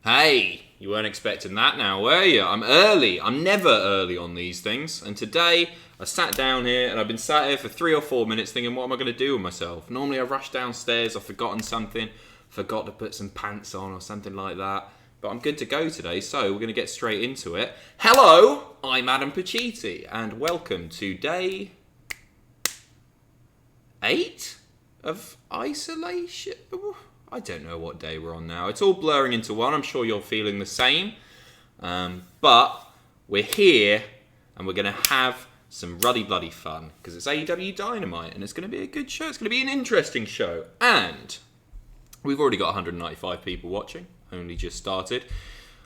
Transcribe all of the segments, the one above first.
Hey, you weren't expecting that now, were you? I'm early. I'm never early on these things. And today, I sat down here and I've been sat here for 3 or 4 minutes thinking, what am I going to do with myself? Normally I rush downstairs, I've forgotten something, forgot to put some pants on or something like that. But I'm good to go today, so we're going to get straight into it. Hello, I'm Adam Pacitti, and welcome to day 8 of isolation. I don't know what day we're on now. It's all blurring into one. I'm sure you're feeling the same. But we're here, and we're going to have some ruddy bloody fun, because it's AEW Dynamite, and it's going to be a good show. It's going to be an interesting show. And we've already got 195 people watching. Only just started.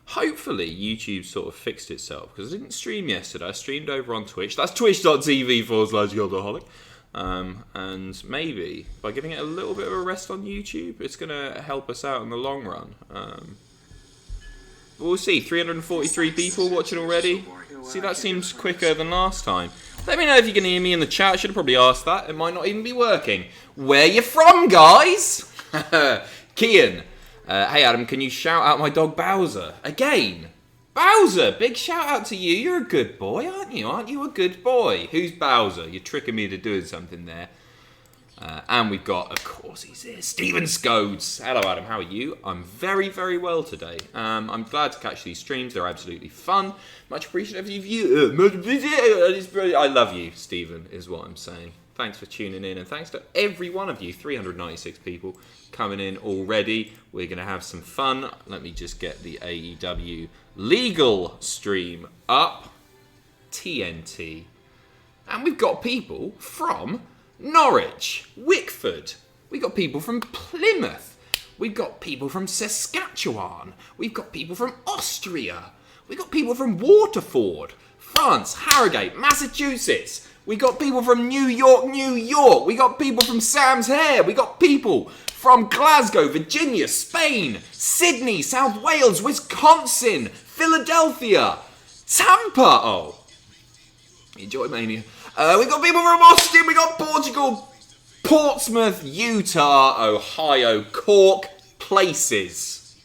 Hopefully YouTube sort of fixed itself, because I didn't stream yesterday. I streamed over on Twitch. That's twitch.tv/Cultaholic. And maybe by giving it a little bit of a rest on YouTube, it's going to help us out in the long run. We'll see. 343 people watching already. See, that seems quicker than last time. Let me know if you can hear me in the chat. I should have probably asked that. It might not even be working. Where you from, guys? Kian. Hey Adam, can you shout out my dog Bowser? Again! Bowser! Big shout out to you. You're a good boy, aren't you? Aren't you a good boy? Who's Bowser? You're tricking me into doing something there. And we've got, of course, he's here, Stephen Scodes. Hello Adam, how are you? I'm very, very well today. I'm glad to catch these streams. They're absolutely fun. Much appreciative of you. I love you, Stephen, is what I'm saying. Thanks for tuning in, and thanks to every one of you, 396 people coming in already. We're going to have some fun. Let me just get the AEW legal stream up. TNT. And we've got people from Norwich, Wickford. We've got people from Plymouth. We've got people from Saskatchewan. We've got people from Austria. We've got people from Waterford, France, Harrogate, Massachusetts. We got people from New York, New York. We got people from Sam's Hair. We got people from Glasgow, Virginia, Spain, Sydney, South Wales, Wisconsin, Philadelphia, Tampa. Oh, enjoy mania. We got people from Austin. We got Portugal, Portsmouth, Utah, Ohio, Cork, places.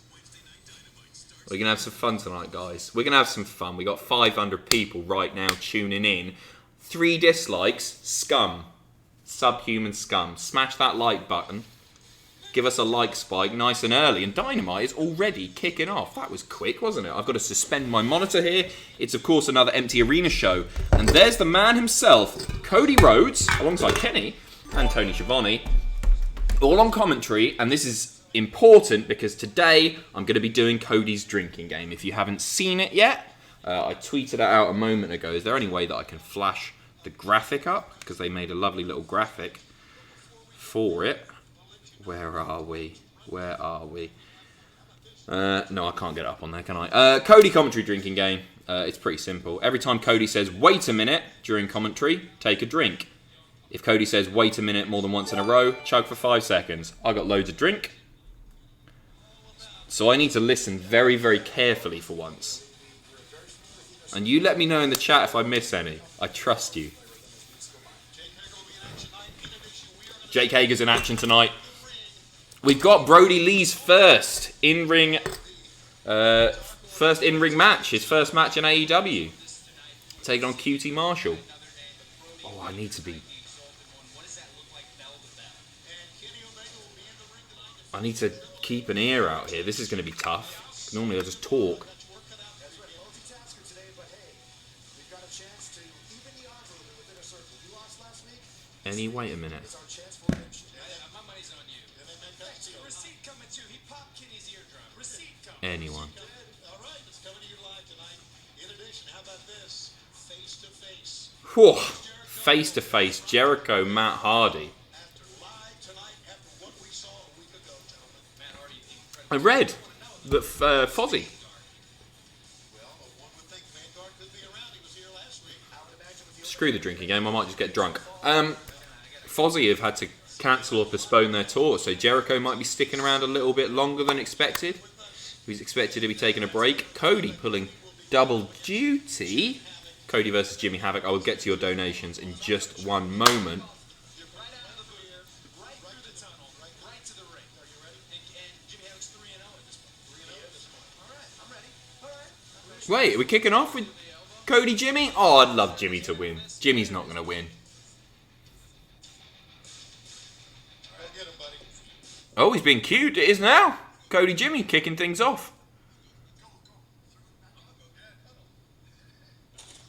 We're going to have some fun tonight, guys. We're going to have some fun. We got 500 people right now tuning in. 3 dislikes, scum. Subhuman scum. Smash that like button. Give us a like spike nice and early. And Dynamite is already kicking off. That was quick, wasn't it? I've got to suspend my monitor here. It's, of course, another empty arena show. And there's the man himself, Cody Rhodes, alongside Kenny and Tony Schiavone, all on commentary. And this is important because today I'm going to be doing Cody's drinking game. If you haven't seen it yet, I tweeted it out a moment ago. Is there any way that I can flash the graphic up? Because they made a lovely little graphic for it. Where are we? Where are we? No, I can't get it up on there, can I? Cody commentary drinking game. It's pretty simple. Every time Cody says, wait a minute, during commentary, take a drink. If Cody says, wait a minute more than once in a row, chug for 5 seconds. I got loads of drink. So I need to listen very, very carefully for once. And you let me know in the chat if I miss any. I trust you. Jake Hager's in action tonight. We've got Brodie Lee's first in-ring match. His first match in AEW. Taking on QT Marshall. Oh, I need to keep an ear out here. This is going to be tough. Normally I just talk. Wait a minute. Anyone. Whew. Face to face, Jericho, Matt Hardy. I read that Fozzy. Screw the drinking game, I might just get drunk. Fozzy have had to cancel or postpone their tour, so Jericho might be sticking around a little bit longer than expected. He's expected to be taking a break. Cody pulling double duty. Cody versus Jimmy Havoc. I will get to your donations in just one moment. Wait, are we kicking off with Cody Jimmy? Oh, I'd love Jimmy to win. Jimmy's not going to win. Oh, he's being cued. It is now. Cody Jimmy kicking things off.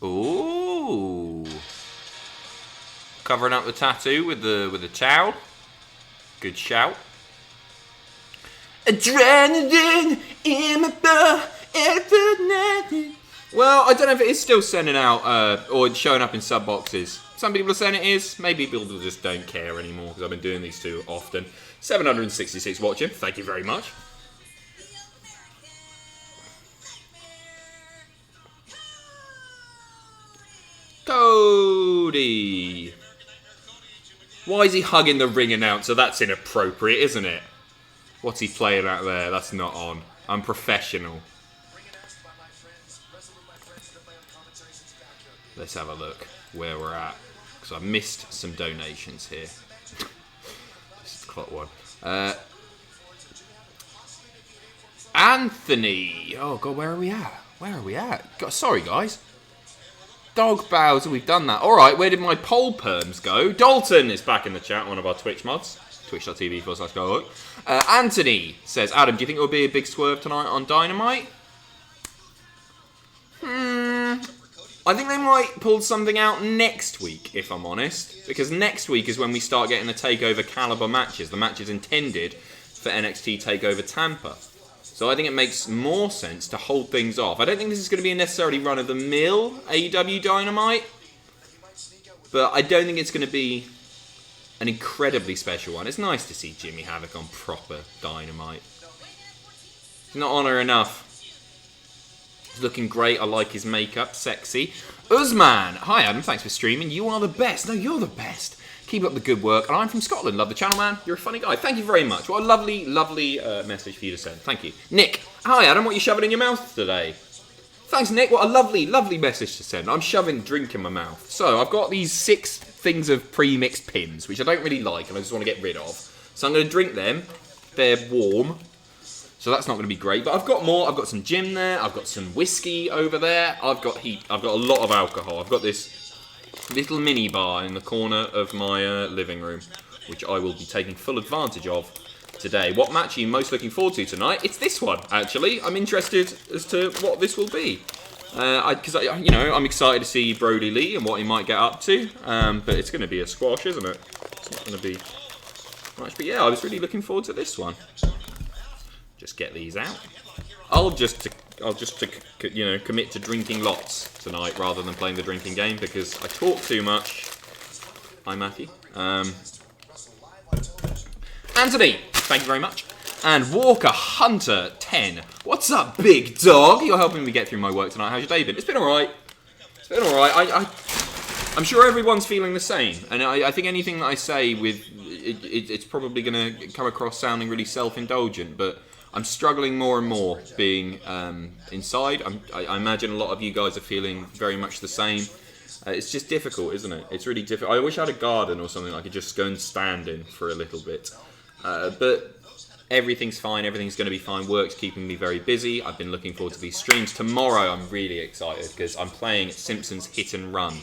Ooh. Covering up the tattoo with the towel. Good shout. Adrenaline in my blood. Well, I don't know if it is still sending out or showing up in sub boxes. Some people are saying it is. Maybe people just don't care anymore because I've been doing these too often. 766 watching. Thank you very much. Cody. Why is he hugging the ring announcer? That's inappropriate, isn't it? What's he playing out there? That's not on. I'm professional. Let's have a look where we're at. Because I missed some donations here. This is clock one. Anthony. Oh, God, where are we at? Where are we at? God, sorry, guys. Dog Bowser, we've done that. All right, where did my poll perms go? Dalton is back in the chat, one of our Twitch mods. Twitch.tv/Cultaholic. Anthony says, Adam, do you think it will be a big swerve tonight on Dynamite? I think they might pull something out next week, if I'm honest. Because next week is when we start getting the TakeOver caliber matches. The matches intended for NXT TakeOver Tampa. So I think it makes more sense to hold things off. I don't think this is going to be a necessarily run-of-the-mill AEW Dynamite. But I don't think it's going to be an incredibly special one. It's nice to see Jimmy Havoc on proper Dynamite. He's not on her enough. He's looking great. I like his makeup. Sexy. Uzman. Hi, Adam. Thanks for streaming. You are the best. No, you're the best. Keep up the good work. And I'm from Scotland. Love the channel, man. You're a funny guy. Thank you very much. What a lovely, lovely message for you to send. Thank you. Nick. Hi, Adam. What are you shoving in your mouth today? Thanks, Nick. What a lovely, lovely message to send. I'm shoving drink in my mouth. So, I've got these 6 things of pre-mixed pins, which I don't really like and I just want to get rid of. So, I'm going to drink them. They're warm. So that's not going to be great. But I've got more. I've got some gin there. I've got some whiskey over there. I've got heat. I've got a lot of alcohol. I've got this little mini bar in the corner of my living room, which I will be taking full advantage of today. What match are you most looking forward to tonight? It's this one, actually. I'm interested as to what this will be. Because I'm excited to see Brodie Lee and what he might get up to. But it's going to be a squash, isn't it? It's not going to be much. But yeah, I was really looking forward to this one. Just get these out. I'll just commit to drinking lots tonight rather than playing the drinking game because I talk too much. Hi, Matthew. Anthony, thank you very much. And Walker Hunter 10. What's up, big dog? You're helping me get through my work tonight. How's your day been? It's been alright. It's been alright. I'm sure everyone's feeling the same. And I think anything that I say it's probably going to come across sounding really self-indulgent, but I'm struggling more and more being inside. I imagine a lot of you guys are feeling very much the same. It's just difficult, isn't it? It's really difficult. I wish I had a garden or something I could just go and stand in for a little bit. But everything's fine. Everything's going to be fine. Work's keeping me very busy. I've been looking forward to these streams. Tomorrow I'm really excited because I'm playing Simpsons Hit and Run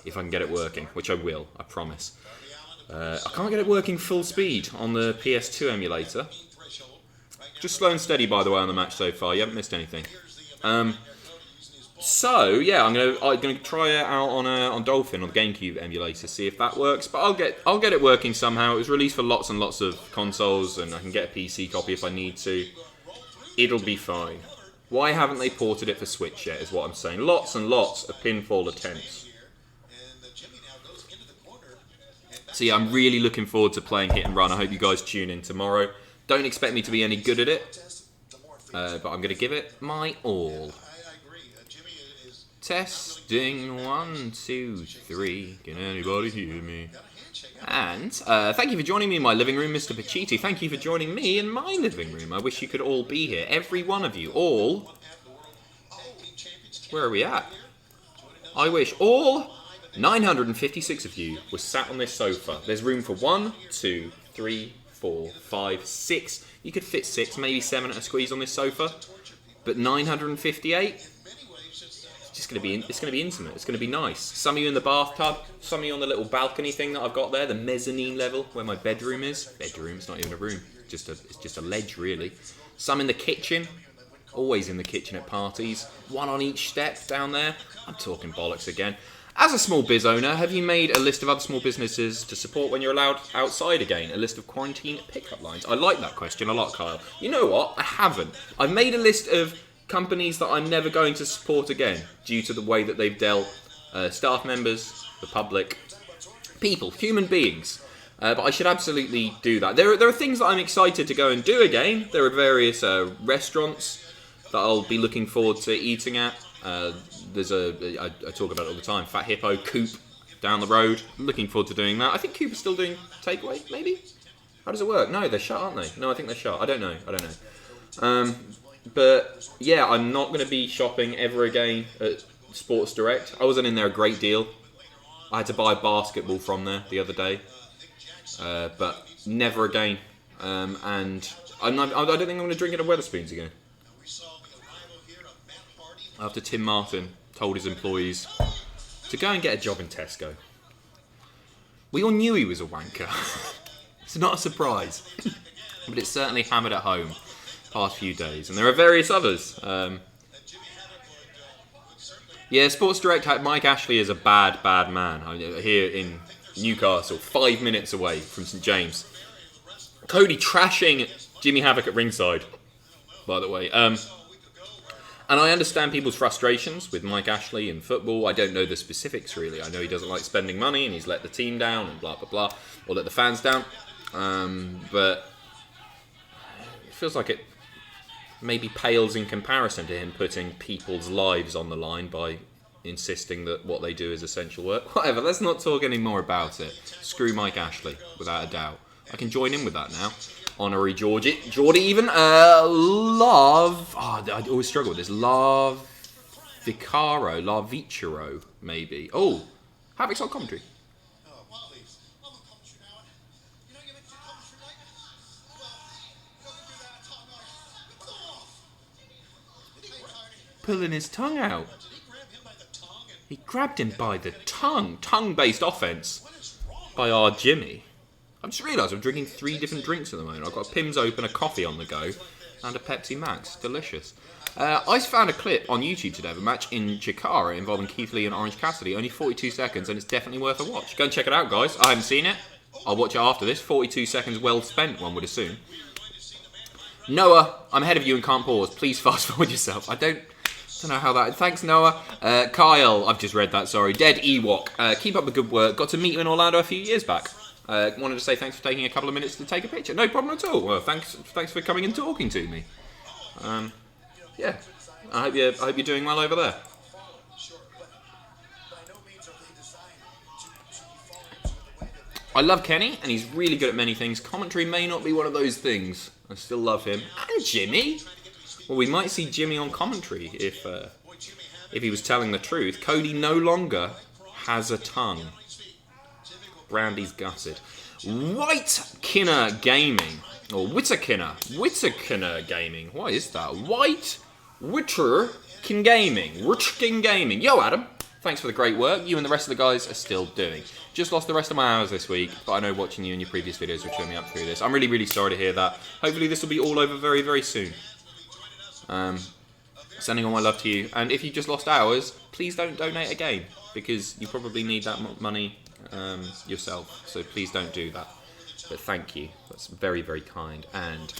if I can get it working, which I will, I promise. I can't get it working full speed on the PS2 emulator. Just slow and steady, by the way, on the match so far. You haven't missed anything. So yeah, I'm gonna try it out on Dolphin on the GameCube emulator, see if that works. But I'll get it working somehow. It was released for lots and lots of consoles, and I can get a PC copy if I need to. It'll be fine. Why haven't they ported it for Switch yet? Is what I'm saying. Lots and lots of pinfall attempts. So yeah, I'm really looking forward to playing Hit and Run. I hope you guys tune in tomorrow. Don't expect me to be any good at it, but I'm going to give it my all. Testing 1, 2, 3. Can anybody hear me? And thank you for joining me in my living room, Mr. Pacitti. Thank you for joining me in my living room. I wish you could all be here. Every one of you. All. Where are we at? I wish all 956 of you were sat on this sofa. There's room for 1, 2, 3, 4, 5, 6. You could fit 6, maybe 7 at a squeeze on this sofa. But 958? just going to be intimate. It's going to be nice. Some of you in the bathtub, some of you on the little balcony thing that I've got there, the mezzanine level where my bedroom is. Bedroom's not even a room. It's just a ledge, really. Some in the kitchen. Always in the kitchen at parties. One on each step down there. I'm talking bollocks again. As a small biz owner, have you made a list of other small businesses to support when you're allowed outside again? A list of quarantine pickup lines? I like that question a lot, Kyle. You know what? I haven't. I've made a list of companies that I'm never going to support again due to the way that they've dealt staff members, the public, people, human beings. But I should absolutely do that. There are things that I'm excited to go and do again. There are various restaurants that I'll be looking forward to eating at. I talk about it all the time. Fat Hippo, Coop, down the road. I'm looking forward to doing that. I think Coop is still doing takeaway, maybe? How does it work? No, they're shut, aren't they? No, I think they're shut. I don't know. But yeah, I'm not going to be shopping ever again at Sports Direct. I wasn't in there a great deal. I had to buy a basketball from there the other day. But never again. And I don't think I'm going to drink it at Wetherspoons again. After Tim Martin told his employees to go and get a job in Tesco. We all knew he was a wanker. It's not a surprise. But it's certainly hammered at home past few days. And there are various others. Yeah, Sports Direct, Mike Ashley is a bad man. Here in Newcastle, 5 minutes away from St James. Cody trashing Jimmy Havoc at ringside, by the way. And I understand people's frustrations with Mike Ashley in football. I don't know the specifics, really. I know he doesn't like spending money and he's let the team down and blah, blah, blah. Or let the fans down. But it feels like it maybe pales in comparison to him putting people's lives on the line by insisting that what they do is essential work. Whatever, let's not talk any more about it. Screw Mike Ashley, without a doubt. I can join in with that now. Honorary Geordie even. Love. Oh, I always struggle with this. Love Vicaro. Vicaro, maybe. Oh, Havoc's on commentary. Pulling his tongue out. He grabbed him by the tongue. Tongue-based offense by our Jimmy. I've just realised I'm drinking 3 different drinks at the moment. I've got a Pimm's Open, a coffee on the go, and a Pepsi Max. Delicious. I found a clip on YouTube today of a match in Chikara involving Keith Lee and Orange Cassidy. Only 42 seconds, and it's definitely worth a watch. Go and check it out, guys. I haven't seen it. I'll watch it after this. 42 seconds well spent, one would assume. Noah, I'm ahead of you and can't pause. Please fast forward yourself. I don't know how that... Thanks, Noah. Kyle, I've just read that, sorry. Dead Ewok. Keep up the good work. Got to meet you in Orlando a few years back. Wanted to say thanks for taking a couple of minutes to take a picture. No problem at all. Well, thanks for coming and talking to me. Yeah, I hope you're doing well over there. I love Kenny, and he's really good at many things. Commentary may not be one of those things. I still love him. And Jimmy. Well, we might see Jimmy on commentary if he was telling the truth. Cody no longer has a tongue. Brandy's gutted. Whitekinner Gaming. Or Whittakinner Gaming. What is that? Whittakin Gaming. Yo, Adam. Thanks for the great work you and the rest of the guys are still doing. Just lost the rest of my hours this week, but I know watching you in your previous videos will cheer me up through this. I'm really, really sorry to hear that. Hopefully this will be all over very, very soon. Sending all my love to you. And if you just lost hours, please don't donate again, because you probably need that money yourself. So please don't do that. But thank you. That's very, very kind. And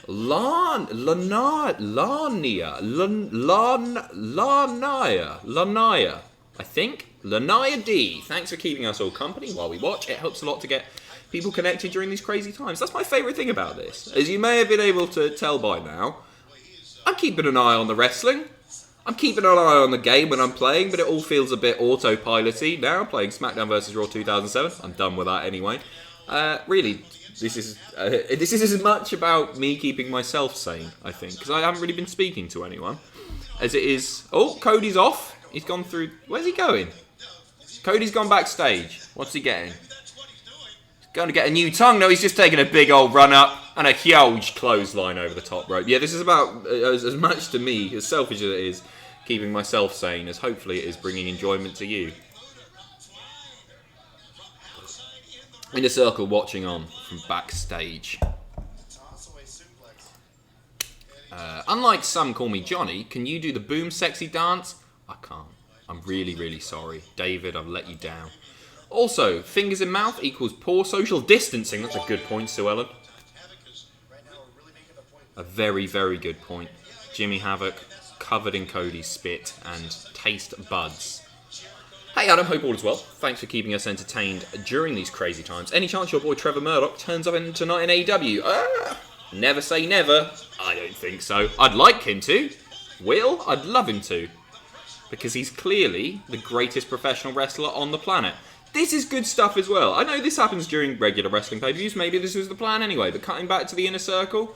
Lanaya, I think. Lanaya D. Thanks for keeping us all company while we watch. It helps a lot to get people connected during these crazy times. That's my favourite thing about this. As you may have been able to tell by now, I'm keeping an eye on the wrestling. I'm keeping an eye on the game when I'm playing, but it all feels a bit autopilot-y now. I'm playing SmackDown vs. Raw 2007. I'm done with that anyway. Really, this is as much about me keeping myself sane, I think, because I haven't really been speaking to anyone, as it is... Oh, Cody's off. He's gone through... Where's he going? Cody's gone backstage. What's he getting? He's going to get a new tongue. No, he's just taking a big old run up and a huge clothesline over the top rope. Yeah, this is about as much to me, as selfish as it is, keeping myself sane, as hopefully it is bringing enjoyment to you. Inner Circle watching on from backstage. Unlike some call me Johnny, can you do the boom sexy dance? I can't. I'm really, really sorry. David, I've let you down. Also, fingers in mouth equals poor social distancing. That's a good point, Sue Ellen. A very, very good point. Jimmy Havoc, covered in Cody's spit and taste buds. Hey Adam, hope all is well. Thanks for keeping us entertained during these crazy times. Any chance your boy Trevor Murdoch turns up tonight in AEW? Never say never. I don't think so. I'd like him to. Will? I'd love him to. Because he's clearly the greatest professional wrestler on the planet. This is good stuff as well. I know this happens during regular wrestling pay-per-views. Maybe this was the plan anyway. But cutting back to the Inner Circle,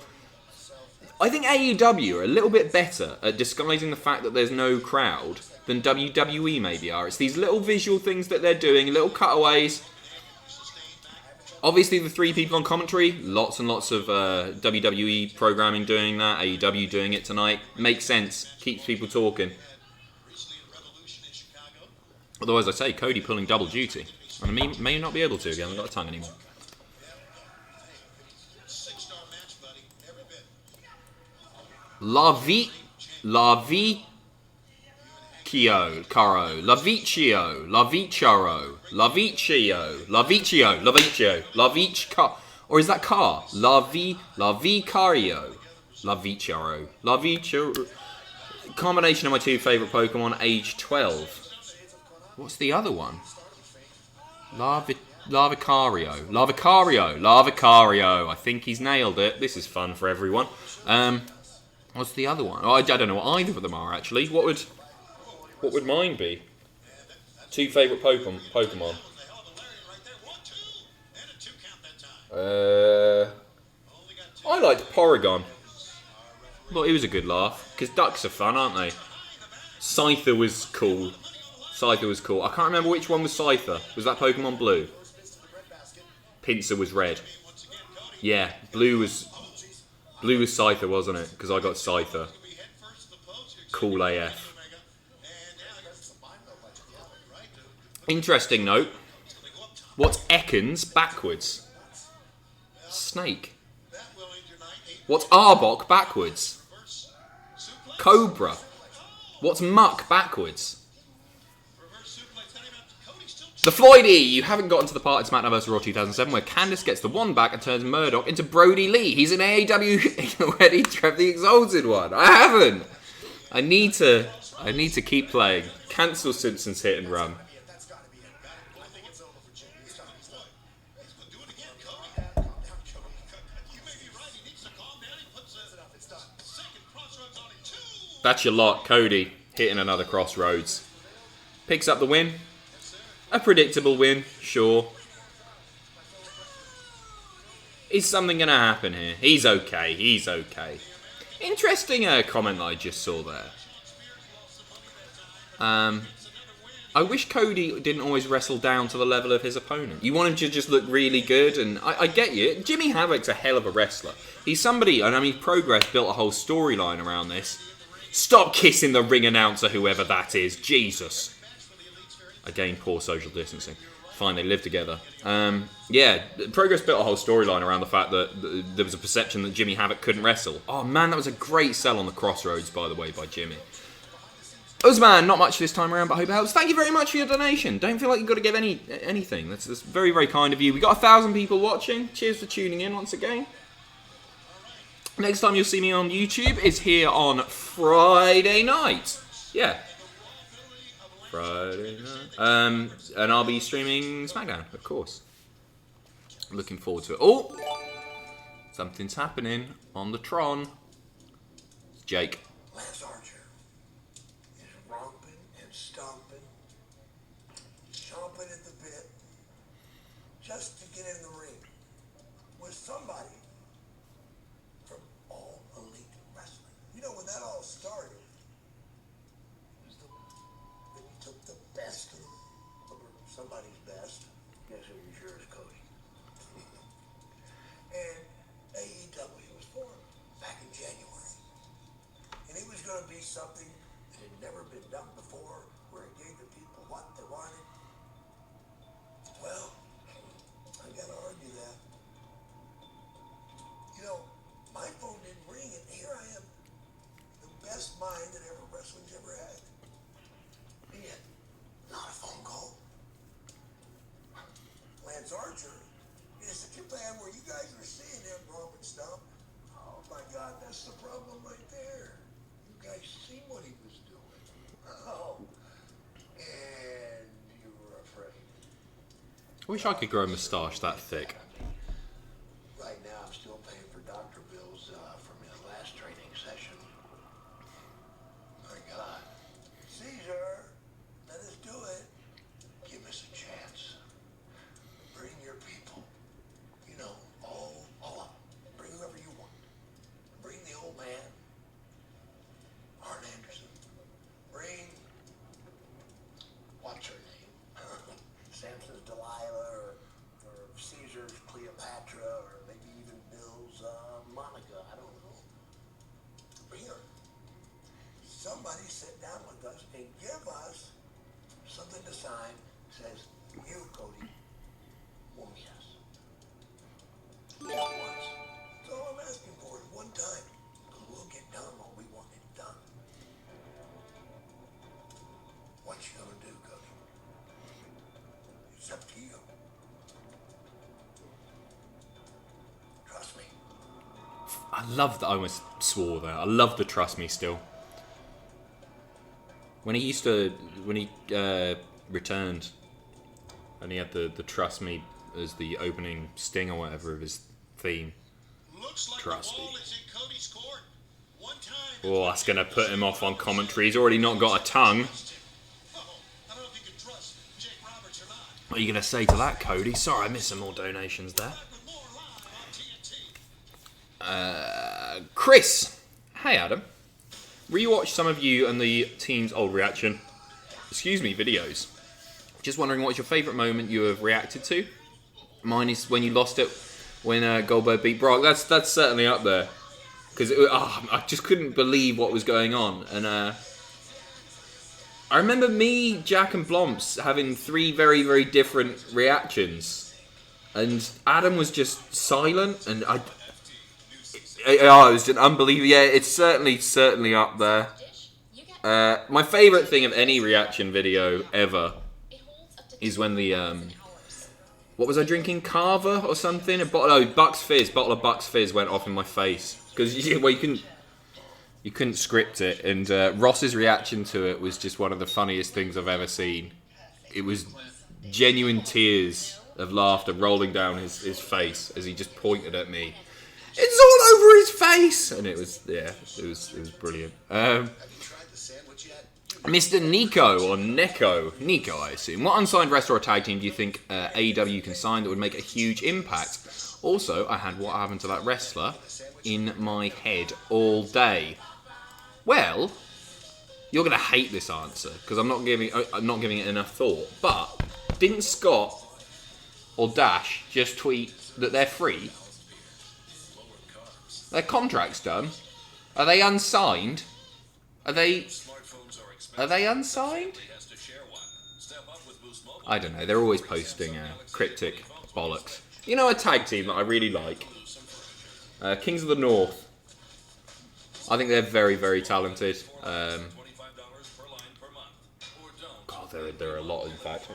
I think AEW are a little bit better at disguising the fact that there's no crowd than WWE maybe are. It's these little visual things that they're doing, little cutaways. Obviously, the 3 people on commentary, lots and lots of WWE programming doing that, AEW doing it tonight. Makes sense. Keeps people talking. Although, as I say, Cody pulling double duty. And I may not be able to again. I've got a tongue anymore. La Vicchio, Caro, La Vicio, or is that car? La Vicario, La Vicio. Combination of my 2 favourite Pokemon, age 12. What's the other one? Lavacario. I think he's nailed it. This is fun for everyone. What's the other one? Oh, I don't know what either of them are actually. What would mine be? 2 favourite Pokemon. I liked Porygon. Well, it was a good laugh because ducks are fun, aren't they? Scyther was cool. I can't remember which one was Scyther. Was that Pokemon Blue? Pinsir was red. Yeah, Blue was Scyther, wasn't it? Because I got Scyther. Cool AF. Interesting note. What's Ekans backwards? Snake. What's Arbok backwards? Cobra. What's Muck backwards? The Floydie! You haven't gotten to the part in SmackDown vs. Raw 2007 where Candice gets the one back and turns Murdoch into Brodie Lee. He's an AEW already, Trev the Exalted one. I haven't! I need to keep playing. Cancel Simpsons Hit and Run. That's your lot, Cody hitting another Crossroads. Picks up the win. A predictable win, sure. Is something going to happen here? He's okay. Interesting comment that I just saw there. I wish Cody didn't always wrestle down to the level of his opponent. You want him to just look really good, and I get you. Jimmy Havoc's a hell of a wrestler. He's somebody, and I mean, Progress built a whole storyline around this. Stop kissing the ring announcer, whoever that is. Jesus. Again, poor social distancing. Fine, they live together. Yeah, Progress built a whole storyline around the fact that there was a perception that Jimmy Havoc couldn't wrestle. Oh man, that was a great sell on the Crossroads, by the way, by Jimmy. Uzman, not much this time around, but I hope it helps. Thank you very much for your donation. Don't feel like you've got to give anything. That's very, very kind of you. We got 1,000 people watching. Cheers for tuning in once again. Next time you'll see me on YouTube is here on Friday night. Yeah. Friday night. And I'll be streaming SmackDown, of course. Looking forward to it. Oh! Something's happening on the Tron. It's Jake. Lance Archer is romping and stomping, chomping at the bit, just to get in the ring with somebody from All Elite Wrestling. You know, when that all started, then you took the best of somebody's best. Guess who you sure is Cody. And AEW was formed back in January. And it was going to be something that had never been done before, where it gave the people what they wanted. Well, I gotta argue that. You know, my phone didn't ring, and here I am, the best mind that wrestling's ever had. And yet, not a phone call. Lance Archer is the Japan where you guys were seeing him romp and stomp. Oh my God, that's the problem right there. You guys seen what he was doing. Oh, and you were afraid. I wish I could grow a moustache that thick. Right now, I'm still paying for doctor bills from his last training session. My God. Caesar, let us do it. Give us a chance. Bring your people. You know, all up. Bring whoever you want. Bring the old man. Arn Anderson. Bring, what's her name? Samson's Delilah, or Caesar's Cleopatra, or maybe even Bill's Monica. I don't know. Bring her. Somebody sit down with us and give us something to sign. Says, you, Cody, will meet us. Just once. That's all I'm asking for is one time. We'll get done what we want it done. What you gonna do, Cody? It's up to you. Trust me. I love that. I almost swore there. I love the trust me still. When he returned, and he had the trust me as the opening sting or whatever of his theme. Looks like Trust the ball me. is in Cody's court. One time. Oh, that's gonna put him off on commentary. He's already not got a tongue. Oh, I don't know if you can trust Jake Roberts or not. What are you gonna say to that, Cody? Sorry, I missed some more donations there. Back with more live on TNT. Chris, hey Adam. Rewatched some of you and the team's old videos. Just wondering what's your favourite moment you have reacted to? Mine is when you lost it when Goldberg beat Brock. That's certainly up there. Because I just couldn't believe what was going on. And I remember me, Jack and Blomps having 3 very, very different reactions. And Adam was just silent. And it was just unbelievable. Yeah, it's certainly up there. My favourite thing of any reaction video ever is when the what was I drinking? Carver or something? Bucks Fizz. Bottle of Bucks Fizz went off in my face because you couldn't script it, and Ross's reaction to it was just one of the funniest things I've ever seen. It was genuine tears of laughter rolling down his face as he just pointed at me. It's all over his face, and it was brilliant. Mr. Nico, or Nico, I assume. What unsigned wrestler or tag team do you think AEW can sign that would make a huge impact? Also, I had what happened to that wrestler in my head all day. Well, you're gonna hate this answer because I'm not giving it enough thought. But didn't Scott or Dash just tweet that they're free? Their contract's done. Are they unsigned? Are they unsigned? I don't know. They're always posting cryptic bollocks. You know, a tag team that I really like. Kings of the North. I think they're very, very talented. God, there are a lot, in fact.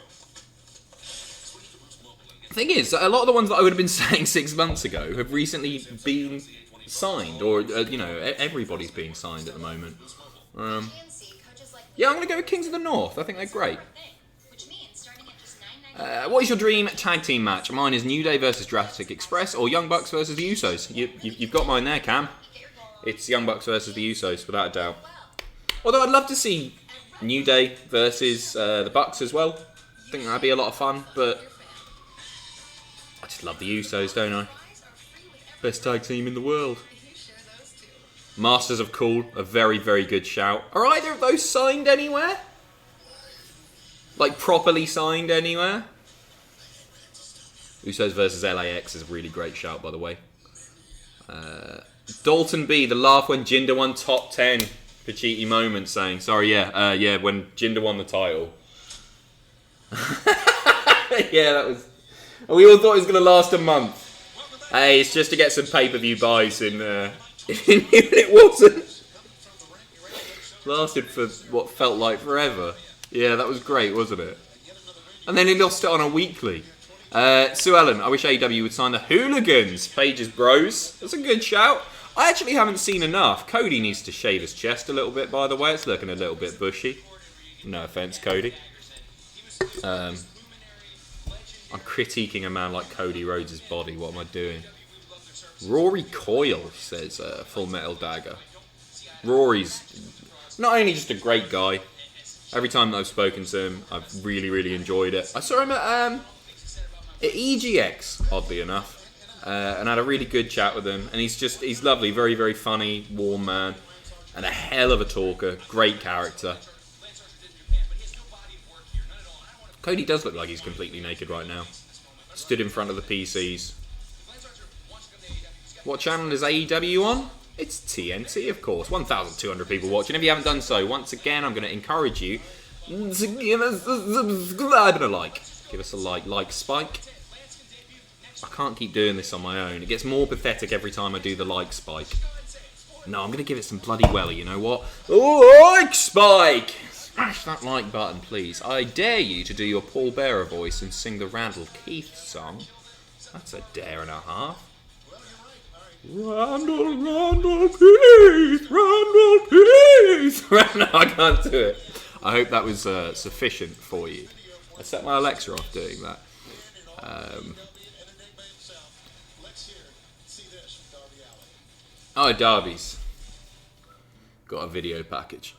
The thing is, a lot of the ones that I would have been saying 6 months ago have recently been signed, or everybody's being signed at the moment. Yeah, I'm going to go with Kings of the North. I think they're great. What is your dream tag team match? Mine is New Day versus Jurassic Express, or Young Bucks versus the Usos. You've got mine there, Cam. It's Young Bucks versus the Usos, without a doubt. Although I'd love to see New Day versus the Bucks as well. I think that'd be a lot of fun, but I just love the Usos, don't I? Best tag team in the world. Masters of Cool, a very, very good shout. Are either of those signed anywhere? Like, properly signed anywhere? Usos versus LAX is a really great shout, by the way. Dalton B, the laugh when Jinder won top 10. Pacitti moment saying, sorry, yeah, when Jinder won the title. Yeah, that was... We all thought it was going to last a month. Hey, it's just to get some pay-per-view buys in... it wasn't. Lasted for what felt like forever. Yeah, that was great, wasn't it? And then he lost it on a weekly. Sue Ellen, I wish AEW would sign the Hooligans. Paige's Bros. That's a good shout. I actually haven't seen enough. Cody needs to shave his chest a little bit, by the way. It's looking a little bit bushy. No offense, Cody. I'm critiquing a man like Cody Rhodes' body. What am I doing? Rory Coyle, says Full Metal Dagger. Rory's not only just a great guy. Every time that I've spoken to him, I've really, really enjoyed it. I saw him at EGX, oddly enough, and had a really good chat with him. And he's lovely, very, very funny, warm man, and a hell of a talker. Great character. Cody does look like he's completely naked right now. Stood in front of the PCs. What channel is AEW on? It's TNT, of course. 1,200 people watching. If you haven't done so, once again, I'm going to encourage you to give us a subscribe and a like. Give us a like spike. I can't keep doing this on my own. It gets more pathetic every time I do the like spike. No, I'm going to give it some bloody welly, you know what? Like spike! Smash that like button, please. I dare you to do your Paul Bearer voice and sing the Randall Keith song. That's a dare and a half. Randall Keith! No, I can't do it. I hope that was sufficient for you. I set my Alexa off doing that. Oh, Darby's got a video package.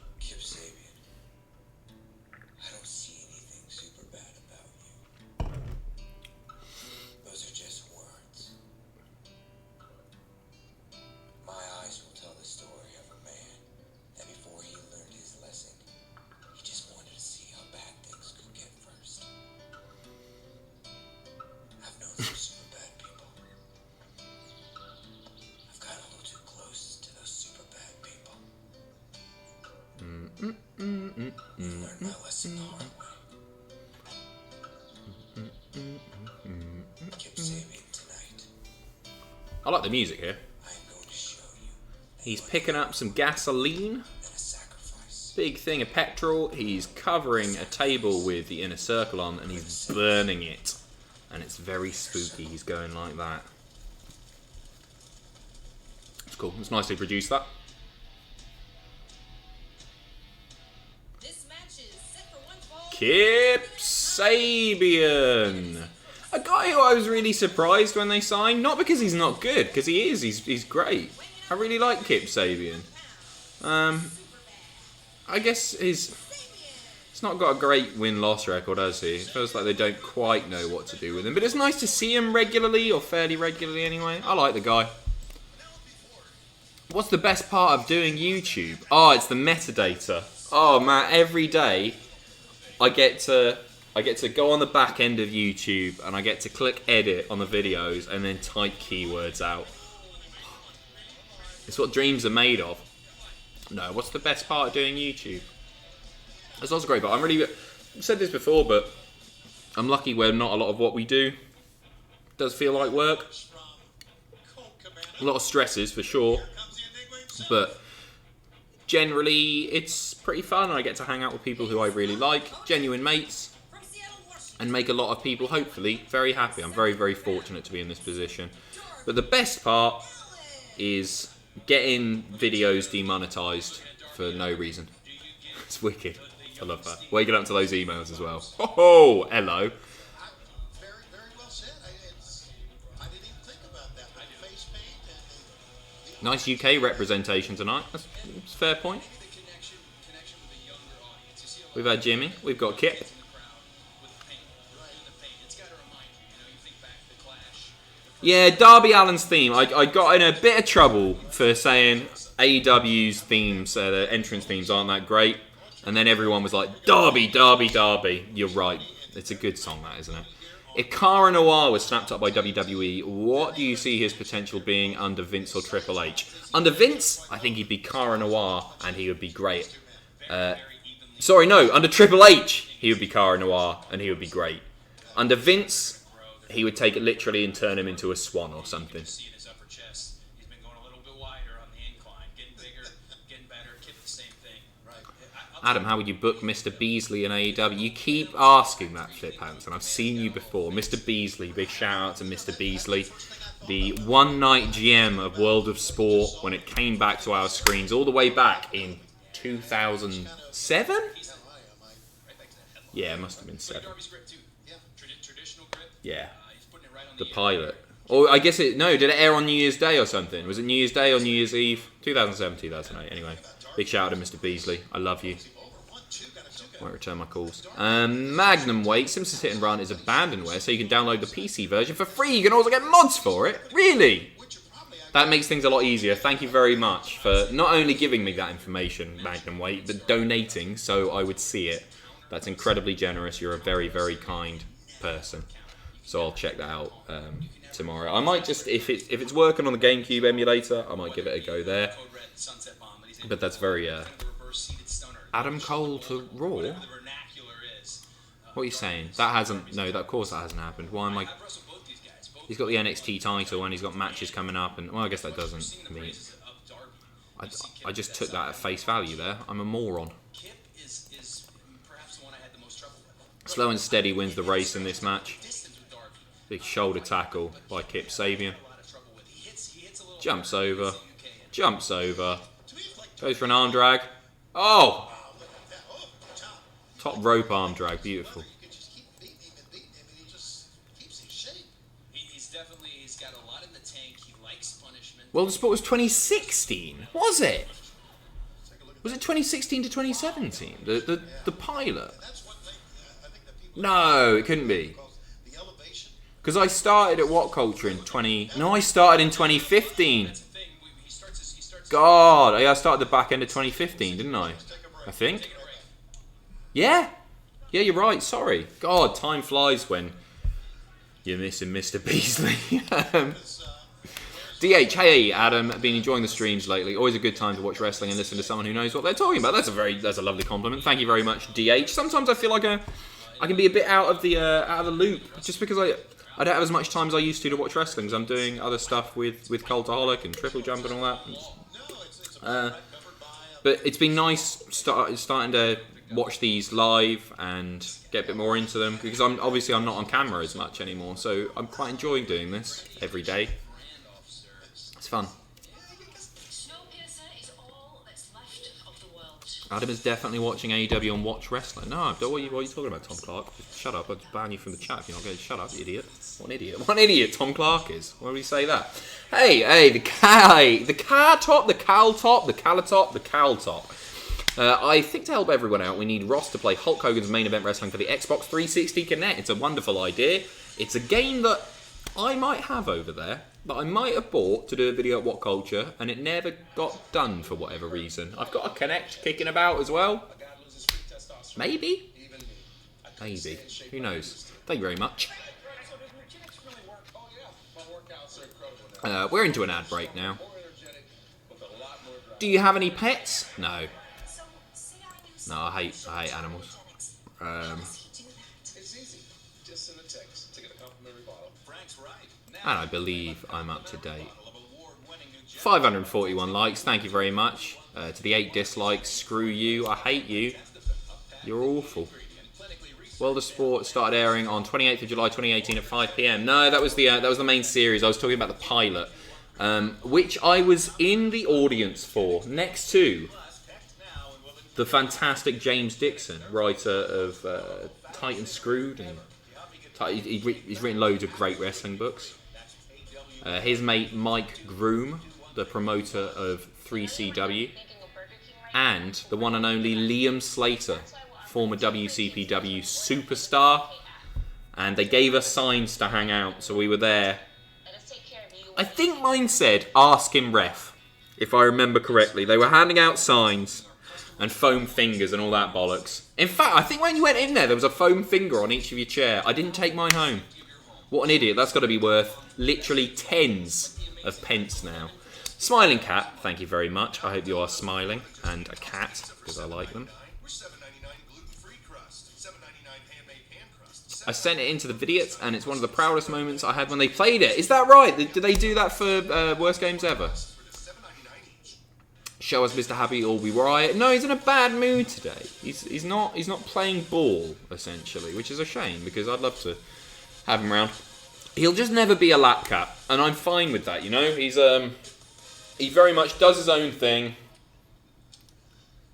I don't see anything super bad about you. Those are just words. My eyes will tell the story of a man that before he learned his lesson, he just wanted to see how bad things could get first. I've known some super bad people. I've got a little too close to those super bad people. I learned my lesson the hard way. Kip Sabian tonight. I like the music here. I am going to show you He's picking up some gasoline. and a sacrifice. Big thing of petrol. He's covering a table with the inner circle on and he's burning it. And it's very spooky. He's going like that. It's cool. It's nicely produced, that. This match is set for one fall. Kip Sabian. A guy who I was really surprised when they signed. Not because he's not good, because he is. He's great. I really like Kip Sabian. I guess he's not got a great win-loss record, has he? It feels like they don't quite know what to do with him. But it's nice to see him regularly, or fairly regularly anyway. I like the guy. What's the best part of doing YouTube? Oh, it's the metadata. Oh man, every day I get to go on the back end of YouTube and I get to click edit on the videos and then type keywords out. It's what dreams are made of. No, what's the best part of doing YouTube? That's also great, but I've said this before, but I'm lucky where not a lot of what we do does feel like work. A lot of stresses for sure, but generally it's pretty fun. I get to hang out with people who I really like, genuine mates, From Seattle, Washington. and make a lot of people, hopefully, very happy. I'm very, very fortunate to be in this position. But the best part is getting videos demonetized for no reason. It's wicked. I love that. Waking up to those emails as well. Oh, hello. Very, very well said. I didn't even think about that. Face paint and Nice UK representation tonight. That's a fair point. We've had Jimmy. We've got Kip. Yeah, Darby Allin's theme. I got in a bit of trouble for saying AEW's themes, the entrance themes aren't that great. And then everyone was like, Darby, Darby, Darby. You're right. It's a good song, that, isn't it? If Cara Noir was snapped up by WWE, what do you see his potential being under Vince or Triple H? Under Vince, I think he'd be Cara Noir, and he would be great. Under Triple H, he would be Cara Noir, and he would be great. Under Vince, he would take it literally and turn him into a swan or something. Adam, how would you book Mr. Beasley in AEW? You keep asking that, Flip Hands, and I've seen you before. Mr. Beasley, big shout out to Mr. Beasley. The one-night GM of World of Sport when it came back to our screens all the way back in 2007? Yeah, it must have been 7. Yeah. The pilot. Or I guess did it air on New Year's Day or something? Was it New Year's Day or New Year's Eve? 2007, 2008. Anyway, big shout out to Mr. Beasley. I love you. Won't return my calls. Magnum Weight. Simpsons Hit and Run is abandonware, so you can download the PC version for free. You can also get mods for it. Really? That makes things a lot easier. Thank you very much for not only giving me that information, Magnum Weight, but donating so I would see it. That's incredibly generous. You're a very, very kind person. So I'll check that out tomorrow. I might just, if it's working on the GameCube emulator, I might give it a go there. But that's very Adam Cole to Raw. What are you saying? Of course that hasn't happened. Why am I? He's got the NXT title and he's got matches coming up, and well, I guess that doesn't mean. I just took that at face value there. I'm a moron. Slow and Steady wins the race in this match. Big shoulder tackle by Kip Sabian. Jumps over. Goes for an arm drag. Oh! Top rope arm drag. Beautiful. World of Sport was 2016. Was it? Was it 2016 to 2017? The pilot? No, it couldn't be. Because I started at What Culture in I started in 2015. God, I started the back end of 2015, didn't I? I think. Yeah, you're right. Sorry. God, time flies when you're missing Mr. Beasley. DH, hey Adam, been enjoying the streams lately. Always a good time to watch wrestling and listen to someone who knows what they're talking about. That's a lovely compliment. Thank you very much, DH. Sometimes I feel like I can be a bit out of the loop just because I don't have as much time as I used to watch wrestling. I'm doing other stuff with Cultaholic and Triple Jump and all that. But it's been nice starting to watch these live and get a bit more into them because I'm not on camera as much anymore. So I'm quite enjoying doing this every day. It's fun. Adam is definitely watching AEW and Watch Wrestling. No, what are you talking about, Tom Clark? Shut up, I'll just ban you from the chat if you're not going to shut up, idiot. What an idiot Tom Clark is. Why would he say that? Hey, the car top, the cal top, the calatop, the cal top. I think to help everyone out, we need Ross to play Hulk Hogan's Main Event Wrestling for the Xbox 360 Kinect. It's a wonderful idea. It's a game that I might have over there, that I might have bought to do a video at What Culture, and it never got done for whatever reason. I've got a Kinect kicking about as well. Maybe. Who knows? Thank you very much. We're into an ad break now. Do you have any pets? No. No, I hate animals. And I believe I'm up to date. 541 likes, thank you very much. To the 8 dislikes, screw you, I hate you. You're awful. World of Sport started airing on 28th of July 2018 at 5 PM. No, that was the main series. I was talking about the pilot, which I was in the audience for, next to the fantastic James Dixon, writer of Titan Screwed, and he's written loads of great wrestling books. His mate Mike Groom, the promoter of 3CW, and the one and only Liam Slater, former WCPW superstar, and they gave us signs to hang out, so we were there. I think mine said, "Ask him ref," if I remember correctly. They were handing out signs and foam fingers and all that bollocks. In fact, I think when you went in there was a foam finger on each of your chair. I didn't take mine home. What an idiot. That's got to be worth literally tens of pence now. Smiling cat, thank you very much. I hope you are smiling. And a cat, because I like them. I sent it into the videos, and it's one of the proudest moments I had when they played it. Is that right? Did they do that for Worst Games Ever? Show us Mr. Happy or we riot. No, he's in a bad mood today. He's not playing ball, essentially, which is a shame, because I'd love to have him around. He'll just never be a lap cat, and I'm fine with that, you know? He very much does his own thing.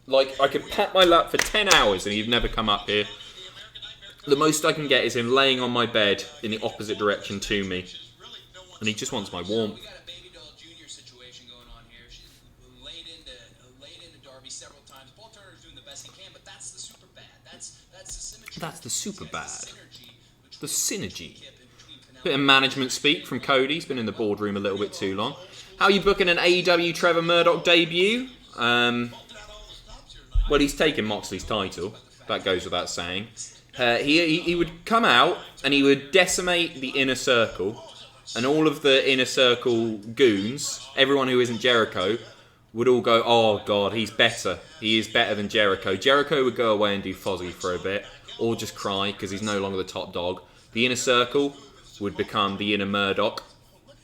Like, I could pat my lap for 10 hours and he'd never come up here. The most I can get is him laying on my bed in the opposite direction to me. And he just wants my warmth. We got a baby doll junior situation going on here. She's laid into Darby several times. Paul Turner's doing the best he can, but that's the super bad. That's the symmetry. That's the super bad. The synergy. Bit of management speak from Cody. He's been in the boardroom a little bit too long. How are you booking an AEW Trevor Murdoch debut? Well, he's taken Moxley's title. That goes without saying. He would come out and he would decimate the inner circle, and all of the inner circle goons, everyone who isn't Jericho, would all go, oh god, he's better. He is better than Jericho. Jericho would go away and do Fozzy for a bit, or just cry because he's no longer the top dog. The inner circle would become the inner Murdoch,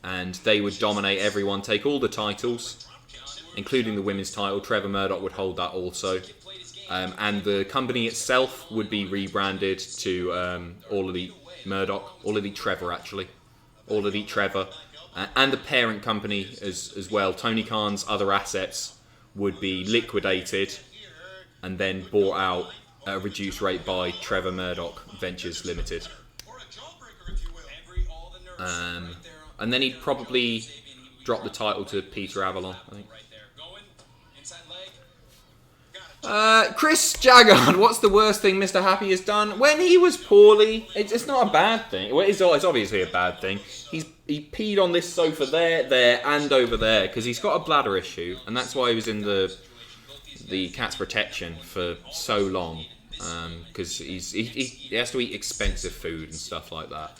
and they would dominate everyone, take all the titles, including the women's title. Trevor Murdoch would hold that also. And the company itself would be rebranded to All Elite Murdoch, All Elite Trevor actually, All Elite Trevor, and the parent company as well. Tony Khan's other assets would be liquidated and then bought out at a reduced rate by Trevor Murdoch Ventures Limited. And then he'd probably drop the title to Peter Avalon, I think. Chris Jaggard, what's the worst thing Mr. Happy has done? When he was poorly, it's not a bad thing. Well, it's obviously a bad thing. He peed on this sofa there, and over there, because he's got a bladder issue, and that's why he was in the cat's protection for so long, because he has to eat expensive food and stuff like that.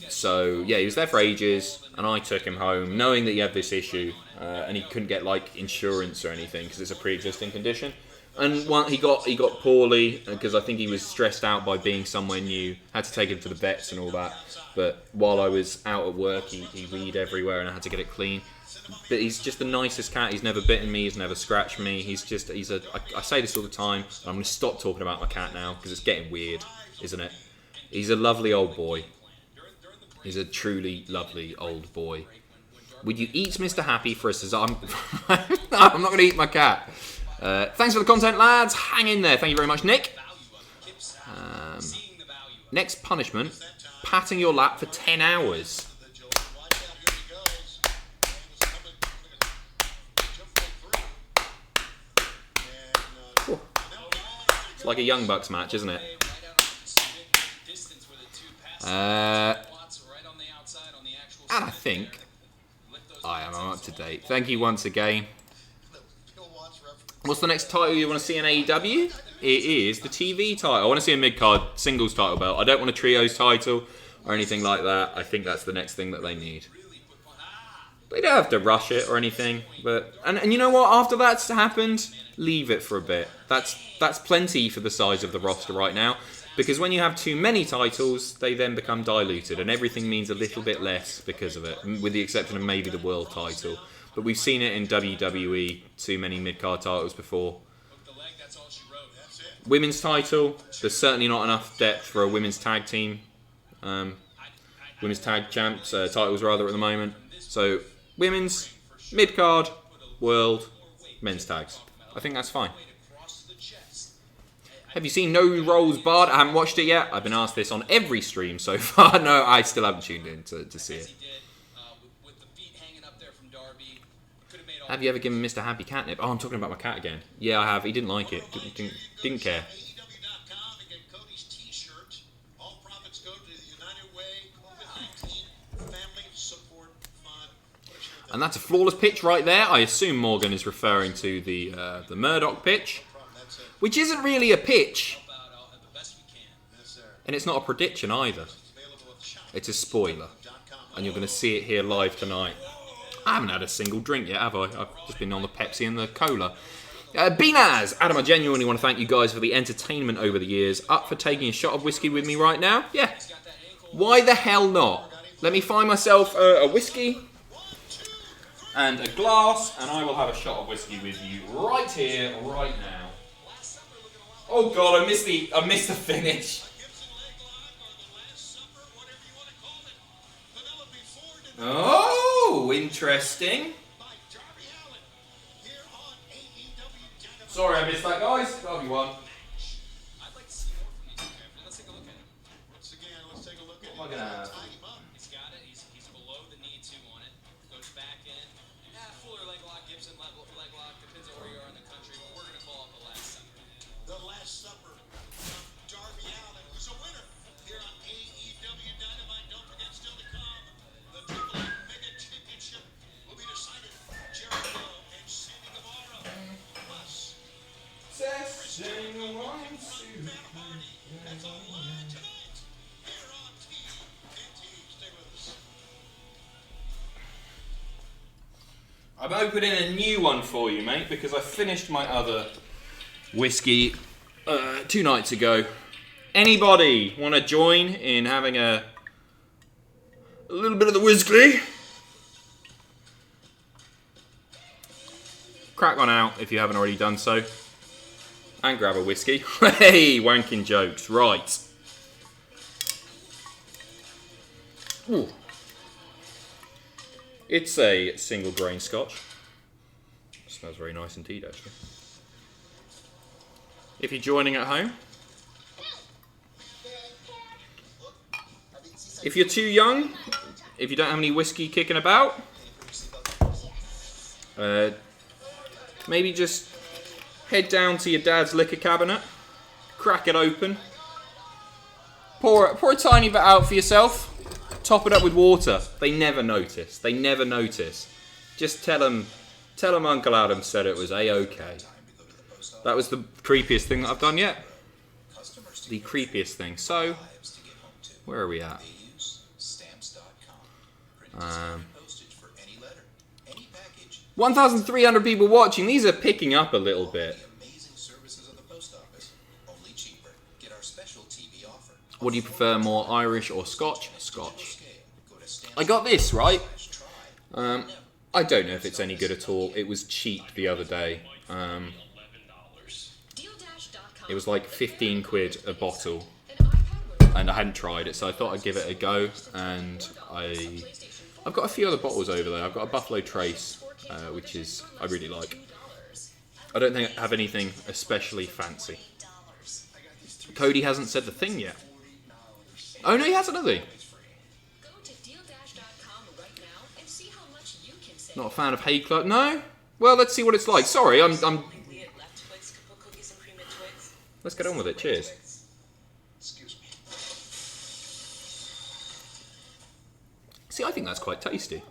So yeah, he was there for ages, and I took him home knowing that he had this issue, and he couldn't get like insurance or anything because it's a pre-existing condition. And he got poorly because I think he was stressed out by being somewhere new. Had to take him to the vets and all that. But while I was out at work, he weed everywhere, and I had to get it clean. But he's just the nicest cat. He's never bitten me. He's never scratched me. I say this all the time. And I'm going to stop talking about my cat now because it's getting weird, isn't it? He's a lovely old boy. He's a truly lovely old boy. Would you eat Mr. Happy for a Cesar? No, I'm not going to eat my cat. Thanks for the content, lads. Hang in there. Thank you very much, Nick. Next punishment, patting your lap for 10 hours. Ooh. It's like a Young Bucks match, isn't it? And I think I am up to date. Thank you once again. What's the next title you want to see in AEW? It is the TV title. I want to see a mid-card singles title belt. I don't want a trios title or anything like that. I think that's the next thing that they need. They don't have to rush it or anything. But and you know what? After that's happened, leave it for a bit. That's plenty for the size of the roster right now. Because when you have too many titles, they then become diluted, and everything means a little bit less because of it, with the exception of maybe the world title. But we've seen it in WWE, too many mid-card titles before. Women's title, there's certainly not enough depth for a women's tag team. Women's tag champs, titles rather at the moment. So, women's, mid-card, world, men's tags. I think that's fine. Have you seen No Rolls Barred? I haven't watched it yet. I've been asked this on every stream so far. No, I still haven't tuned in to see it. Have you ever given Mr. Happy catnip? Oh, I'm talking about my cat again. Yeah, I have. He didn't like it. Didn't care. AEW.com and get Cody's t-shirt. All profits go to the United Way COVID-19 Family Support Fund. And that's a flawless pitch right there. I assume Morgan is referring to the Murdoch pitch, which isn't really a pitch, and it's not a prediction either. It's a spoiler. And you're going to see it here live tonight. I haven't had a single drink yet, have I? I've just been on the Pepsi and the cola. Beanaz! Adam, I genuinely want to thank you guys for the entertainment over the years. Up for taking a shot of whiskey with me right now? Yeah. Why the hell not? Let me find myself a whiskey and a glass, and I will have a shot of whiskey with you right here, right now. Oh god, I missed the finish. Oh, interesting. Sorry, I missed that, guys. Darby won. I'd like to see more from you two, Kevin. Let's take a look at him. Once again, let's take a look at What am I gonna have? He's got it. He's below the knee two on it. Goes back in. Fuller leg lock, Gibson leg lock. Depends on where you are in the country, but we're gonna call it the Last Supper. The Last Supper from Darby Allin, who's a winner here on AEW Dynamite. Don't forget, still to come, the AAA Mega Championship will be decided. Jericho and Sammy Guevara. Plus, Matt Hardy. That's all live tonight here on TNT. Stay with us. I'm opening a new one for you, mate, because I finished my other whiskey 2 nights ago. Anybody want to join in having a little bit of the whiskey? Crack on out if you haven't already done so. And grab a whiskey. Hey, wanking jokes. Right. Ooh. It's a single grain scotch. Smells very nice indeed, actually. If you're joining at home, if you're too young, if you don't have any whiskey kicking about, maybe just head down to your dad's liquor cabinet, crack it open, pour a tiny bit out for yourself, top it up with water. They never notice. They never notice. Just tell them Uncle Adam said it was A-OK. That was the creepiest thing that I've done yet. The creepiest thing. So, where are we at? 1,300 people watching. These are picking up a little bit. What do you prefer more, Irish or Scotch? Scotch. I got this, right? I don't know if it's any good at all. It was cheap the other day. It was like 15 quid a bottle. And I hadn't tried it, so I thought I'd give it a go. And I've got a few other bottles over there. I've got a Buffalo Trace, which I really like. I don't think I have anything especially fancy. Cody hasn't said the thing yet. Oh no, he hasn't, has he? Not a fan of Hay Club. No? Well, let's see what it's like. Sorry, I'm... Let's get on with it. Cheers. See, I think that's quite tasty.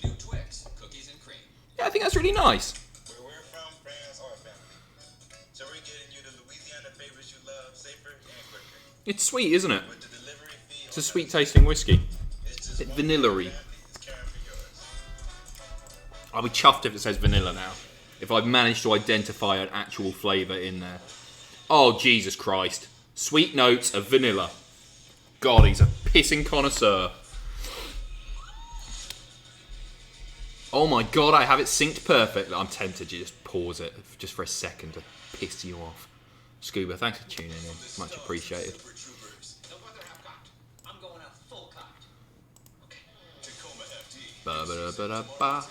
New Twix, cookies and cream. Yeah, I think that's really nice. Where we're from, friends are family. So we're getting you the Louisiana favorites you love, safer and quicker. It's sweet, isn't it? With the delivery fee, It's a sweet tasting whiskey. it's just It's one vanilla-y. it's caring for yours. I'll be chuffed if it says vanilla now. If I've managed to identify an actual flavour in there. Oh, Jesus Christ. Sweet notes of vanilla. God, he's a pissing connoisseur. Oh my God, I have it synced perfectly. I'm tempted to just pause it just for a second to piss you off. Scuba, thanks for tuning in. Much appreciated. No weather have got. I'm going out full cocked. Okay. Tacoma FD. Ba-ba-da-ba-da-ba.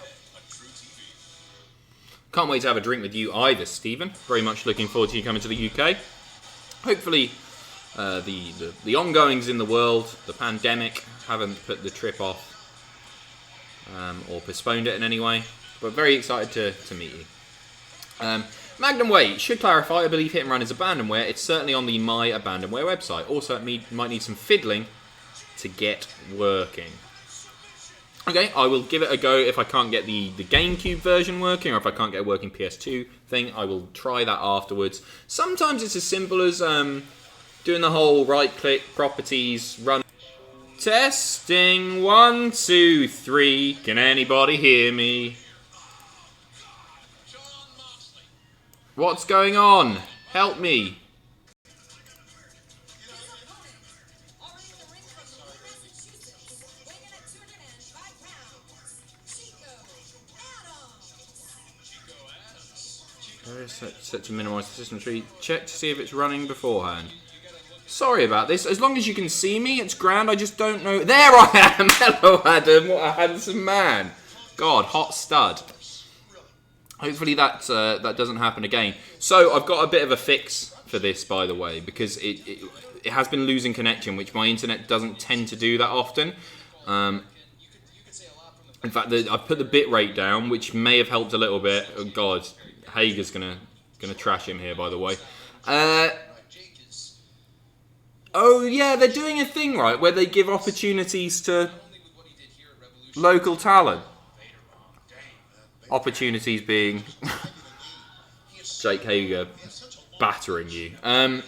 Can't wait to have a drink with you either, Stephen. Very much looking forward to you coming to the UK. Hopefully, the ongoings in the world, the pandemic, haven't put the trip off or postponed it in any way. But very excited to meet you. Magnum Weight, should clarify, I believe Hit and Run is abandonware. It's certainly on the My Abandonware website. Also, it might need some fiddling to get working. Okay, I will give it a go if I can't get the GameCube version working, or if I can't get a working PS2 thing. I will try that afterwards. Sometimes it's as simple as doing the whole right-click, properties, run. Testing 1, 2, 3. Can anybody hear me? What's going on? Help me. Already in the ring from Massachusetts, weighing in at 205 pounds, Chico Adams. Set to minimise the system tree. Check to see if it's running beforehand. Sorry about this. As long as you can see me, it's grand. I just don't know. There I am. Hello, Adam. What a handsome man. God, hot stud. Hopefully that doesn't happen again. So I've got a bit of a fix for this, by the way, because it has been losing connection, which my internet doesn't tend to do that often. In fact, I put the bit rate down, which may have helped a little bit. Oh God, Hager's gonna trash him here, by the way. Oh yeah, they're doing a thing, right, where they give opportunities to local talent. Opportunities being Jake Hager battering you. I've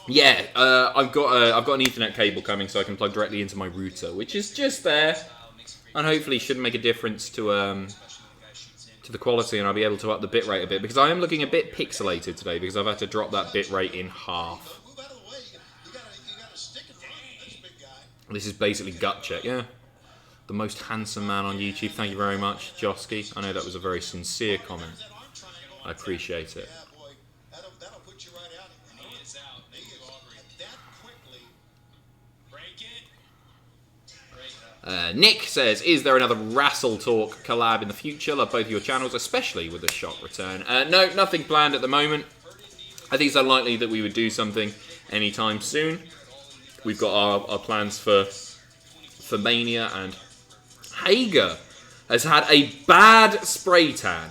got an Ethernet cable coming, so I can plug directly into my router, which is just there, and hopefully should make a difference to the quality, and I'll be able to up the bitrate a bit, because I am looking a bit pixelated today because I've had to drop that bitrate in half. This is basically gut check, yeah. The most handsome man on YouTube. Thank you very much, Josky. I know that was a very sincere comment. I appreciate it. That'll put you right out. He is out. That quickly. Break it. Nick says, is there another Wrestle Talk collab in the future? Love both of your channels, especially with the Shock return. No, nothing planned at the moment. I think it's unlikely that we would do something anytime soon. We've got our plans for Mania, and Hager has had a bad spray tan.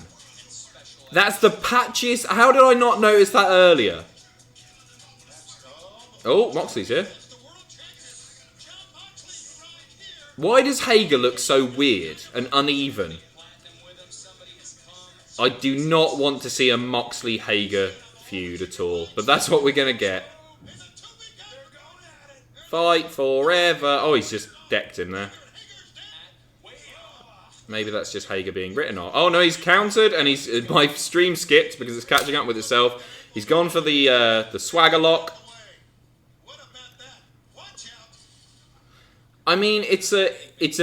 That's the patches. How did I not notice that earlier? Oh, Moxley's here. Why does Hager look so weird and uneven? I do not want to see a Moxley-Hager feud at all, but that's what we're going to get. Fight forever. Oh, he's just decked him there. Maybe that's just Hager being written off. Oh no, he's countered, and my stream skipped because it's catching up with itself. He's gone for the swagger lock. I mean, it's a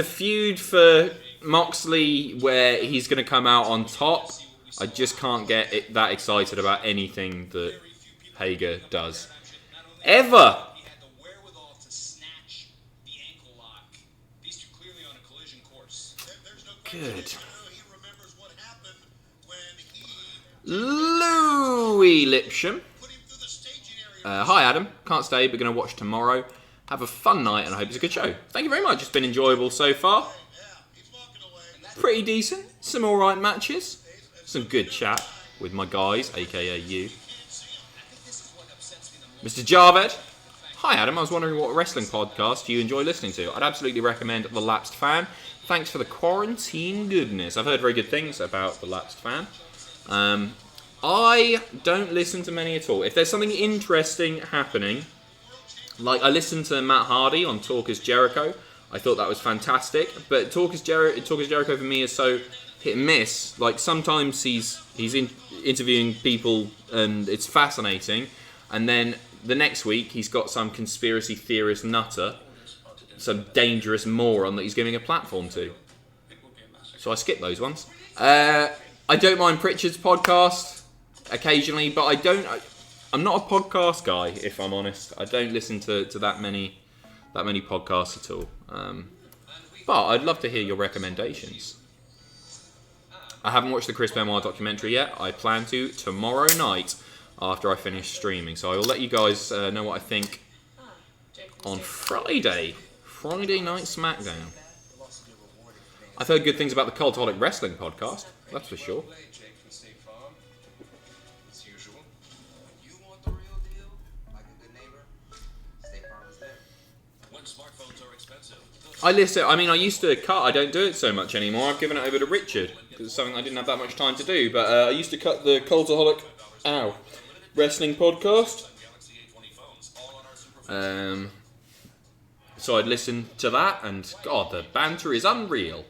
feud for Moxley where he's going to come out on top. I just can't get that excited about anything that Hager does. Ever. Good. Louis Lipsham. Hi Adam, can't stay but going to watch tomorrow. Have a fun night and I hope it's a good show. Thank you very much, it's been enjoyable so far. Pretty decent, some alright matches. Some good chat with my guys, aka you. Mr. Javed. Hi Adam, I was wondering what wrestling podcast you enjoy listening to. I'd absolutely recommend The Lapsed Fan. Thanks for the quarantine goodness. I've heard very good things about The Lapsed Fan. I don't listen to many at all. If there's something interesting happening, like I listened to Matt Hardy on Talk is Jericho. I thought that was fantastic. But Talk is Jericho for me is so hit and miss. Like sometimes he's interviewing people and it's fascinating, and then the next week he's got some conspiracy theorist nutter, some dangerous moron that he's giving a platform to. So I skip those ones. I don't mind Pritchard's podcast occasionally, but I'm not a podcast guy, if I'm honest. I don't listen to that many podcasts at all. But I'd love to hear your recommendations. I haven't watched the Chris Benoit documentary yet. I plan to tomorrow night after I finish streaming. So I will let you guys know what I think on Friday Night SmackDown. I've heard good things about the Cultaholic Wrestling podcast, that's for sure. I used to cut. I don't do it so much anymore. I've given it over to Richard because it's something I didn't have that much time to do. But I used to cut the Cultaholic Wrestling podcast. So I'd listen to that, and God, the banter is unreal.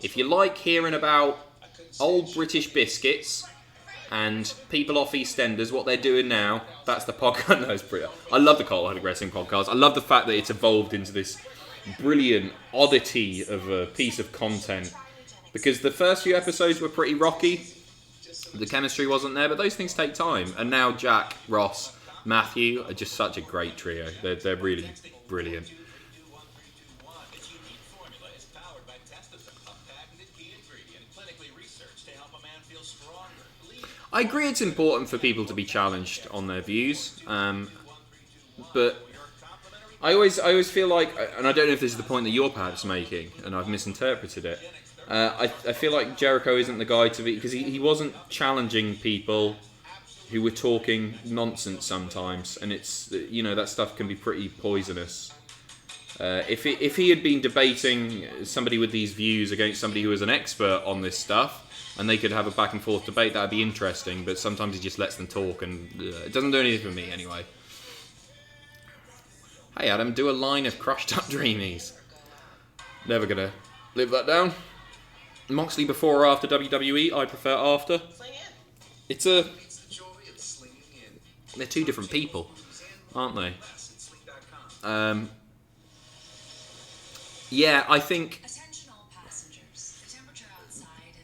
If you like hearing about old British biscuits and people off EastEnders, what they're doing now, that's the podcast. No, it's brilliant. I love the Cultaholic Wrestling podcast. I love the fact that it's evolved into this brilliant oddity of a piece of content. Because the first few episodes were pretty rocky. The chemistry wasn't there, but those things take time. And now Jack, Ross, Matthew are just such a great trio. They're really brilliant. I agree it's important for people to be challenged on their views, but I always feel like, and I don't know if this is the point that you're perhaps making, and I've misinterpreted it, I feel like Jericho isn't the guy to be, because he wasn't challenging people who were talking nonsense sometimes, and it's, you know, that stuff can be pretty poisonous. If he had been debating somebody with these views against somebody who was an expert on this stuff, and they could have a back and forth debate, that would be interesting, but sometimes he just lets them talk, and it doesn't do anything for me anyway. Hey Adam, do a line of crushed up dreamies. Never gonna live that down. Moxley before or after WWE? I prefer after. It's a... They're two different people, aren't they? Yeah, I think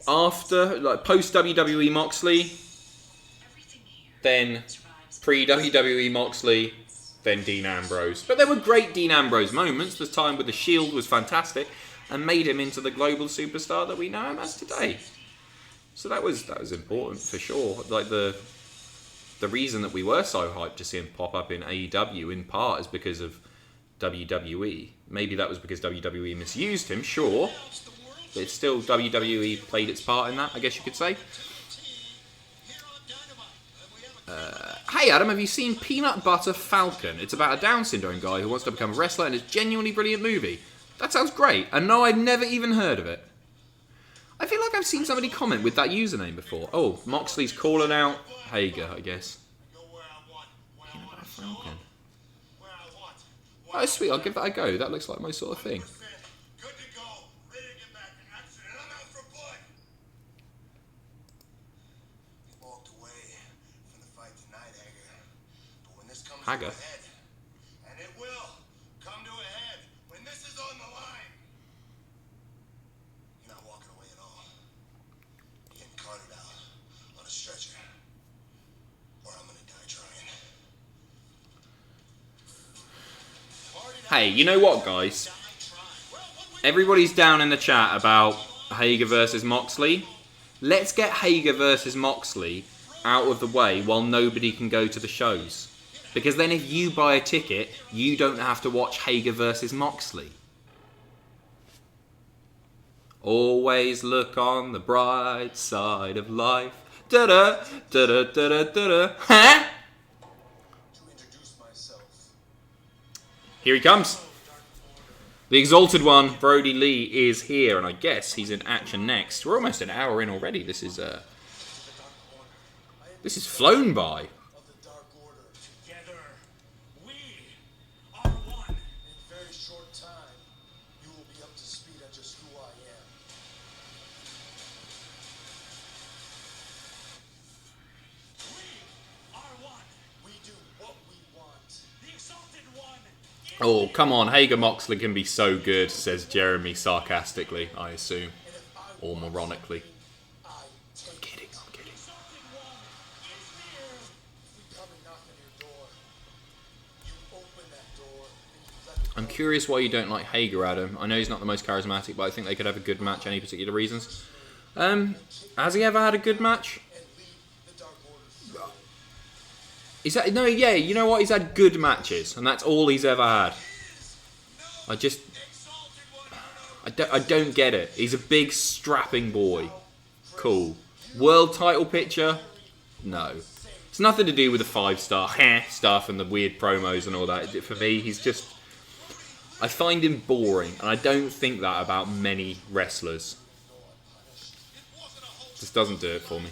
after, like, post WWE Moxley, then pre WWE Moxley, then Dean Ambrose. But there were great Dean Ambrose moments. The time with the Shield was fantastic and made him into the global superstar that we know him as today. So that was important for sure. Like the reason that we were so hyped to see him pop up in AEW in part is because of WWE. Maybe that was because WWE misused him, sure. But it's still WWE played its part in that, I guess you could say. Hey Adam, have you seen Peanut Butter Falcon? It's about a Down syndrome guy who wants to become a wrestler, and it's a genuinely brilliant movie. That sounds great. And no, I've never even heard of it. I feel like I've seen somebody comment with that username before. Oh, Moxley's calling out Hager, I guess. Peanut Butter Falcon. Oh, sweet, I'll give that a go. That looks like my sort of thing. Hager. And it will come to a head when this is on the line. You're not walking away at all. You're getting carted out on a stretcher, or I'm gonna die trying. Hey, you know what, guys? Everybody's down in the chat about Hager versus Moxley. Let's get Hager versus Moxley out of the way while nobody can go to the shows. Because then if you buy a ticket, you don't have to watch Hager versus Moxley. Always look on the bright side of life. Da-da, da-da, da-da, da-da. Huh? Here he comes. The Exalted One, Brodie Lee, is here, and I guess he's in action next. We're almost an hour in already. This is flown by. Oh, come on, Hager Moxley can be so good, says Jeremy sarcastically, I assume. Or moronically. I'm kidding. I'm curious why you don't like Hager, Adam. I know he's not the most charismatic, but I think they could have a good match. Any particular reasons? Has he ever had a good match? No, yeah, you know what? He's had good matches, and that's all he's ever had. I don't get it. He's a big, strapping boy. Cool. World title picture? No. It's nothing to do with the 5-star stuff and the weird promos and all that. For me, he's just... I find him boring, and I don't think that about many wrestlers. Just doesn't do it for me.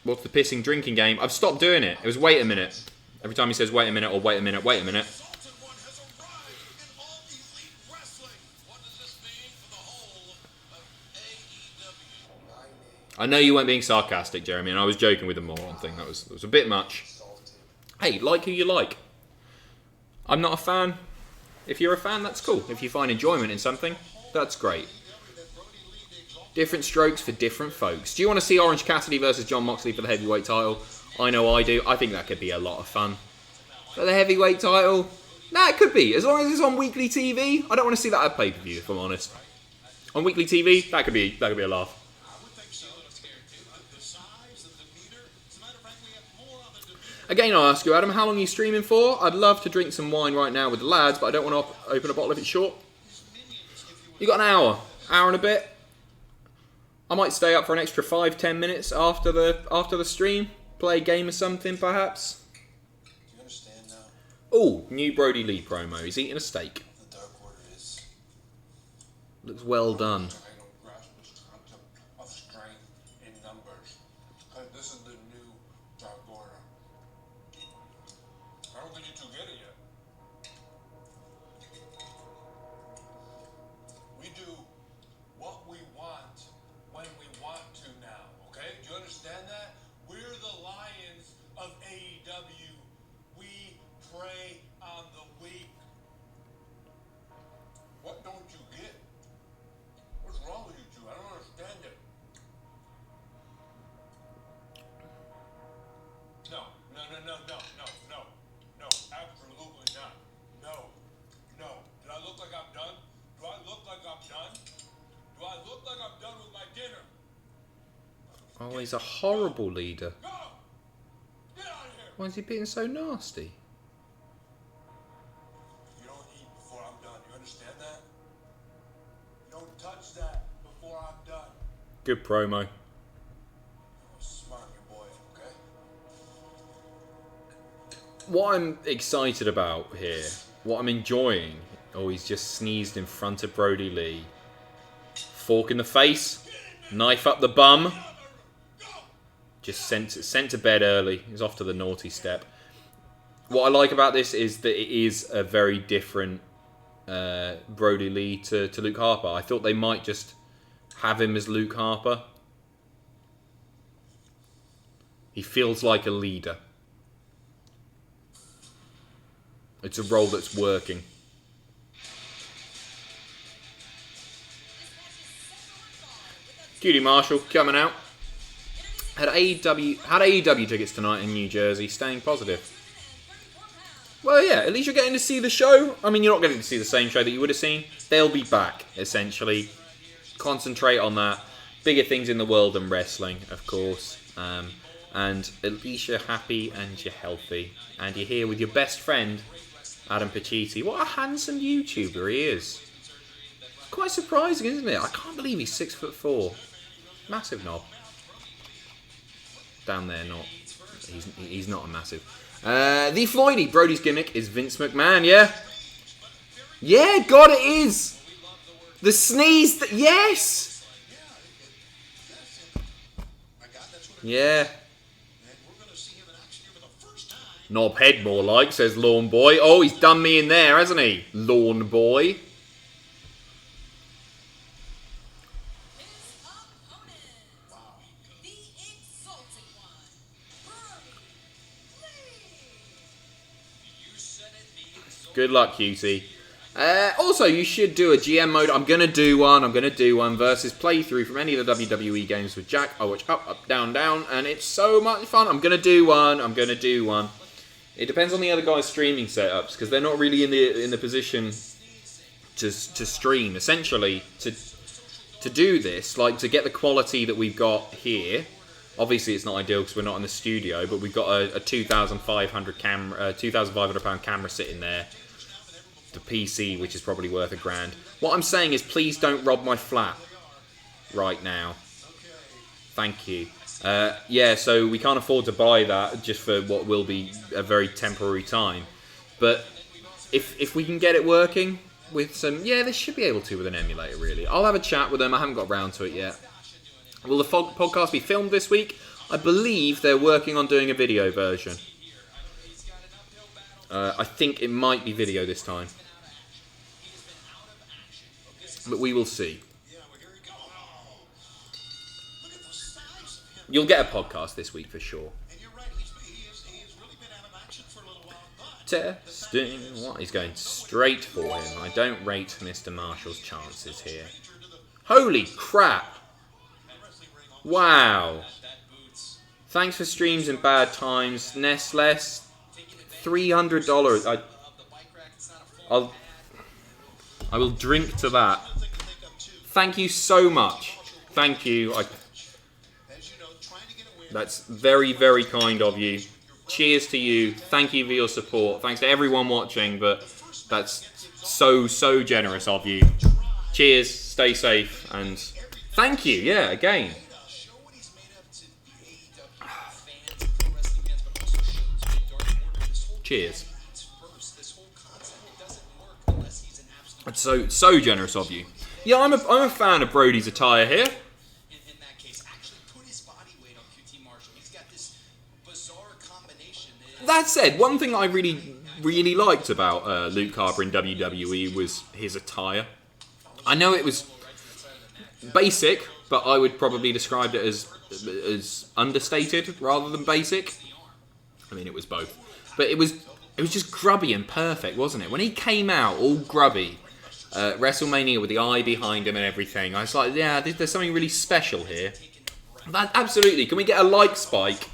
What's the pissing drinking game? I've stopped doing it. It was wait a minute. Every time he says wait a minute or wait a minute, wait a minute. Exalted One has arrived in All Elite Wrestling. What does this mean for the whole of AEW? I know you weren't being sarcastic, Jeremy, and I was joking with the moron thing. That was a bit much. Hey, like who you like. I'm not a fan. If you're a fan, that's cool. If you find enjoyment in something, that's great. Different strokes for different folks. Do you want to see Orange Cassidy versus Jon Moxley for the heavyweight title? I know I do. I think that could be a lot of fun. For the heavyweight title? Nah, it could be. As long as it's on weekly TV. I don't want to see that at pay-per-view, if I'm honest. On weekly TV, that could be a laugh. Again, I'll ask you, Adam, how long are you streaming for? I'd love to drink some wine right now with the lads, but I don't want to open a bottle if it's short. You got an hour and a bit. I might stay up for an extra 5-10 minutes after the stream. Play a game or something, perhaps. Do you understand now? Oh, new Brodie Lee promo. He's eating a steak. The Dark Order is. Looks well done. I don't grasp this concept of strength in numbers. This is the new Dark Order. I don't think you two get it yet. We do what we want when we want to now, okay? Do you understand that? We're the lions of AEW. We prey on the weak. What don't you get? What's wrong with you two? I don't understand it. No, absolutely not. No. Did I look like I'm done? Do I look like I'm done? Do I look like I'm done with my dinner? Oh, he's a horrible leader. Go! Get out of here! Why is he being so nasty? You don't eat before I'm done. You understand that? You don't touch that before I'm done. Good promo. Smart your boy, okay? What I'm excited about here, what I'm enjoying, oh, he's just sneezed in front of Brodie Lee. Fork in the face, knife up the bum. Just sent to bed early. He's off to the naughty step. What I like about this is that it is a very different Brodie Lee to Luke Harper. I thought they might just have him as Luke Harper. He feels like a leader. It's a role that's working. Judy Marshall coming out. Had AEW tickets tonight in New Jersey, staying positive. Well, yeah, at least you're getting to see the show. I mean, you're not getting to see the same show that you would have seen. They'll be back, essentially. Concentrate on that. Bigger things in the world than wrestling, of course. And at least you're happy and you're healthy. And you're here with your best friend, Adam Pacitti. What a handsome YouTuber he is. Quite surprising, isn't it? I can't believe he's 6'4". Massive knob. Down there, not. He's not a massive. The Floydy, Brodie's gimmick is Vince McMahon, yeah? Yeah, God, it is! The sneeze, yes! Yeah. Knobhead, more like, says Lawn Boy. Oh, he's done me in there, hasn't he? Lawn Boy. Good luck, cutie. Also, you should do a GM mode. I'm going to do one versus playthrough from any of the WWE games with Jack. I watch up, up, down, down, and it's so much fun. I'm going to do one. It depends on the other guys' streaming setups, because they're not really in the position to stream. Essentially, to do this, like to get the quality that we've got here. Obviously, it's not ideal because we're not in the studio, but we've got a 2,500 camera, 2,500 pound camera sitting there. The PC, which is probably worth $1,000. What I'm saying is, please don't rob my flat right now. Thank you. Yeah, so we can't afford to buy that just for what will be a very temporary time. But if we can get it working with some, yeah, they should be able to with an emulator. Really, I'll have a chat with them. I haven't got round to it yet. Will the podcast be filmed this week? I believe they're working on doing a video version. I think it might be video this time. But we will see. You'll get a podcast this week for sure. And you're right, he has really been out of action for a little while, but Testing. What? He's going straight for him. I don't rate Mr. Marshall's chances here. Holy crap. Wow. Thanks for streams in bad times. Nestless. $300. I will drink to that. Thank you so much. Thank you. That's very, very kind of you. Cheers to you. Thank you for your support. Thanks to everyone watching, but that's so generous of you. Cheers. Stay safe. And thank you. Yeah, again. Cheers. That's so generous of you. Yeah, I'm a fan of Brodie's attire here. In that case, actually put his body weight on QT Marshall. He's got this bizarre combination. That said, one thing I really liked about Luke Harper in WWE was his attire. I know it was basic, but I would probably describe it as understated rather than basic. I mean, it was both. But it was just grubby and perfect, wasn't it? When he came out all grubby, WrestleMania with the eye behind him and everything, I was like, yeah, there's something really special here. Absolutely. Can we get a like spike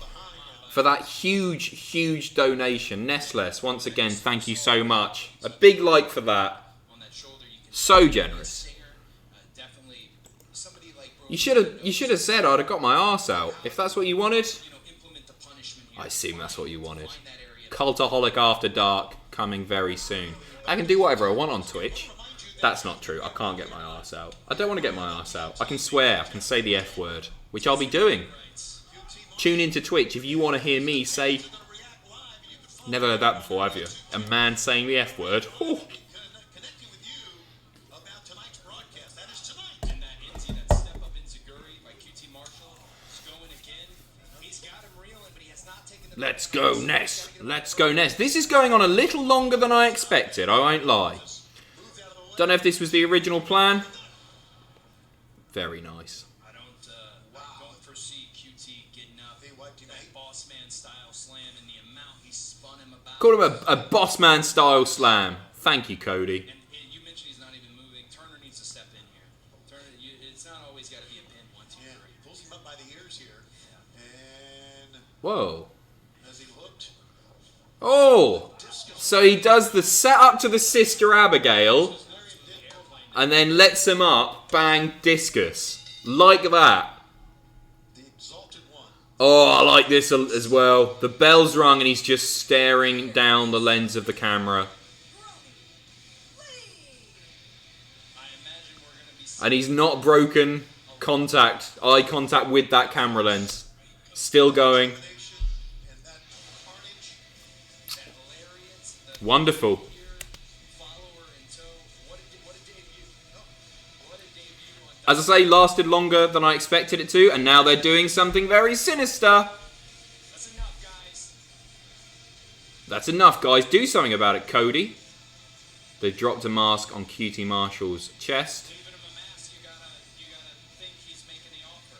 for that huge donation? Nestless, once again, thank you so much. A big like for that. So generous. You should have said I'd have got my arse out. If that's what you wanted, I assume that's what you wanted. Cultaholic After Dark coming very soon. I can do whatever I want on Twitch. That's not true. I can't get my arse out. I don't want to get my arse out. I can swear. I can say the F word, which I'll be doing. Tune into Twitch if you want to hear me say... Never heard that before, have you? A man saying the F word. Oh. Let's go, Ness. Let's go, Ness. This is going on a little longer than I expected, I won't lie. Don't know if this was the original plan. Very nice. I don't foresee QT getting up that boss man style slam and the amount he spun him about. Call him a boss man style slam. Thank you, Cody. And you mentioned he's not even moving. Turner needs to step in here. It's not always got to be a pin. 1, 2, 3. Pulls him up by the ears here. And Whoa. as he looked, Oh. So he does the setup to the Sister Abigail and then lets him up. Bang, discus. Like that. the exalted one. Oh, I like this as well. The bell's rung and he's just staring down the lens of the camera. And he's not broken eye contact with that camera lens. Still going. And that carnage. Wonderful. As I say, lasted longer than I expected it to, and now they're doing something very sinister. That's enough, guys. That's enough, guys. Do something about it, Cody. They've dropped a mask on QT Marshall's chest. Giving him a mask, you gotta think he's making the offer.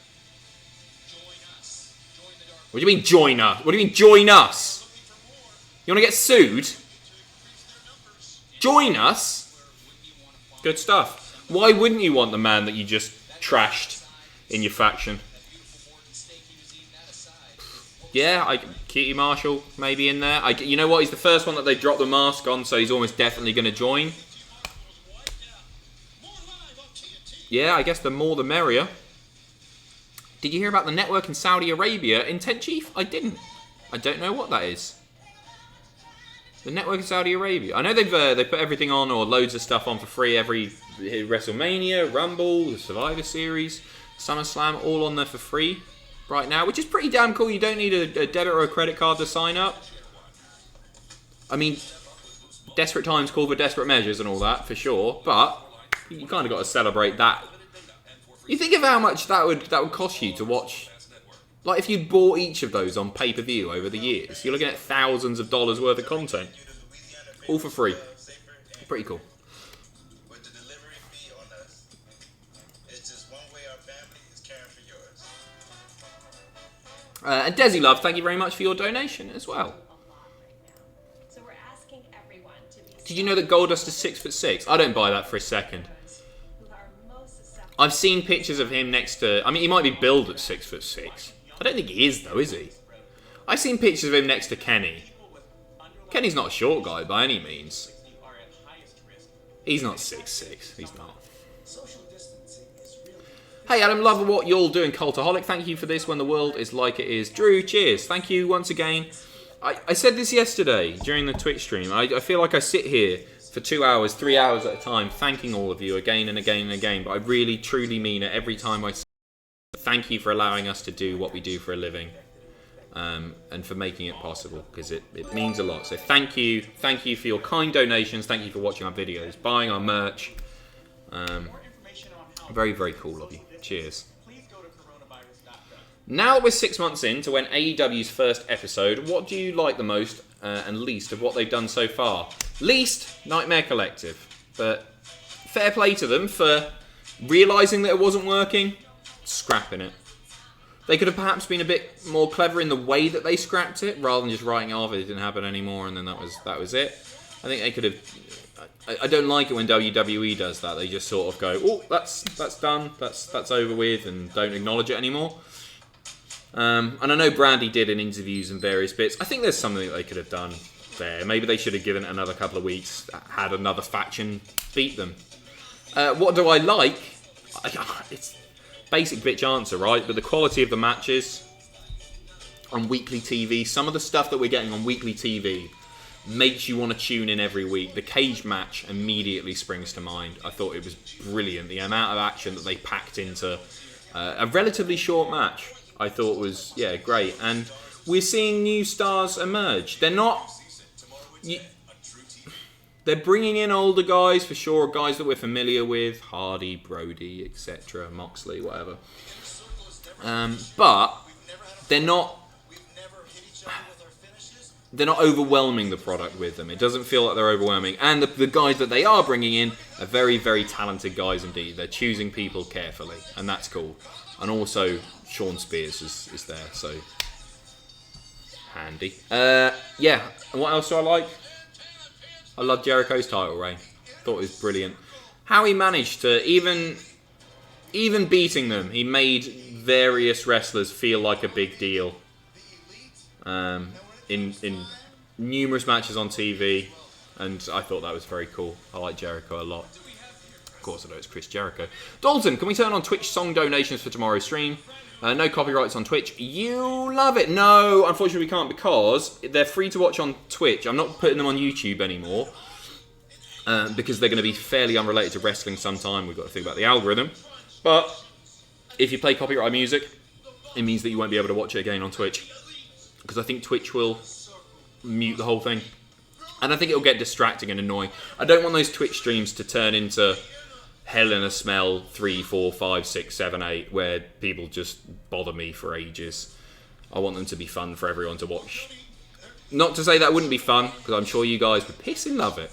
Join us. Join the dark. What do you mean, join us? What do you mean, join us? You want to get sued? Join us? Good stuff. Why wouldn't you want the man that you just trashed in your faction? Yeah, QT Marshall maybe in there. You know what? He's the first one that they dropped the mask on, so he's almost definitely going to join. Yeah, I guess the more the merrier. Did you hear about the network in Saudi Arabia? Intent Chief? I didn't. I don't know what that is. The network in Saudi Arabia. I know they put everything on, or loads of stuff on for free every WrestleMania, Rumble, the Survivor Series, SummerSlam, all on there for free right now, which is pretty damn cool. You don't need a debit or a credit card to sign up. I mean, desperate times call for desperate measures and all that, for sure, but you kind of got to celebrate that. You think of how much that would cost you to watch Like, if you bought each of those on pay-per-view over the years, you're looking at thousands of dollars worth of content. All for free. Pretty cool. With the delivery fee on us, it's just one way our family is caring for yours. And Desi Love, thank you very much for your donation as well. So we're asking everyone to be Did you know that Goldust is 6'6"? I don't buy that for a second. who are most susceptible. I've seen pictures of him next to... I mean, he might be billed at 6'6". I don't think he is, though, is he? I've seen pictures of him next to Kenny. Kenny's not a short guy by any means. He's not 6'6". He's not. Hey, Adam, love what you're doing, Cultaholic. Thank you for this when the world is like it is. Drew, cheers. Thank you once again. I said this yesterday during the Twitch stream. I feel like I sit here for 2 hours, 3 hours at a time, thanking all of you again and again and again. But I really, truly mean it every time I say thank you for allowing us to do what we do for a living. And for making it possible, because it means a lot. So thank you for your kind donations, thank you for watching our videos, buying our merch. Very, very cool of you. Cheers. Now that we're 6 months into when AEW's first episode, what do you like the most and least of what they've done so far? Least, Nightmare Collective. But fair play to them for realising that it wasn't working, scrapping it. They could have perhaps been a bit more clever in the way that they scrapped it, rather than just writing off it didn't happen anymore, and then that was it. I think they could have. I don't like it when WWE does that. They just sort of go, "Oh, that's done, that's over with," and don't acknowledge it anymore. And I know Brandy did in interviews and various bits. I think there's something that they could have done there. Maybe they should have given it another couple of weeks, had another faction beat them. What do I like? It's basic bitch answer, right? But the quality of the matches on weekly TV, some of the stuff that we're getting on weekly TV makes you want to tune in every week. The cage match immediately springs to mind. I thought it was brilliant. The amount of action that they packed into a relatively short match, I thought was, yeah, great. And we're seeing new stars emerge. They're not... They're bringing in older guys, for sure, guys that we're familiar with, Hardy, Brodie, etc., Moxley, whatever. But they're not overwhelming the product with them. It doesn't feel like they're overwhelming. And the guys that they are bringing in are very, very talented guys indeed. They're choosing people carefully, and that's cool. And also, Sean Spears is there, so handy. Yeah, and what else do I like? I love Jericho's title reign. Thought it was brilliant. How he managed to, even beating them, he made various wrestlers feel like a big deal. In numerous matches on TV, and I thought that was very cool. I like Jericho a lot. Of course, I know it's Chris Jericho. Dalton, can we turn on Twitch song donations for tomorrow's stream? No copyrights on Twitch. You love it. No, unfortunately we can't, because they're free to watch on Twitch. I'm not putting them on YouTube anymore, because they're going to be fairly unrelated to wrestling sometime. We've got to think about the algorithm. But if you play copyright music, it means that you won't be able to watch it again on Twitch, because I think Twitch will mute the whole thing. And I think it'll get distracting and annoying. I don't want those Twitch streams to turn into Hell in a Smell 3, 4, 5, 6, 7, 8, where people just bother me for ages. I want them to be fun for everyone to watch. Not to say that wouldn't be fun, because I'm sure you guys would piss and love it.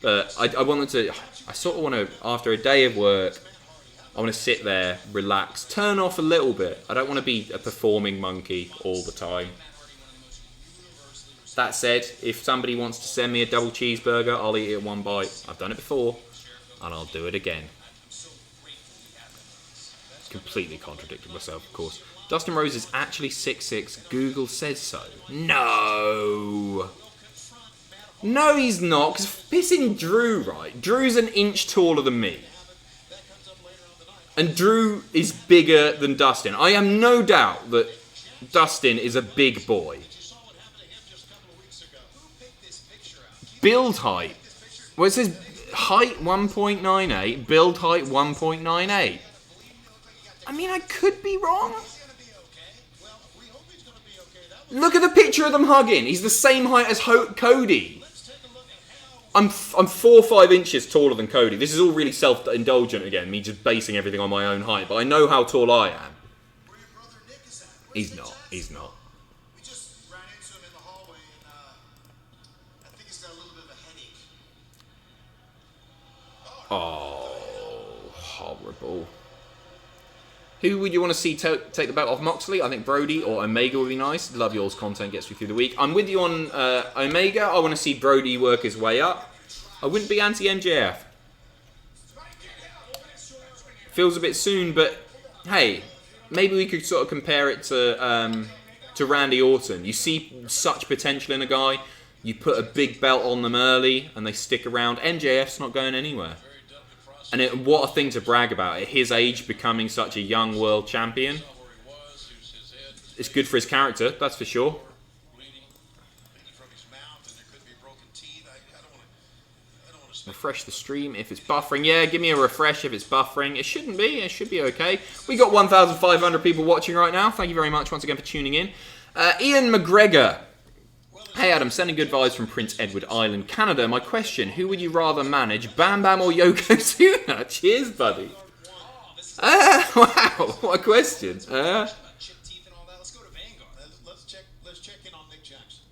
But I want them to... I sort of want to, after a day of work, I want to sit there, relax, turn off a little bit. I don't want to be a performing monkey all the time. That said, if somebody wants to send me a double cheeseburger, I'll eat it in one bite. I've done it before, and I'll do it again. Completely contradicted myself, of course. Dustin Rhodes is actually 6'6". Google says so. No! No, he's not, because pissing Drew, right? Drew's an inch taller than me. And Drew is bigger than Dustin. I have no doubt that Dustin is a big boy. Build height. Well, it says height 1.98, build height 1.98. I mean, I could be wrong. Look at the picture of them hugging. He's the same height as Cody. I'm 4 or 5 inches taller than Cody. This is all really self-indulgent again, me just basing everything on my own height. But I know how tall I am. He's not. He's not. We just ran into him in the hallway, and I think he's got a little bit of a headache. Oh, horrible. Who would you want to see take the belt off Moxley? I think Brodie or Omega would be nice. Love yours content, gets me through the week. I'm with you on Omega. I want to see Brodie work his way up. I wouldn't be anti-MJF. Feels a bit soon, but hey, maybe we could sort of compare it to Randy Orton. You see such potential in a guy, you put a big belt on them early, and they stick around. MJF's not going anywhere. And what a thing to brag about at his age, becoming such a young world champion. It's good for his character, that's for sure. Refresh the stream if it's buffering. Yeah, give me a refresh if it's buffering. It shouldn't be. It should be okay. We got 1,500 people watching right now. Thank you very much once again for tuning in. Ian McGregor. Hey Adam, sending good vibes from Prince Edward Island, Canada. My question, who would you rather manage, Bam Bam or Yokozuna? Cheers, buddy. Wow, what a question. Chip teeth and all that. Let's go to Vanguard. Let's check in on Nick Jackson.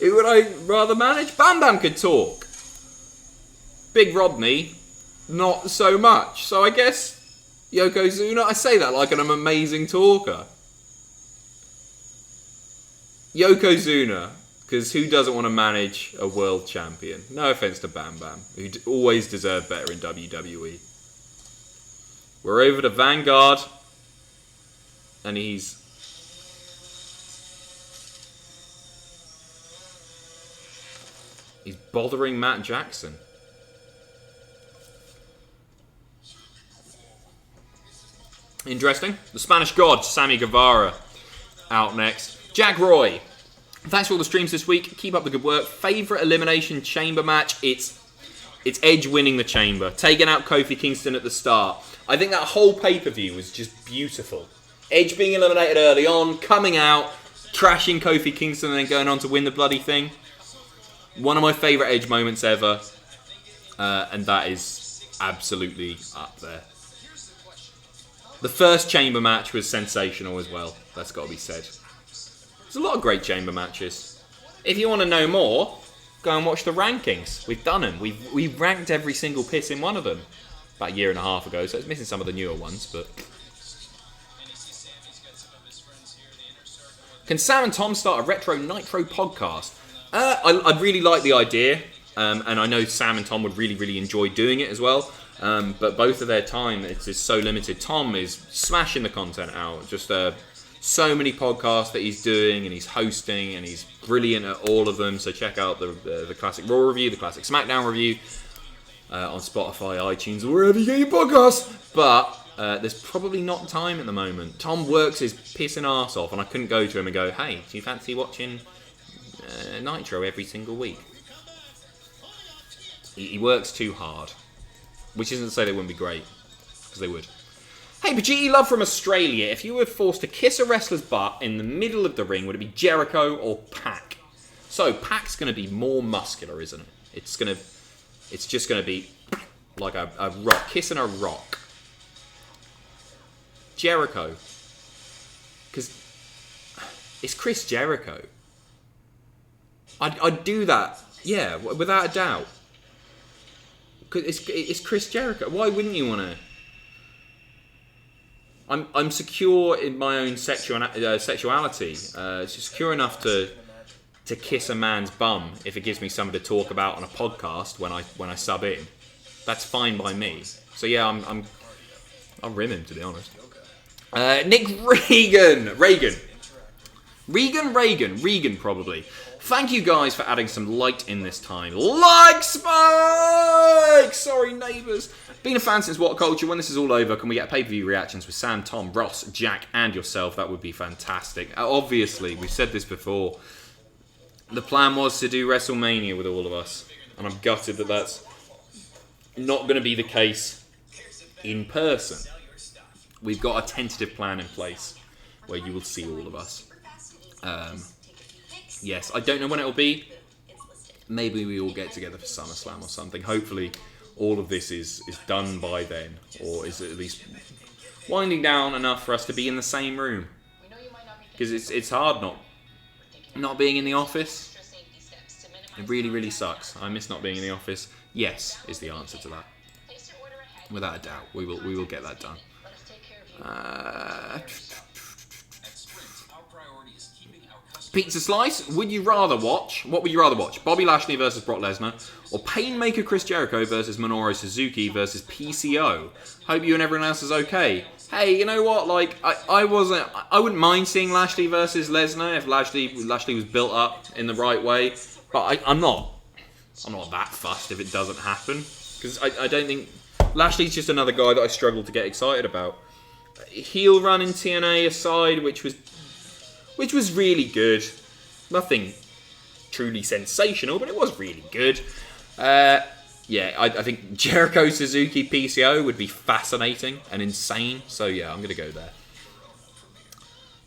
Who would I rather manage? Bam Bam could talk. Big Rodney, not so much. So I guess Yokozuna, I say that like I'm an amazing talker. Yokozuna, because who doesn't want to manage a world champion? No offense to Bam Bam, who always deserved better in WWE. We're over to Vanguard, and he's bothering Matt Jackson. Interesting. The Spanish God, Sammy Guevara, out next. Jack Roy, thanks for all the streams this week. Keep up the good work. Favourite Elimination Chamber match? It's Edge winning the Chamber, taking out Kofi Kingston at the start. I think that whole pay-per-view was just beautiful. Edge being eliminated early on, coming out, trashing Kofi Kingston and then going on to win the bloody thing. One of my favourite Edge moments ever. And that is absolutely up there. The first Chamber match was sensational as well. That's got to be said. There's a lot of great Chamber matches. If you want to know more, go and watch the rankings. We've done them. We've ranked every single piss in one of them. About a year and a half ago, so it's missing some of the newer ones, but... Can Sam and Tom start a Retro Nitro podcast? I'd really like the idea, and I know Sam and Tom would really, really enjoy doing it as well. But both of their time, it's just so limited. Tom is smashing the content out. Just so many podcasts that he's doing, and he's hosting, and he's brilliant at all of them. So check out the Classic Raw review, the Classic SmackDown review on Spotify, iTunes, or wherever you get your podcasts. But there's probably not time at the moment. Tom works his pissing arse off, and I couldn't go to him and go, hey, do you fancy watching Nitro every single week? He works too hard. Which isn't to say they wouldn't be great, because they would. Hey, Pacitti Love from Australia. If you were forced to kiss a wrestler's butt in the middle of the ring, would it be Jericho or Pac? So, Pac's going to be more muscular, isn't it? It's just going to be like a rock, kissing a rock. Jericho. Because it's Chris Jericho. I'd do that, yeah, without a doubt. It's Chris Jericho. Why wouldn't you want to? I'm secure in my own sexuality. Secure enough to kiss a man's bum if it gives me something to talk about on a podcast when I sub in. That's fine by me. So yeah, I'll rim him, to be honest. Nick Regan probably. Thank you guys for adding some light in this time. Like Spike! Sorry, neighbours. Been a fan since What Culture. When this is all over, can we get pay-per-view reactions with Sam, Tom, Ross, Jack, and yourself? That would be fantastic. Obviously, we've said this before. The plan was to do WrestleMania with all of us. And I'm gutted that that's not going to be the case in person. We've got a tentative plan in place where you will see all of us. Yes, I don't know when it'll be. Maybe we all get together for SummerSlam or something. Hopefully all of this is done by then, or is at least winding down enough for us to be in the same room. Because it's hard not being in the office. It really, really sucks. I miss not being in the office. Yes is the answer to that. Without a doubt, we will get that done. Pizza Slice, would you rather watch? What would you rather watch? Bobby Lashley versus Brock Lesnar, or Painmaker Chris Jericho versus Minoru Suzuki versus PCO? Hope you and everyone else is okay. Hey, you know what? Like, I wouldn't mind seeing Lashley versus Lesnar if Lashley was built up in the right way, but I'm not that fussed if it doesn't happen, because I don't think Lashley's just another guy that I struggle to get excited about. Heel run in TNA aside, which was really good. Nothing truly sensational, but it was really good. Yeah, I think Jericho Suzuki PCO would be fascinating and insane. So yeah, I'm going to go there.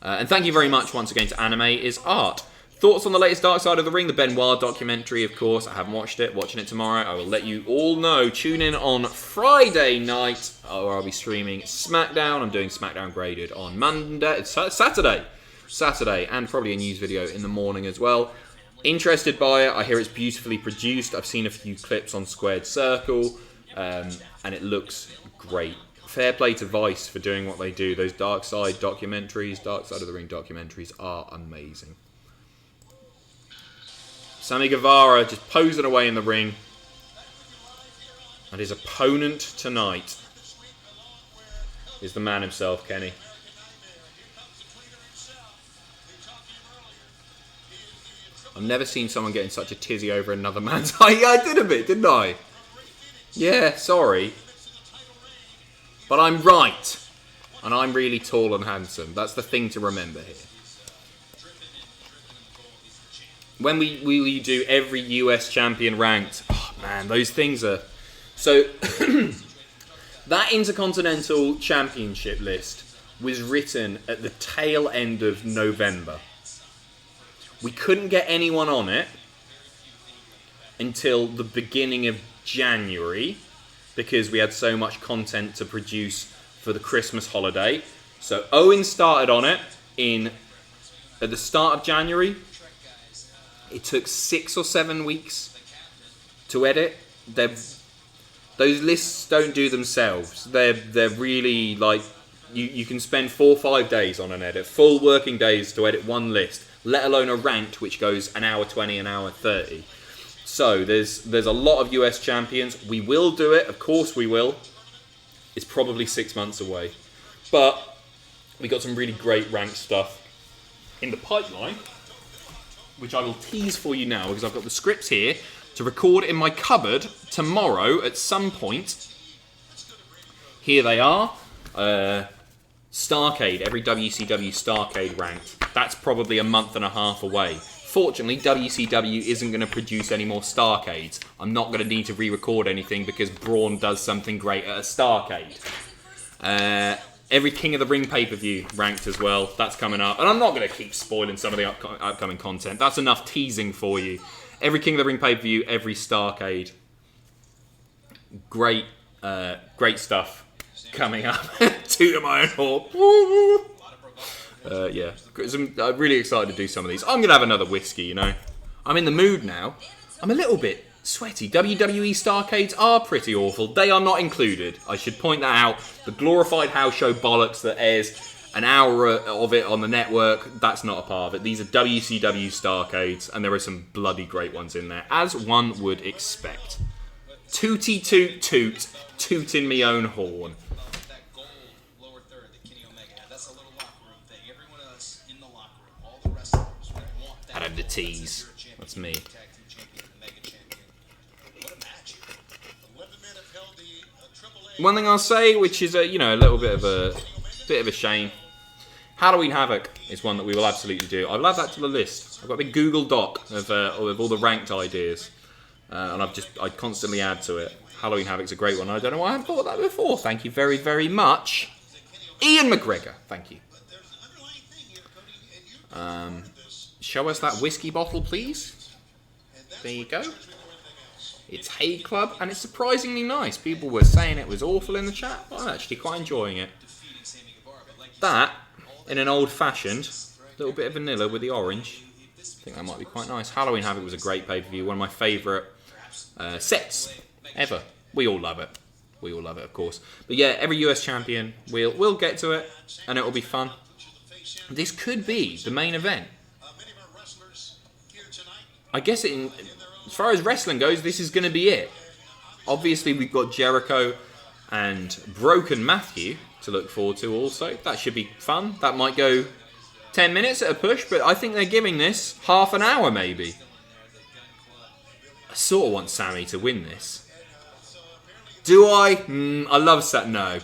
And thank you very much once again to Anime is Art. Thoughts on the latest Dark Side of the Ring, the Benoit documentary, of course. I haven't watched it. Watching it tomorrow. I will let you all know. Tune in on Friday night, where I'll be streaming SmackDown. I'm doing SmackDown Graded on Monday. It's Saturday, and probably a news video in the morning as well. Interested by it. I hear it's beautifully produced. I've seen a few clips on Squared Circle, and it looks great. Fair play to Vice for doing what they do. Those Dark Side documentaries, Dark Side of the Ring documentaries are amazing. Sammy Guevara just posing away in the ring. And his opponent tonight is the man himself, Kenny. I've never seen someone getting such a tizzy over another man's height. Yeah, I did a bit, didn't I? Yeah, sorry. But I'm right. And I'm really tall and handsome. That's the thing to remember here. When we do every US champion ranked, oh man, those things are... So, that Intercontinental Championship list was written at the tail end of November. We couldn't get anyone on it until the beginning of January because we had so much content to produce for the Christmas holiday. So Owen started on it at the start of January. It took 6 or 7 weeks to edit. Those lists don't do themselves. They're really like you can spend 4 or 5 days on an edit, full working days to edit one list, let alone a ranked which goes an hour 20, an hour 30. So there's a lot of US champions. We will do it, of course we will. It's probably 6 months away, but we got some really great ranked stuff in the pipeline, which I will tease for you now because I've got the scripts here to record in my cupboard tomorrow at some point. Here they are. Starrcade, every WCW Starrcade ranked. That's probably a month and a half away. Fortunately, WCW isn't going to produce any more Starrcades. I'm not going to need to re-record anything because Braun does something great at a Starrcade. Every King of the Ring pay-per-view ranked as well. That's coming up. And I'm not going to keep spoiling some of the upcoming content. That's enough teasing for you. Every King of the Ring pay-per-view, every Starrcade. Great stuff coming up. Toot my own horn. Yeah. I'm really excited to do some of these. I'm going to have another whiskey, you know. I'm in the mood now. I'm a little bit sweaty. WWE Starrcades are pretty awful. They are not included. I should point that out. The glorified house show bollocks that airs an hour of it on the network, that's not a part of it. These are WCW Starrcades, and there are some bloody great ones in there, as one would expect. Tooty toot toot, tooting me own horn. I had the tease. That's me. One thing I'll say, which is a little bit of a shame. Halloween Havoc is one that we will absolutely do. I'll add that to the list. I've got a big Google Doc of all the ranked ideas, and I constantly add to it. Halloween Havoc's a great one. I don't know why I haven't thought of that before. Thank you very, very much, Ian McGregor. Thank you. Show us that whiskey bottle, please. There you go. It's Hay Club, and it's surprisingly nice. People were saying it was awful in the chat, but I'm actually quite enjoying it. That, in an old-fashioned, little bit of vanilla with the orange. I think that might be quite nice. Halloween Havoc was a great pay-per-view. One of my favourite sets ever. We all love it. We all love it, of course. But yeah, every US champion, we'll get to it, and it'll be fun. This could be the main event. I guess as far as wrestling goes, this is going to be it. Obviously, we've got Jericho and Broken Matthew to look forward to also. That should be fun. That might go 10 minutes at a push, but I think they're giving this half an hour maybe. I sort of want Sammy to win this. Do I? I love Sammy. No.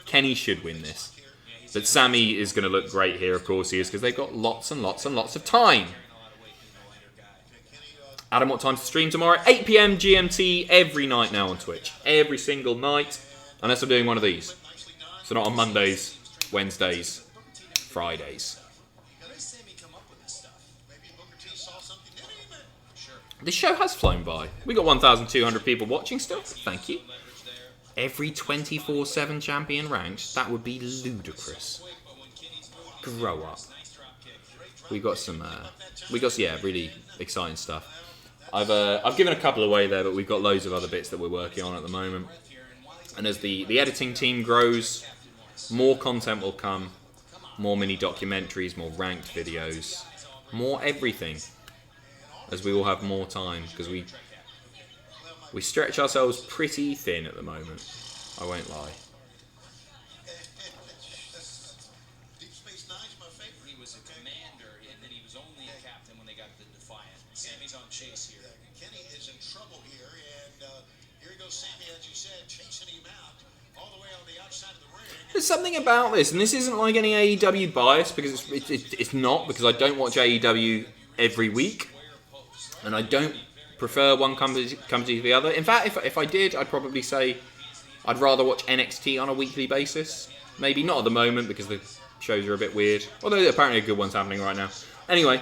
Kenny should win this. But Sammy is going to look great here, of course he is, because they've got lots and lots and lots of time. Adam, what time's the stream tomorrow? 8 PM GMT every night now on Twitch. Every single night. Unless I'm doing one of these. So not on Mondays, Wednesdays, Fridays. This show has flown by. We got 1,200 people watching still. Thank you. Every 24/7 champion ranked. That would be ludicrous. Grow up. We got some really exciting stuff. I've given a couple away there, but we've got loads of other bits that we're working on at the moment. And as the editing team grows, more content will come, more mini documentaries, more ranked videos, more everything. As we all have more time, because we stretch ourselves pretty thin at the moment. I won't lie. Deep Space Nine's my favorite. He was a commander, and then he was only a captain when they got the Defiant. Sammy's on chase here. Kenny is in trouble here, and here goes Sammy, as you said, chasing him out all the way on the outside of the ring. There's something about this, and this isn't like any AEW bias, because it's not, because I don't watch AEW every week, and I don't prefer one company to the other. In fact, if I did, I'd probably say I'd rather watch NXT on a weekly basis. Maybe not at the moment, because the shows are a bit weird, although apparently a good one's happening right now. Anyway,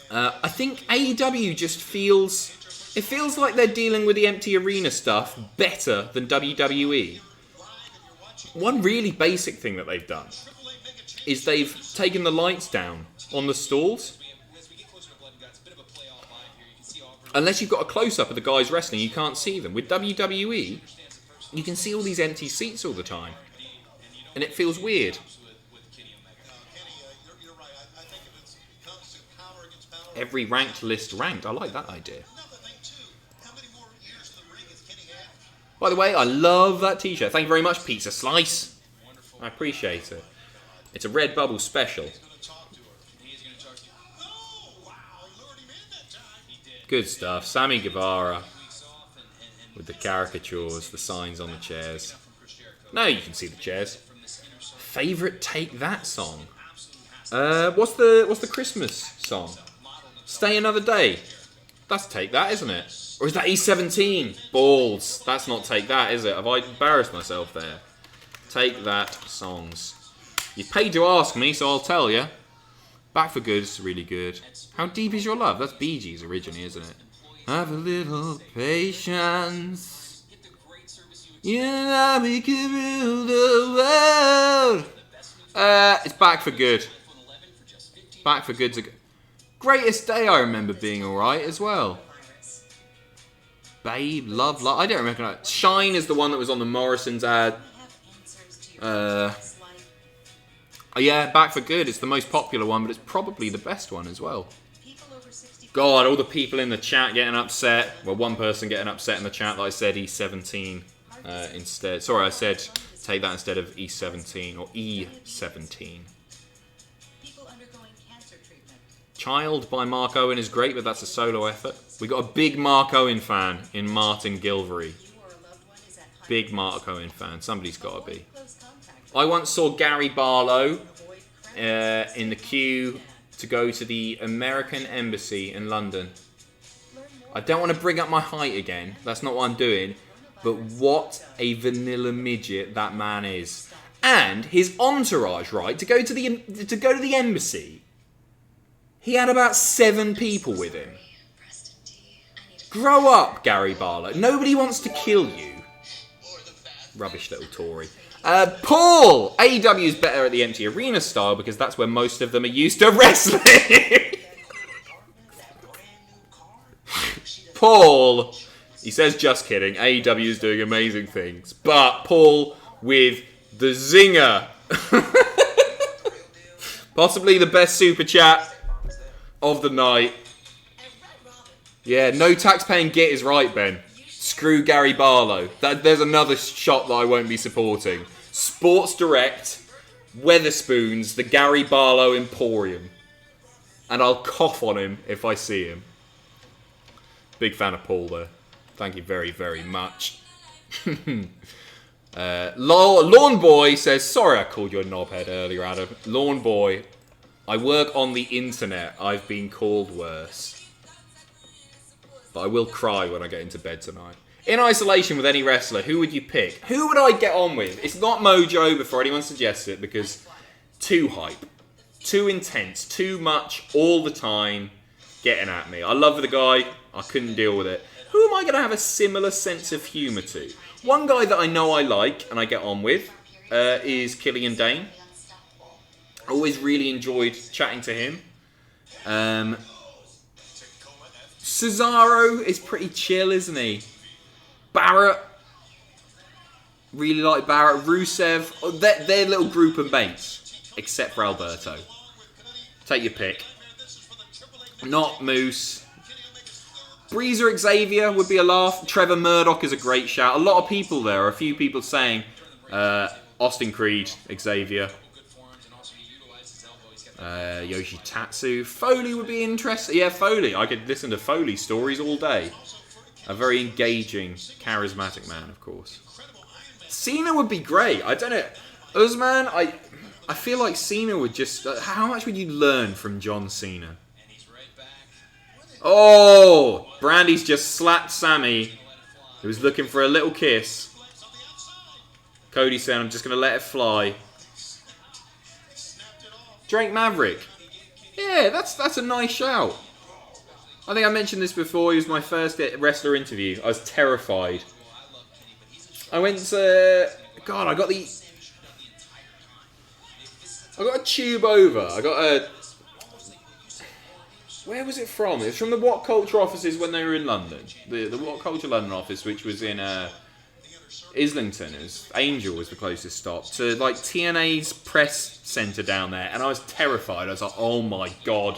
I think AEW just feels like they're dealing with the empty arena stuff better than WWE. One really basic thing that they've done is they've taken the lights down on the stalls. Unless you've got a close-up of the guys wrestling, you can't see them. With WWE, you can see all these empty seats all the time. And it feels weird. Every ranked list ranked. I like that idea. By the way, I love that t-shirt. Thank you very much, Pizza Slice. I appreciate it. It's a Redbubble special. Good stuff. Sammy Guevara with the caricatures, the signs on the chairs. Now you can see the chairs. Favorite Take That song? What's the Christmas song? Stay Another Day. That's Take That, isn't it? Or is that E17? Balls. That's not Take That, is it? Have I embarrassed myself there? Take That songs. You paid to ask me, so I'll tell you. Back for Good is really good. How Deep Is Your Love? That's Bee Gees originally, isn't it? Have a little patience. You know we can rule the world. It's Back for Good. Back for Good's a Greatest Day, I remember being alright as well. Babe, Love. I don't remember. Shine is the one that was on the Morrison's ad. Yeah, Back for Good. It's the most popular one, but it's probably the best one as well. God, all the people in the chat getting upset. Well, one person getting upset in the chat that I said E17 instead. Sorry, I said Take That instead of E17 or E17. Child by Mark Owen is great, but that's a solo effort. We got a big Mark Owen fan in Martin Gilvery. Big Mark Owen fan. Somebody's got to be. I once saw Gary Barlow in the queue to go to the American Embassy in London. I don't want to bring up my height again. That's not what I'm doing. But what a vanilla midget that man is. And his entourage, right? To go to the embassy, he had about 7 people with him. Grow up, Gary Barlow. Nobody wants to kill you. Rubbish little Tory. Paul! AEW is better at the empty arena style because that's where most of them are used to wrestling. Paul, he says, just kidding. AEW is doing amazing things. But Paul with the zinger. Possibly the best super chat of the night. Yeah, no tax-paying git is right, Ben. Screw Gary Barlow. There's another shot that I won't be supporting. Sports Direct, Weatherspoons, the Gary Barlow Emporium. And I'll cough on him if I see him. Big fan of Paul there. Thank you very, very much. Lawn Boy says, sorry I called you a knobhead earlier, Adam. Lawn Boy, I work on the internet. I've been called worse. But I will cry when I get into bed tonight. In isolation with any wrestler, who would you pick? Who would I get on with? It's not Mojo before anyone suggests it, because too hype. Too intense. Too much all the time getting at me. I love the guy. I couldn't deal with it. Who am I going to have a similar sense of humour to? One guy that I know I like and I get on with is Killian Dane. Always really enjoyed chatting to him. Cesaro is pretty chill, isn't he? Barrett. Really like Barrett. Rusev. Their little group of mates. Except for Alberto. Take your pick. Not Moose. Breezer Xavier would be a laugh. Trevor Murdoch is a great shout. A lot of people there. A few people saying Austin Creed, Xavier. Yoshitatsu. Foley would be interesting. Yeah, Foley. I could listen to Foley stories all day. A very engaging, charismatic man, of course. Cena would be great. I don't know. Usman, I feel like Cena would just... how much would you learn from John Cena? Oh! Brandy's just slapped Sammy, who was looking for a little kiss. Cody said, I'm just going to let it fly. Drake Maverick. Yeah, that's a nice shout. I think I mentioned this before. He was my first wrestler interview. I was terrified. I went to... God, I got a tube over. I got a... Where was it from? It was from the What Culture offices when they were in London. The What Culture London office, which was in Islington. Angel was the closest stop. To like TNA's press centre down there. And I was terrified. I was like, oh my god.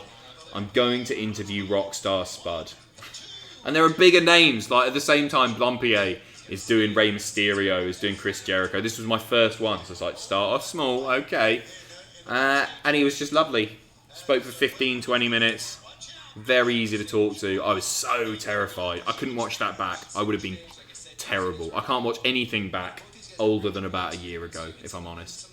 I'm going to interview Rockstar Spud. And there are bigger names. Like at the same time, Blumpier is doing Rey Mysterio, is doing Chris Jericho. This was my first one. So it's like, start off small, okay. And he was just lovely. Spoke for 15, 20 minutes. Very easy to talk to. I was so terrified. I couldn't watch that back. I would have been terrible. I can't watch anything back older than about a year ago, if I'm honest.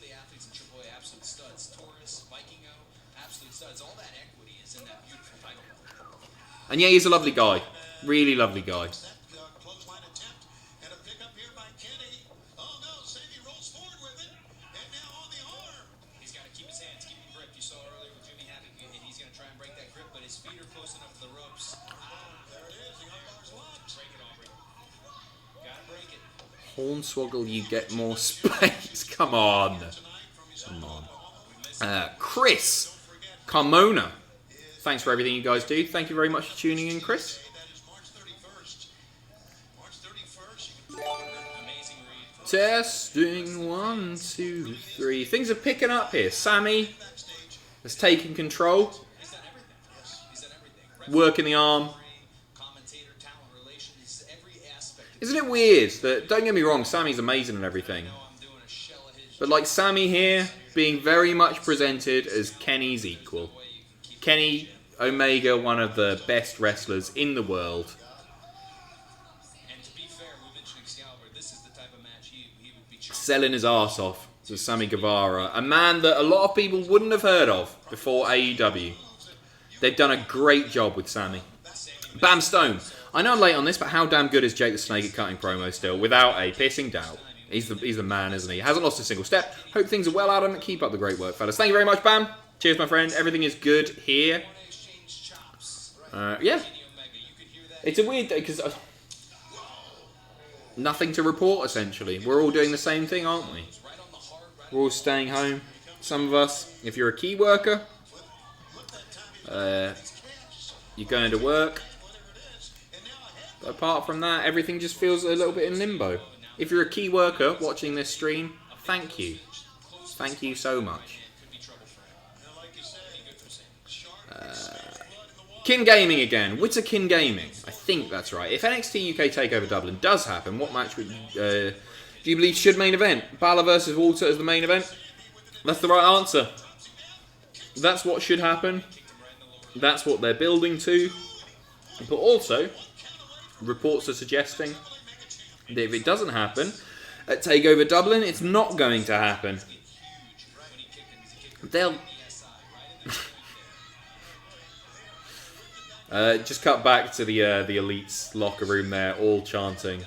And yeah, he's a lovely guy. Really lovely guy. Hornswoggle, you get more space. Come on. Come on. Chris Carmona. Thanks for everything you guys do. Thank you very much for tuning in, Chris. Testing 1, 2, 3. Things are picking up here. Sammy has taken control. Working the arm. Isn't it weird that, don't get me wrong, Sammy's amazing and everything. But like Sammy here, being very much presented as Kenny's equal. Kenny Omega, one of the best wrestlers in the world. Selling his arse off to Sammy Guevara. A man that a lot of people wouldn't have heard of before AEW. They've done a great job with Sammy. Bam Stone. I know I'm late on this, but how damn good is Jake the Snake at cutting promos still? Without a piercing doubt. He's the man, isn't he? Hasn't lost a single step. Hope things are well, Adam. Keep up the great work, fellas. Thank you very much, Bam. Cheers, my friend. Everything is good here. Yeah. It's a weird day, because... nothing to report, essentially. We're all doing the same thing, aren't we? We're all staying home. Some of us, if you're a key worker, you're going to work. But apart from that, everything just feels a little bit in limbo. If you're a key worker watching this stream, thank you. Thank you so much. Kin Gaming again. Witter Kin Gaming. I think that's right. If NXT UK TakeOver Dublin does happen, what match would, do you believe should main event? Balor versus Walter as the main event? That's the right answer. That's what should happen. That's what they're building to. But also, reports are suggesting that if it doesn't happen at TakeOver Dublin, it's not going to happen. They'll... just cut back to the Elite's locker room there, all chanting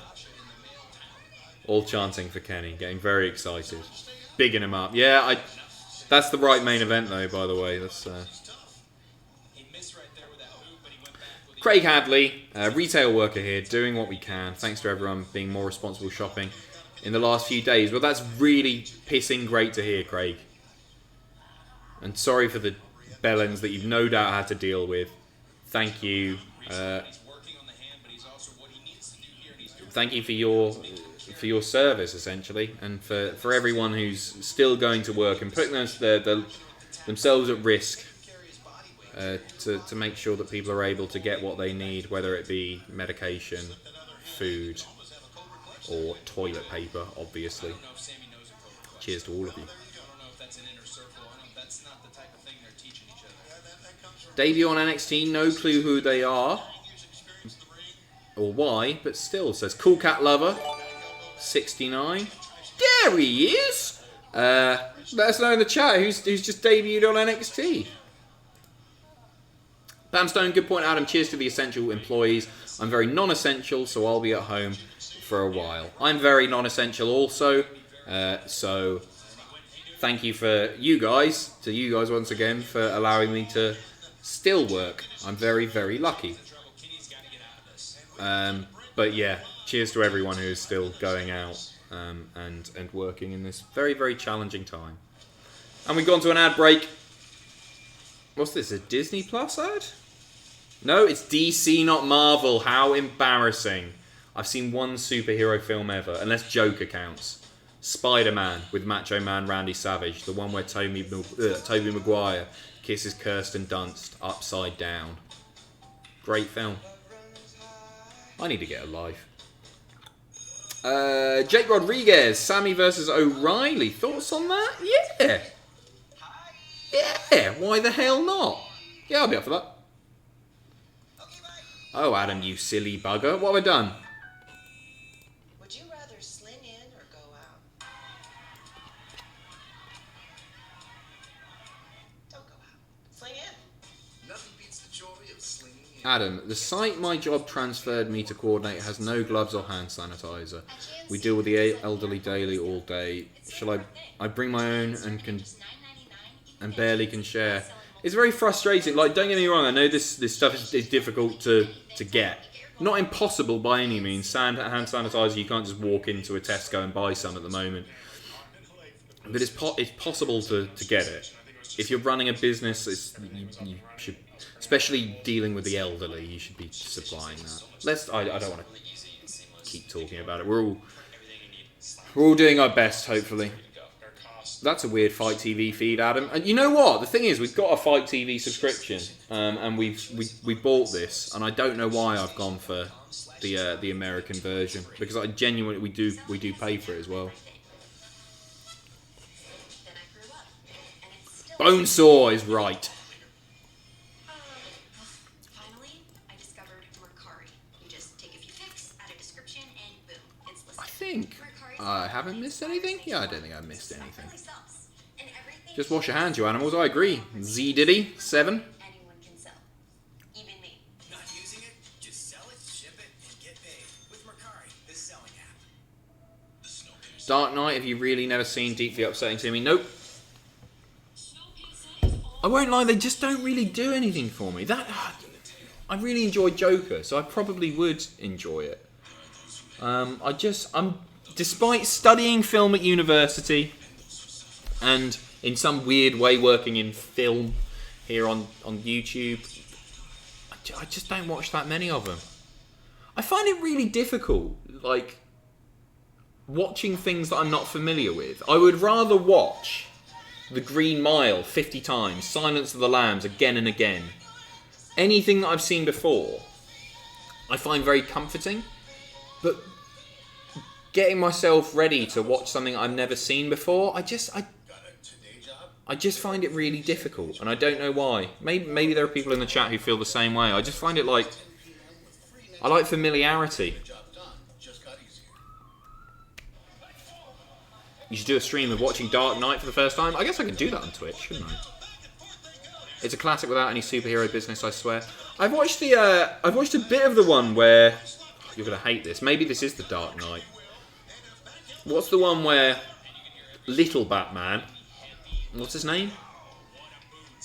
for Kenny, getting very excited, bigging him up. Yeah, that's the right main event though, by the way. That's Craig Hadley, retail worker here, doing what we can. Thanks to everyone being more responsible shopping in the last few days. Well, that's really pissing great to hear, Craig. And sorry for the bellends that you've no doubt had to deal with. Thank you. Thank you for your service, essentially, and for everyone who's still going to work and putting themselves at risk to make sure that people are able to get what they need, whether it be medication, food, or toilet paper, obviously. Cheers to all of you. Debut on NXT, no clue who they are or why, but still says Cool Cat Lover 69. There he is. Let us know in the chat who's just debuted on NXT. Bamstone, good point, Adam. Cheers to the essential employees. I'm very non-essential, so I'll be at home for a while. I'm very non-essential also, so thank you to you guys once again for allowing me to still work. I'm very, very lucky. But yeah, cheers to everyone who is still going out and working in this very, very challenging time. And we've gone to an ad break. What's this, a Disney Plus ad? No, it's DC, not Marvel. How embarrassing. I've seen one superhero film ever, unless Joker counts. Spider-Man with Macho Man Randy Savage, the one where Tobey Maguire kisses Kirsten Dunst upside down. Great film. I need to get a life. Jake Rodriguez, Sammy versus O'Reilly. Thoughts on that? Yeah. Yeah, why the hell not? Yeah, I'll be up for that. Oh, Adam, you silly bugger. What have I done? Would you rather sling in or go out? Don't go out. Sling in. Nothing beats the joy of slinging in. Adam, the site my job transferred me to coordinate has no gloves or hand sanitizer. We deal with the elderly daily all day. Shall I bring my own and barely can share? It's very frustrating. Like, don't get me wrong, I know this stuff is difficult to get. Not impossible by any means. Hand sanitizer, you can't just walk into a Tesco and buy some at the moment. But it's possible to get it. If you're running a business, you should, especially dealing with the elderly, you should be supplying that. I don't want to keep talking about it. We're all doing our best, hopefully. That's a weird Fight TV feed, Adam. And you know what? The thing is, we've got a Fight TV subscription, and we bought this, and I don't know why I've gone for the American version, because I genuinely we do pay for it as well. Bonesaw is right. Finally, I discovered Mercari. You just take a few pics, add a description, and boom, it's listed. I think I haven't missed anything. Yeah, I don't think I missed anything. Just wash your hands, you animals. I agree. Z Diddy 7. Anyone can sell, even me. Not using it? Just sell it, ship it, and get paid with Mercari, the selling app. Dark Knight. Have you really never seen? Deeply upsetting to me. Nope. I won't lie. They just don't really do anything for me. I really enjoy Joker, so I probably would enjoy it. Despite studying film at university and in some weird way working in film here on YouTube, I just don't watch that many of them. I find it really difficult, like, watching things that I'm not familiar with. I would rather watch The Green Mile 50 times, Silence of the Lambs again and again. Anything that I've seen before, I find very comforting. But getting myself ready to watch something I've never seen before, I just find it really difficult, and I don't know why. Maybe there are people in the chat who feel the same way. I just find it like, I like familiarity. You should do a stream of watching Dark Knight for the first time. I guess I could do that on Twitch, shouldn't I? It's a classic without any superhero business, I swear. I've watched a bit of the one where, you're gonna hate this. Maybe this is the Dark Knight. What's the one where Little Batman? What's his name?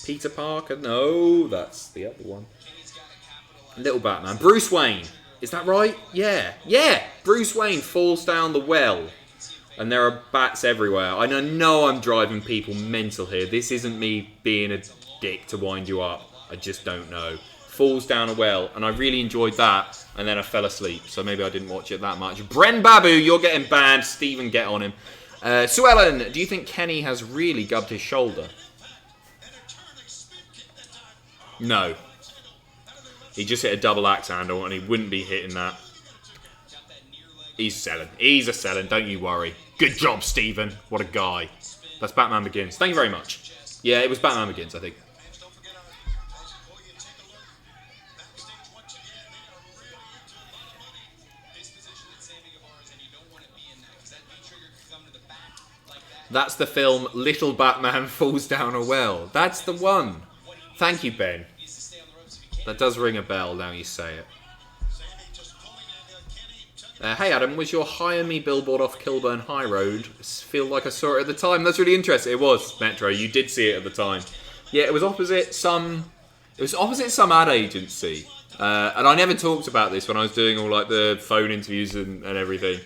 Peter Parker? No, that's the other one. Little Batman. Bruce Wayne. Is that right? Yeah. Yeah! Bruce Wayne falls down the well. And there are bats everywhere. I know I'm driving people mental here. This isn't me being a dick to wind you up. I just don't know. Falls down a well. And I really enjoyed that. And then I fell asleep. So maybe I didn't watch it that much. Bren Babu, you're getting banned. Stephen, get on him. Sue Ellen, do you think Kenny has really gubbed his shoulder? No. He just hit a double axe handle and he wouldn't be hitting that. He's selling. He's a selling, don't you worry. Good job, Stephen. What a guy. That's Batman Begins. Thank you very much. Yeah, it was Batman Begins, I think. That's the film Little Batman Falls Down a Well. That's the one. Thank you, Ben. That does ring a bell now you say it. Hey Adam, was your Hire Me billboard off Kilburn High Road? Feel like I saw it at the time. That's really interesting. It was, Metro. You did see it at the time. Yeah, it was opposite some ad agency. And I never talked about this when I was doing all like the phone interviews and everything.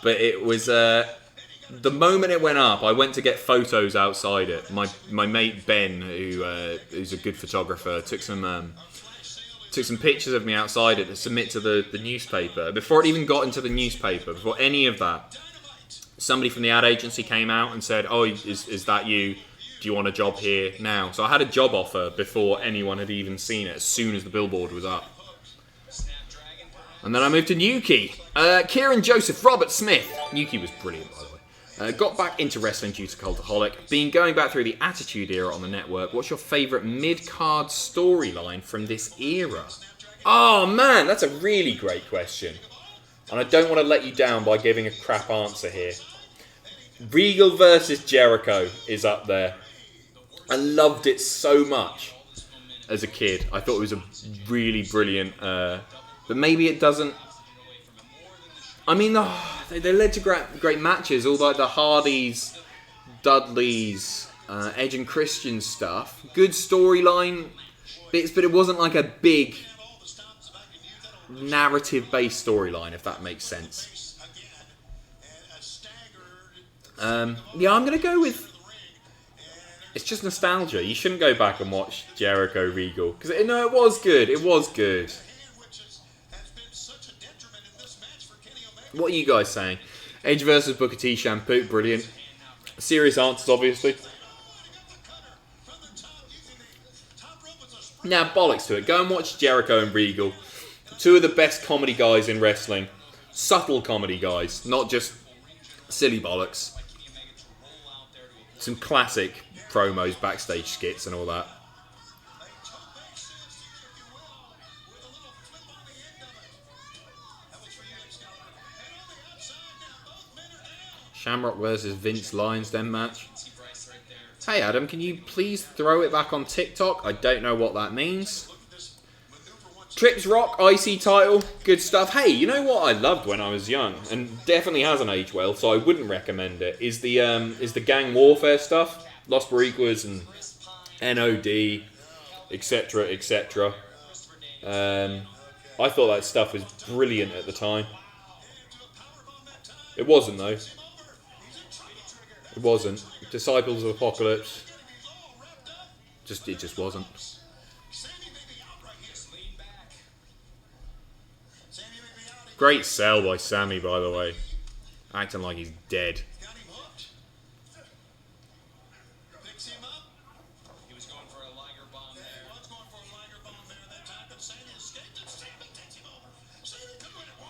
But it was the moment it went up, I went to get photos outside it. My mate Ben, who's a good photographer, took some pictures of me outside it to submit to the newspaper. Before it even got into the newspaper, before any of that, somebody from the ad agency came out and said, "Oh, is that you? Do you want a job here now?" So I had a job offer before anyone had even seen it, as soon as the billboard was up. And then I moved to Newquay. Kieran Joseph, Robert Smith. Newquay was brilliant, by the way. Got back into wrestling due to Cultaholic. Been going back through the Attitude Era on the network. What's your favourite mid-card storyline from this era? Oh man, that's a really great question. And I don't want to let you down by giving a crap answer here. Regal versus Jericho is up there. I loved it so much as a kid. I thought it was a really brilliant... but maybe it doesn't... I mean, they led to great matches. All like the Hardys, Dudleys, Edge and Christian stuff. Good storyline bits, but it wasn't like a big narrative-based storyline, if that makes sense. Yeah, I'm going to go with... It's just nostalgia. You shouldn't go back and watch Jericho Regal. Because, no, it was good. It was good. What are you guys saying? Edge versus Booker T shampoo, brilliant. Serious answers, obviously. Now, bollocks to it. Go and watch Jericho and Regal. Two of the best comedy guys in wrestling. Subtle comedy guys, not just silly bollocks. Some classic promos, backstage skits and all that. Shamrock versus Vince Lions Den match. Hey Adam, can you please throw it back on TikTok? I don't know what that means. Trips Rock, IC title, good stuff. Hey, you know what I loved when I was young, and definitely hasn't aged well, so I wouldn't recommend it, is the gang warfare stuff. Los Boricuas and NOD, etc, etc. I thought that stuff was brilliant at the time. It wasn't, though. It wasn't. Disciples of Apocalypse. It just wasn't. Great sell by Sammy, by the way. Acting like he's dead. He was going for a Liger bomb there.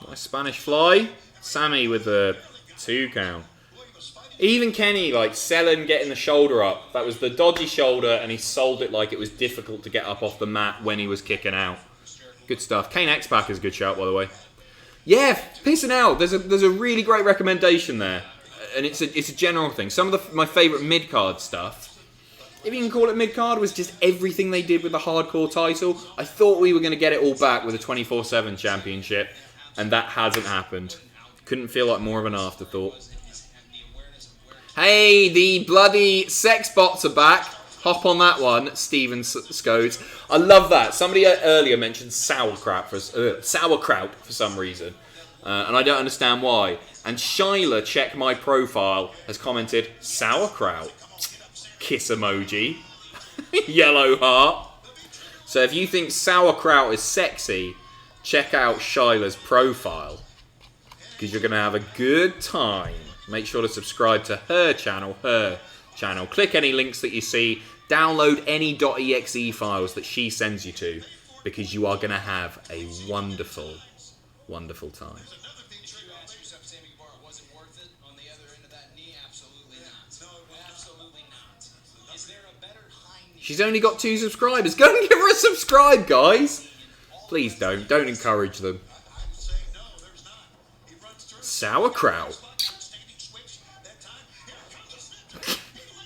Nice Spanish fly. Sammy with the 2 count. Even Kenny, like, selling getting the shoulder up. That was the dodgy shoulder, and he sold it like it was difficult to get up off the mat when he was kicking out. Good stuff. Kane X-Pac is a good shout, by the way. Yeah, pissing out. There's a really great recommendation there, and it's a general thing. Some of my favourite mid-card stuff, if you can call it mid-card, was just everything they did with the hardcore title. I thought we were going to get it all back with a 24/7 championship, and that hasn't happened. Couldn't feel like more of an afterthought. Hey, the bloody sex bots are back. Hop on that one, Steven Scodes. I love that. Somebody earlier mentioned sauerkraut for some reason. And I don't understand why. And Shyla, check my profile, has commented, sauerkraut. Kiss emoji. Yellow heart. So if you think sauerkraut is sexy, check out Shyla's profile. Because you're going to have a good time. Make sure to subscribe to her channel. Click any links that you see. Download any .exe files that she sends you to. Because you are going to have a wonderful, wonderful time. She's only got 2 subscribers. Go and give her a subscribe, guys. Please don't. Don't encourage them. Sauerkraut.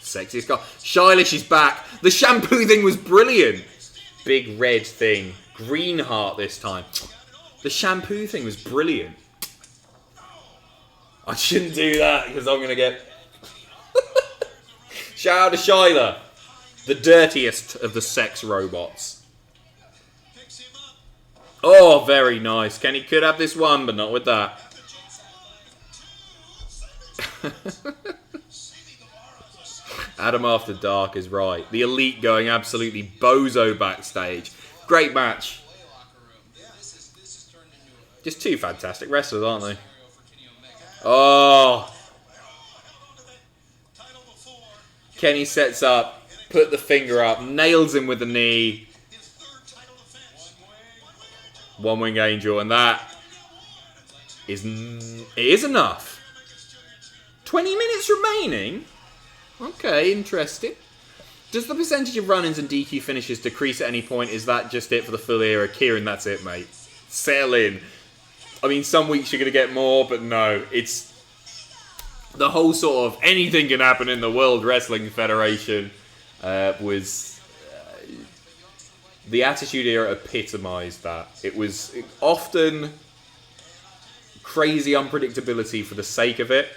Sexiest guy. Shyla, she's back. The shampoo thing was brilliant. Big red thing. Green heart this time. The shampoo thing was brilliant. I shouldn't do that because I'm going to get... Shout out to Shyla. The dirtiest of the sex robots. Oh, very nice. Kenny could have this one, but not with that. Adam After Dark is right. The Elite going absolutely bozo backstage. Great match. Just 2 fantastic wrestlers, aren't they? Oh. Kenny sets up, put the finger up, nails him with the knee. One Wing Angel, and that is enough. 20 minutes remaining? Okay, interesting. Does the percentage of run-ins and DQ finishes decrease at any point? Is that just it for the full era? Kieran, that's it, mate. Settle in. I mean, some weeks you're going to get more, but no. It's the whole sort of anything can happen in the World Wrestling Federation was... the Attitude Era epitomised that. It was often crazy unpredictability for the sake of it.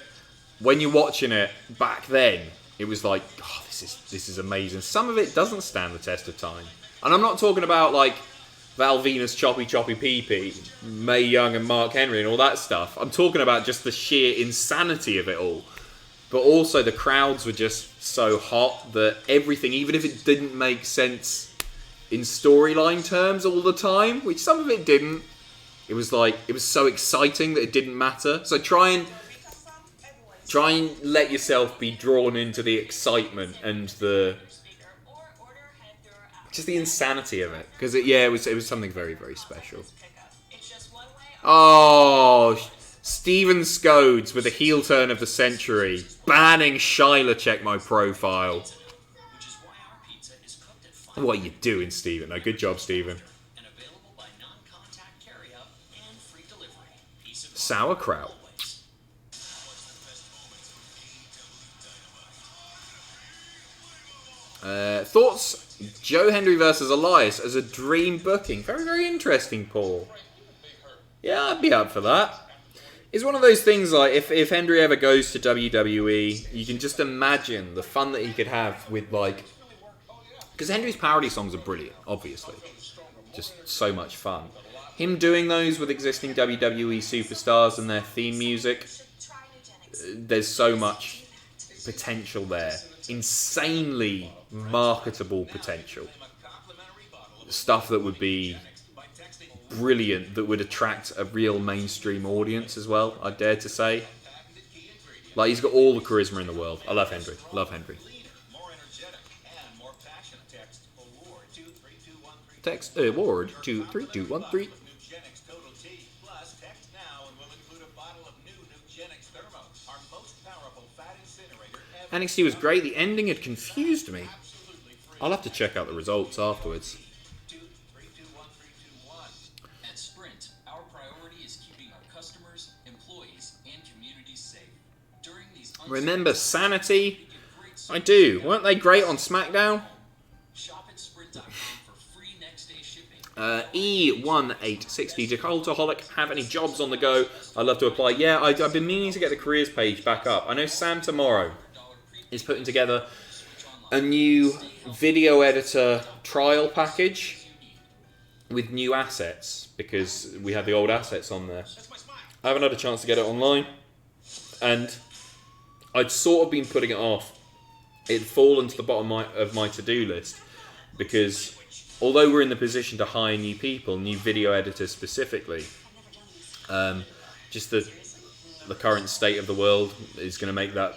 When you're watching it back then, it was like, oh, this is amazing. Some of it doesn't stand the test of time. And I'm not talking about like Val Venus, Choppy Pee Pee, Mae Young and Mark Henry and all that stuff. I'm talking about just the sheer insanity of it all. But also the crowds were just so hot that everything, even if it didn't make sense in storyline terms all the time, which some of it didn't, it was like, it was so exciting that it didn't matter. So try and let yourself be drawn into the excitement and just the insanity of it, because it was something very, very special. Oh, Steven Scodes with a heel turn of the century, banning Shyla. Check my profile. What are you doing, Steven? No, good job, Steven. Sauerkraut. Thoughts? Joe Hendry versus Elias as a dream booking. Very, very interesting, Paul. Yeah, I'd be up for that. It's one of those things like, if Hendry ever goes to WWE, you can just imagine the fun that he could have with, like... Because Hendry's parody songs are brilliant, obviously. Just so much fun. Him doing those with existing WWE superstars and their theme music. there's so much potential there. Insanely marketable potential. Stuff that would be brilliant, that would attract a real mainstream audience as well, I dare to say. Like, he's got all the charisma in the world. I love Henry. Love Henry. Text award 23213. NXT was great. The ending had confused me. I'll have to check out the results afterwards. At Sprint, our priority is keeping our customers, employees, and communities safe. During these Remember Sanity? I do. Weren't they great on SmackDown? Shop at Sprint.com for free next day shipping. E1860. Do Cultaholic have any jobs on the go? I'd love to apply. Yeah, I've been meaning to get the careers page back up. I know Sam tomorrow is putting together a new video editor trial package with new assets, because we had the old assets on there. I haven't had a chance to get it online, and I'd sort of been putting it off. It'd fallen to the bottom of my to-do list, because although we're in the position to hire new people, new video editors specifically, just the current state of the world is going to make that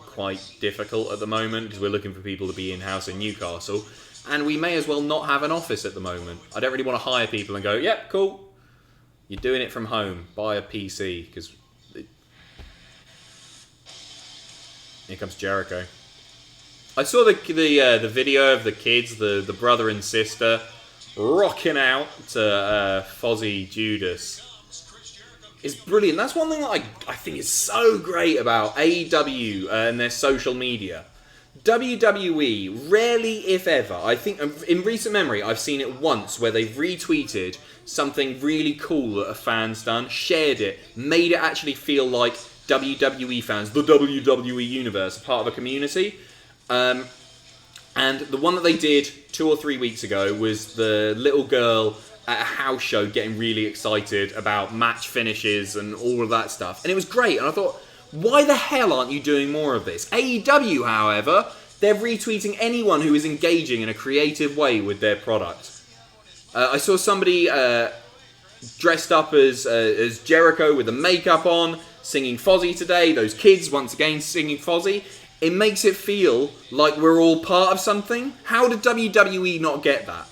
quite difficult at the moment, because we're looking for people to be in-house in Newcastle, and we may as well not have an office at the moment. I don't really want to hire people and go, yep, cool, you're doing it from home, buy a PC, because here comes Jericho. I saw the video of the kids, the brother and sister, rocking out to Fozzy Judas. It's brilliant. That's one thing that I think is so great about AEW and their social media. WWE, rarely if ever, I think in recent memory, I've seen it once where they've retweeted something really cool that a fan's done, shared it, made it actually feel like WWE fans, the WWE universe, part of a community. And the one that they did 2 or 3 weeks ago was the little girl at a house show getting really excited about match finishes and all of that stuff. And it was great. And I thought, why the hell aren't you doing more of this? AEW, however, they're retweeting anyone who is engaging in a creative way with their product. I saw somebody dressed up as Jericho with the makeup on, singing Fozzy today. Those kids, once again, singing Fozzy. It makes it feel like we're all part of something. How did WWE not get that?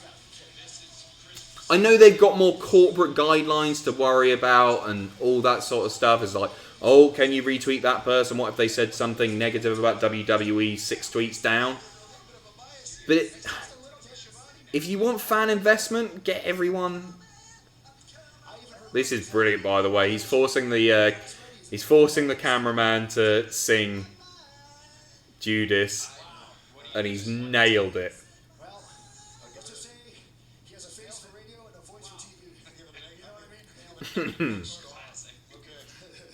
I know they've got more corporate guidelines to worry about and all that sort of stuff. It's like, oh, can you retweet that person? What if they said something negative about WWE 6 tweets down? But if you want fan investment, get everyone. This is brilliant, by the way. He's forcing the cameraman to sing Judas, and he's nailed it. Well, I guess to say he has a face for radio and a voice for TV. You know what I mean? Classic. Okay.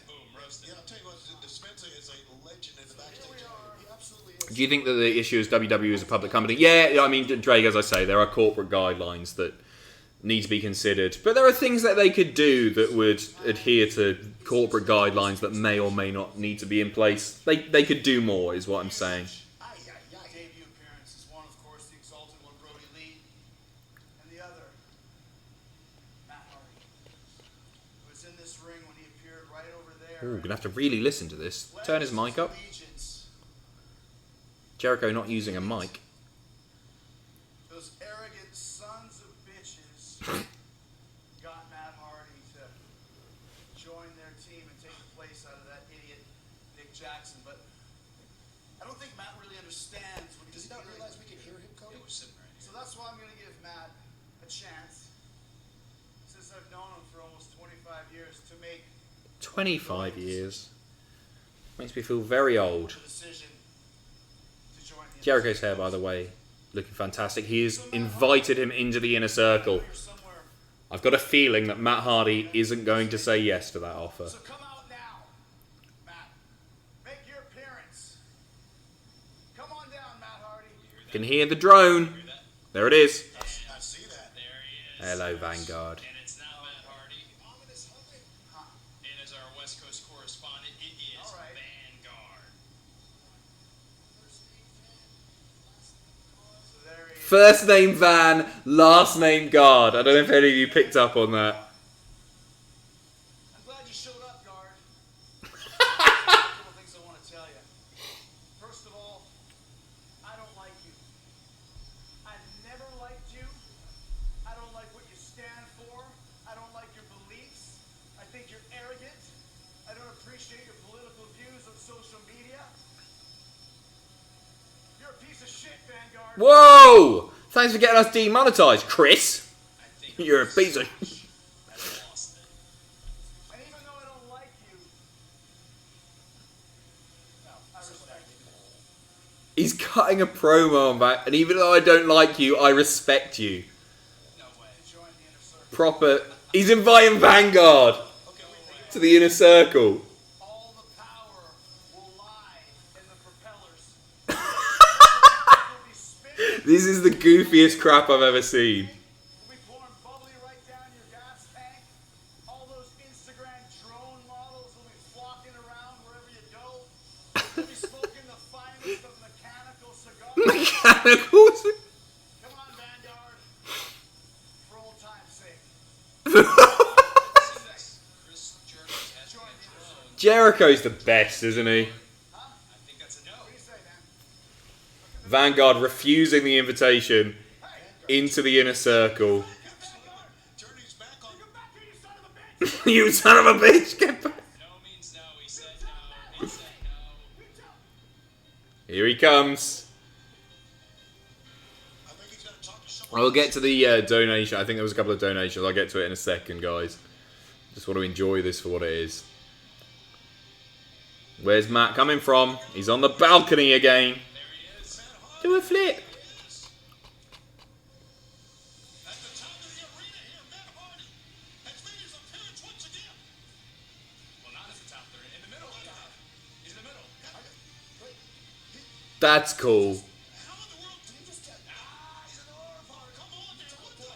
Boom, roasted. Yeah, I'll tell you what, Spencer is a legend in the backstage. He absolutely is. Do you think that the issue is WWE is a public company? Yeah, I mean, Drake, as I say, there are corporate guidelines that need to be considered. But there are things that they could do that would adhere to corporate guidelines that may or may not need to be in place. They could do more, is what I'm saying. Debut appearances. One, of course, the exalted one, Brodie Lee, and the other, Matt Hardy, who was in this ring when he appeared right over there. Ooh, gonna have to really listen to this. Turn his mic up. Jericho not using a mic. Those arrogant sons of bitches got Matt Hardy to join their team and take the place out of that idiot Nick Jackson. But I don't think Matt really understands what he does. He not realize we can hear him, Cody? So that's why I'm going to give Matt a chance, since I've known him for almost 25 years, to make 25 years. Makes me feel very old. the decision to join the Jericho's hair, by the way, looking fantastic. He has invited him into the inner circle. somewhere. I've got a feeling that Matt Hardy isn't going to say yes to that offer. So come out now, Matt. Make your appearance. Come on down, Matt Hardy. Can hear the drone. There it is. I see that. There he is. Hello, Vanguard. And it's not Matt Hardy. And as our West Coast correspondent, it is All right. First name Van, last name Guard. I don't know if any of you picked up on that. I'm glad you showed up, guard. A couple things I want to tell you. First of all, I don't like you. I've never liked you. I don't like what you stand for. I don't like your beliefs. I think you're arrogant. I don't appreciate your political views on social media. You're a piece of shit, Vanguard. Whoa! Thanks for getting us demonetized, Chris. You're a piece of... And even though I don't like you, no, I respect you. He's cutting a promo on that, and even though I don't like you, I respect you. No way. Join the inner circle. Proper... He's inviting Vanguard to the inner circle. All the power will lie in the propellers. Will be spinning. This is the goofiest crap I've ever seen. We'll be pouring bubbly right down your gas tank. All those Instagram drone models will be flocking around wherever you go. We'll be smoking the finest of mechanical cigars. Mechanicals. Come on, Vanguard. For old time's sake. Chris Jericho's asking a drone. Jericho's the best, isn't he? I think that's a no. What do you say, man? Vanguard refusing the invitation into the inner circle. Turn his back on you. Get back here, you son of a bitch. You son of a bitch, get back. No means no. He said no. He said no. Here he comes. I think he's gonna talk to someone. I'll get to the donation. I think there was a couple of donations. I'll get to it in a second, guys. Just want to enjoy this for what it is. Where's Matt coming from? He's on the balcony again. There he is. Do a flip. At the top of the arena here, Matt Hardy has made his appearance once again. Well, not at the top. They're in the middle. He's in the middle. That's cool. How in the world did he just get? He's an orb heart. Come on, man. What the?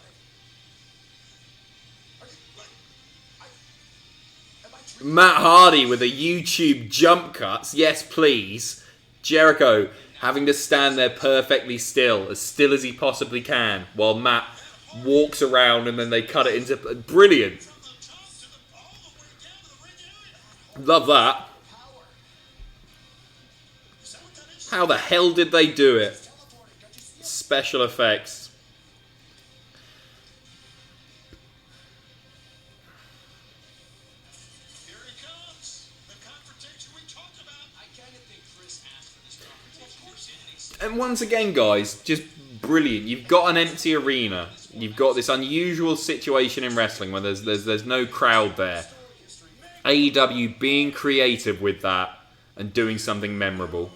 Are you like? Am I dreaming? Matt Hardy with a YouTube jump cuts. Yes, please. Jericho having to stand there perfectly still as he possibly can, while Matt walks around and then they cut it into... Brilliant. From the top to the all the way down to the ring area. Love that. Power. Is that what that is? How the hell did they do it? Teleporting. Don't you see it? Special effects. Here he comes. The confrontation we talked about. I kind of think Chris asked for this confrontation. And once again, guys, just brilliant. You've got an empty arena. You've got this unusual situation in wrestling where there's no crowd there. AEW being creative with that and doing something memorable.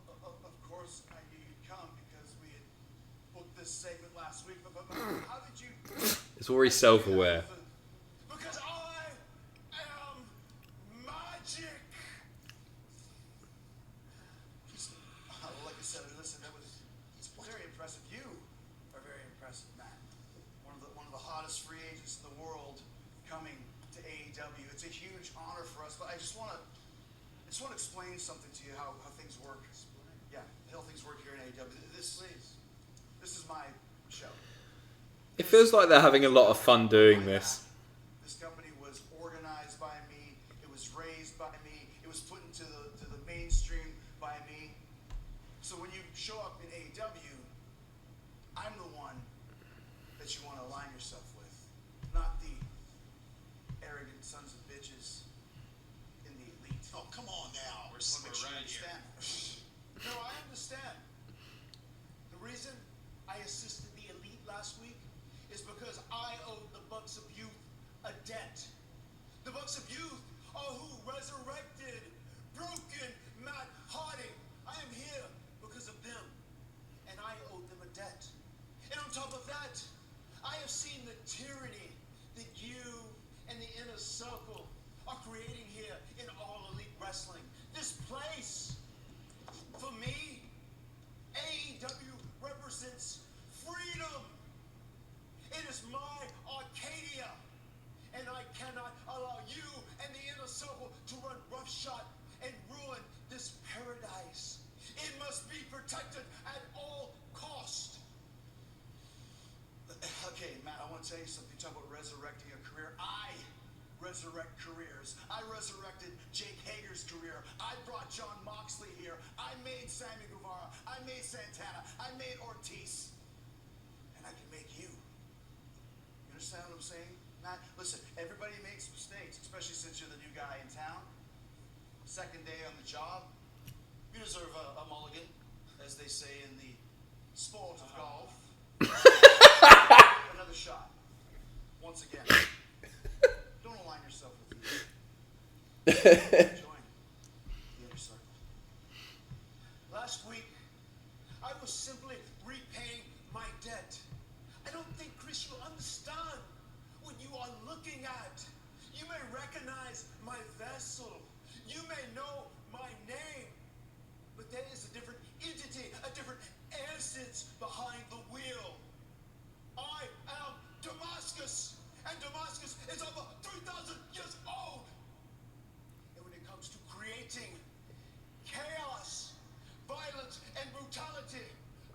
Of course, I knew you'd come because we had booked this segment last week. But how did you? It's already self-aware. Because I am magic. Like I said, listen, that was very impressive. You are very impressive, man. One of the hottest free agents in the world coming to AEW. It's a huge honor for us. But I just want to explain something to you how things work. Yeah, how things work here in AEW. This is my show. It feels like they're having a lot of fun doing this. This company was organized by me. It was raised by me. It was put into the mainstream by me. So when you show up in AEW, I'm the one that you want to align yourself with, not the arrogant sons of bitches in the elite. Oh, come on now. We're Make sure you right here. understand. No, I understand. The reason I assisted the elite last week is because I owed the Bucks of Youth a debt. The Bucks of Youth are who resurrected broken Matt Hardy. I am here because of them, and I owe them a debt. And on top of that, I have seen the tyranny that you and the inner circle are tell you something. Talk about resurrecting a career. I resurrect careers. I resurrected Jake Hager's career. I brought John Moxley here. I made Sammy Guevara. I made Santana. I made Ortiz. And I can make you. You understand what I'm saying? Matt, listen, everybody makes mistakes, especially since you're the new guy in town. Second day on the job. You deserve a mulligan, as they say in the sport of golf. Another shot. Once again. Don't align yourself with you. Join the inner circle. Last week, I was simply repaying my debt. I don't think, Chris, you understand what you are looking at. You may recognize my vessel. You may know my name. But there is a different entity, a different essence behind the wheel. I am Damascus, and Damascus is over 3,000 years old. And when it comes to creating chaos, violence, and brutality,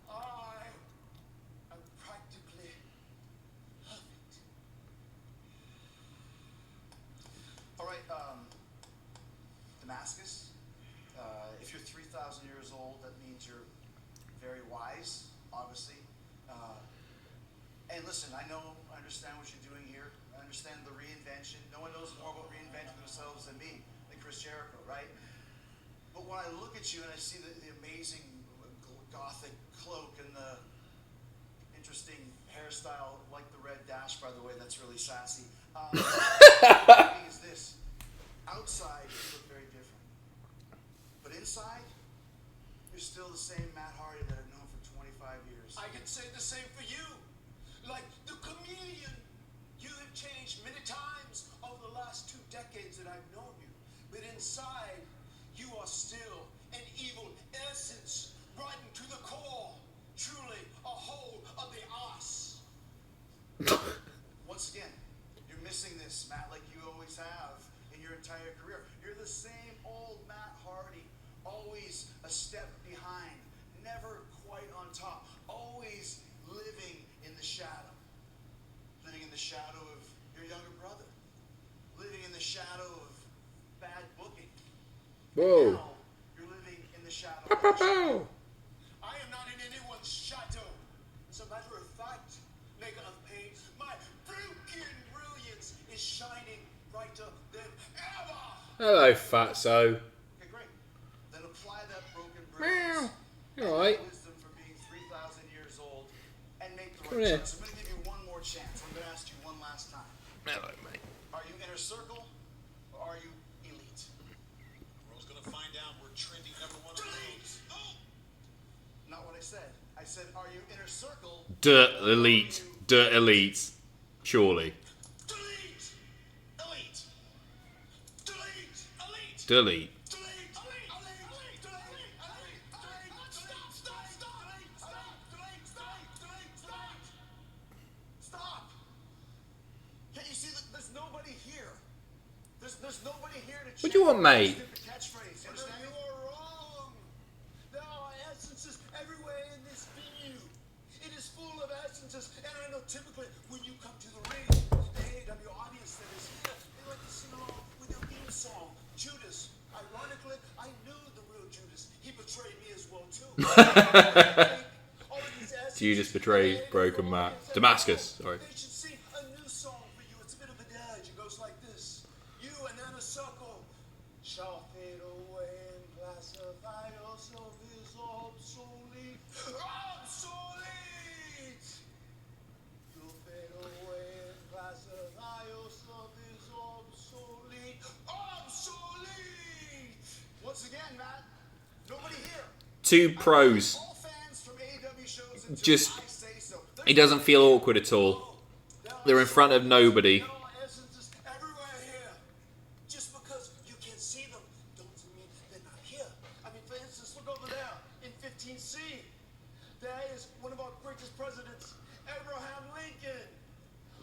I am practically perfect. All right, Damascus, if you're 3,000 years old, that means you're very wise, obviously. And listen, I understand what you're doing here. I understand the reinvention. No one knows more about reinventing themselves than me, than Chris Jericho, right? But when I look at you and I see the amazing gothic cloak and the interesting hairstyle, like the red dash, by the way, that's really sassy. The thing is this: outside you look very different, but inside you're still the same Matt Hardy that I've known for 25 years. I can say the same for you. Like the chameleon, you have changed many times over the last 2 decades that I've known you. But inside, you are still an evil essence, rotten to the core. Truly a hole of the ass. Once again, you're missing this, Matt, like you always have in your entire career. You're the same old Matt Hardy, always a step behind, never quite on top, always living in the shadow. Living in the shadow of your younger brother. Living in the shadow of bad booking. Whoa. Now, you're living in the shadow of the shadow. I am not in anyone's shadow. As a matter of fact, maker of pain, my broken brilliance is shining brighter than ever. Hello, fatso. Okay, great. Then apply that broken brilliance. You're alright. Wisdom for being 3,000 years old and make the Come right here. choice. I'm going to give you one more chance. I'm going to ask you one last time. Hello, mate. Are you inner circle or are you elite? We're gonna find out we're trending number 1 on those. Oh! Not what I said. I said, are you inner circle? Dirt elite. Dirt elite. Surely. Delete! Elite! Delete! Elite! Delete. Stop! Can't you see that there's nobody here? There's nobody here to What do you want, mate? Catchphrase, you understand? You are wrong. There are essences everywhere in this venue. It is full of essences, and I know typically when you come to the ring, the AEW audience that is here, they like to sing along with your theme song, Judas. Ironically, I knew the real Judas. He betrayed me as well too. All of these essences- Judas betrayed Broken Matt. Damascus, sorry. They should sing a new song for you. It's a bit of a dirge. It goes like this: you and inner circle shall fade away and classify yourself as obsolete. Obsolete! You'll fade away and classify yourself as obsolete. Obsolete! Once again, Matt, nobody here. Two pros. All fans from AEW shows until Just, I say so. he doesn't feel awkward at all. They're in front of nobody. There are essences everywhere here. Just because you can see them doesn't mean they're not here. I mean, for instance, look over there in 15C. There is one of our greatest presidents, Abraham Lincoln.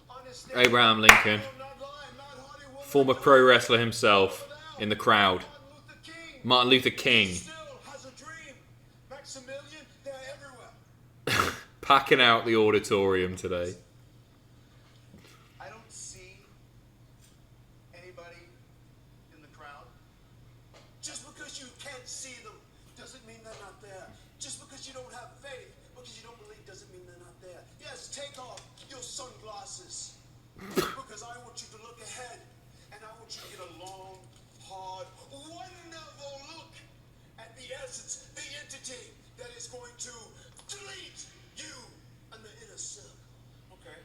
On his stage, Abraham Lincoln. I will not lie, Matt Hardy will not Former lie. pro wrestler himself in the crowd. Martin Luther King Martin Luther King. still has a dream. Maximilian, they're everywhere. Packing out the auditorium today. because I want you to look ahead, and I want you to get a long, hard, wonderful look at the essence, the entity that is going to delete you and the inner circle. Okay,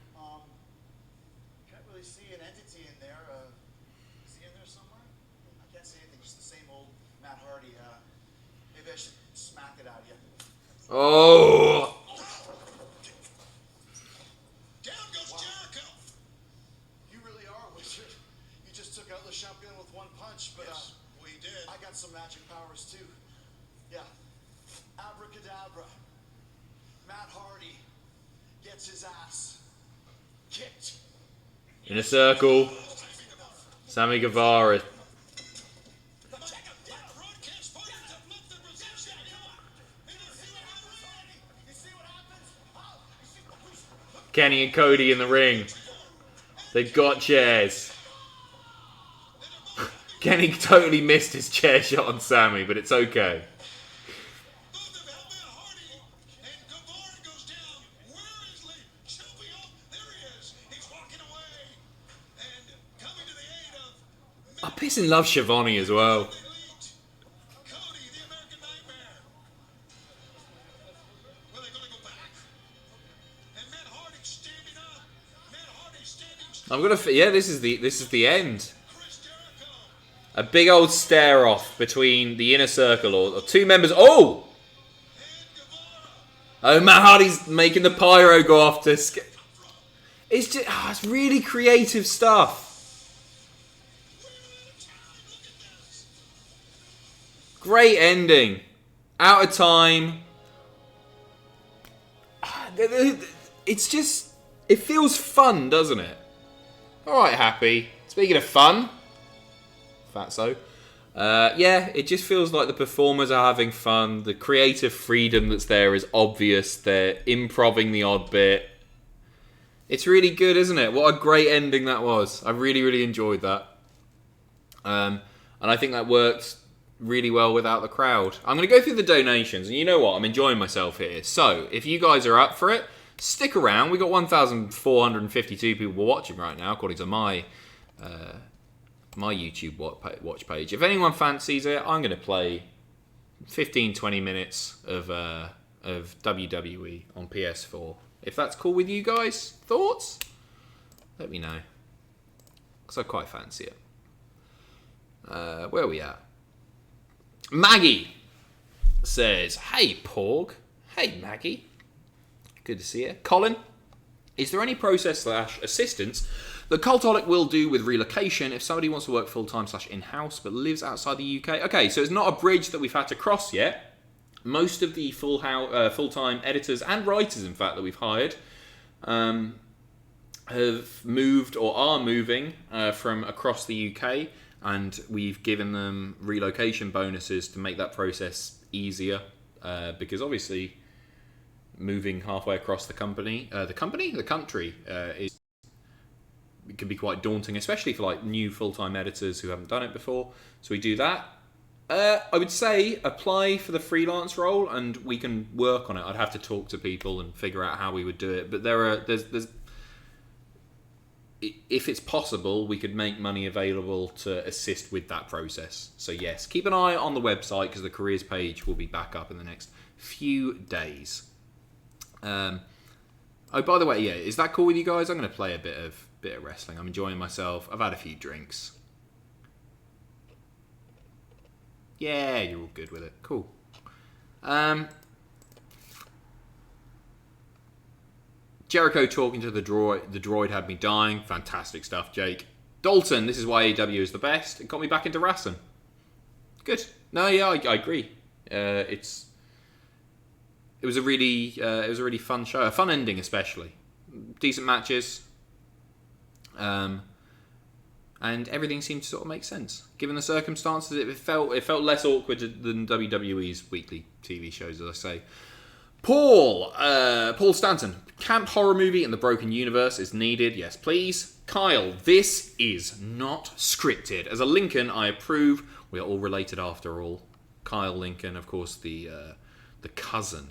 can't really see an entity in there. Is he in there somewhere? I can't see anything, just the same old Matt Hardy. Maybe I should smack it out of you. Oh. Down goes Jericho. You really are a wizard. You just took out the champion with one punch, but Yes, we did. I got some magic powers too. Yeah. Abracadabra. Matt Hardy gets his ass kicked. In a circle. Sammy Guevara. Broadcast fighters have left their position. You see what happens? Oh, you see what Kenny and Cody in the ring. They've got chairs. Kenny totally missed his chair shot on Sammy, but it's okay. Both of them, Matt Hardy and Guevara goes down. Where is Lee? Jumping up. There he is. He's walking away. And coming to the aid of I piss and love Shivani as well. Elite. Cody, the American Nightmare. Well, they're going to go back. And Matt Hardy standing up. Matt Hardy standing strong. I'm gonna. Yeah, this is the end. Chris Jericho. A big old stare off between the inner circle or two members. Oh! Oh, Matt Hardy's making the pyro go off to. It's just. It's really creative stuff. Great ending. Out of time. It's just. It feels fun, doesn't it? Alright, Happy. Speaking of fun. Fatso. Yeah, it just feels like the performers are having fun. The creative freedom that's there is obvious. They're improving the odd bit. It's really good, isn't it? What a great ending that was. I really, really enjoyed that. And I think that worked really well without the crowd. I'm going to go through the donations. And you know what? I'm enjoying myself here. So, if you guys are up for it, stick around. We've got 1,452 people watching right now, according to my YouTube watch page. If anyone fancies it, I'm going to play 15-20 minutes of WWE on PS4. If that's cool with you guys, thoughts? Let me know. Because I quite fancy it. Where are we at? Maggie says, "Hey, Porg." Hey, Maggie. Good to see you. Colin, is there any process/assistance that Cultaholic will do with relocation if somebody wants to work full-time/in-house but lives outside the UK? Okay, so it's not a bridge that we've had to cross yet. Most of the full-time editors and writers, in fact, that we've hired have moved or are moving from across the UK, and we've given them relocation bonuses to make that process easier because obviously moving halfway across the country is it can be quite daunting, especially for like new full-time editors who haven't done it before. So we do that. I would say apply for the freelance role, and we can work on it. I'd have to talk to people and figure out how we would do it. But there's if it's possible, we could make money available to assist with that process. So yes, keep an eye on the website because the careers page will be back up in the next few days. Oh, by the way, yeah, is that cool with you guys? I'm going to play a bit of wrestling. I'm enjoying myself. I've had a few drinks. Yeah, you're all good with it. Cool. Jericho talking to the droid. The droid had me dying. Fantastic stuff, Jake. Dalton, this is why AEW is the best. It got me back into wrestling. Good. No, yeah, I agree. It was a really fun show. A fun ending, especially. Decent matches. And everything seemed to sort of make sense. Given the circumstances, it felt less awkward than WWE's weekly TV shows, as I say. Paul Stanton. Camp horror movie in the Broken Universe is needed. Yes, please. Kyle, this is not scripted. As a Lincoln, I approve. We are all related after all. Kyle Lincoln, of course, the cousin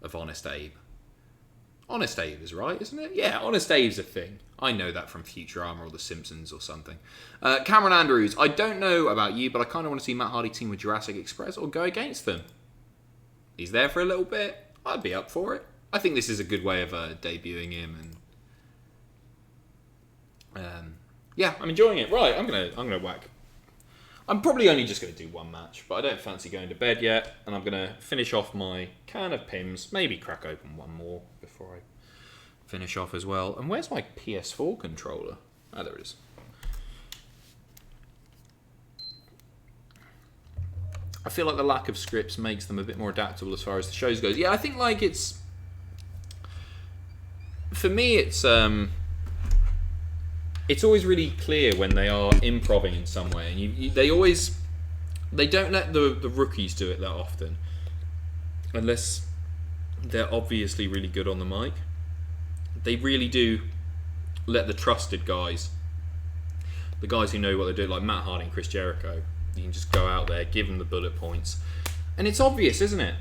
of Honest Abe. Honest Abe is right, isn't it? Yeah, Honest Abe's a thing. I know that from Futurama or The Simpsons or something. Cameron Andrews, I don't know about you, but I kind of want to see Matt Hardy team with Jurassic Express or go against them. He's there for a little bit. I'd be up for it. I think this is a good way of debuting him, and yeah, I'm enjoying it. Right, I'm gonna whack. I'm probably only just gonna do one match, but I don't fancy going to bed yet, and I'm gonna finish off my can of Pims. Maybe crack open one more before I finish off as well. And where's my PS4 controller? Ah, there it is. I feel like the lack of scripts makes them a bit more adaptable as far as the shows goes. Yeah, I think like it's, for me, it's always really clear when they are improving in some way, and they don't let the rookies do it that often, unless they're obviously really good on the mic. They really do let the trusted guys, the guys who know what they're doing, like Matt Hardy and Chris Jericho, you can just go out there, give them the bullet points, and it's obvious, isn't it?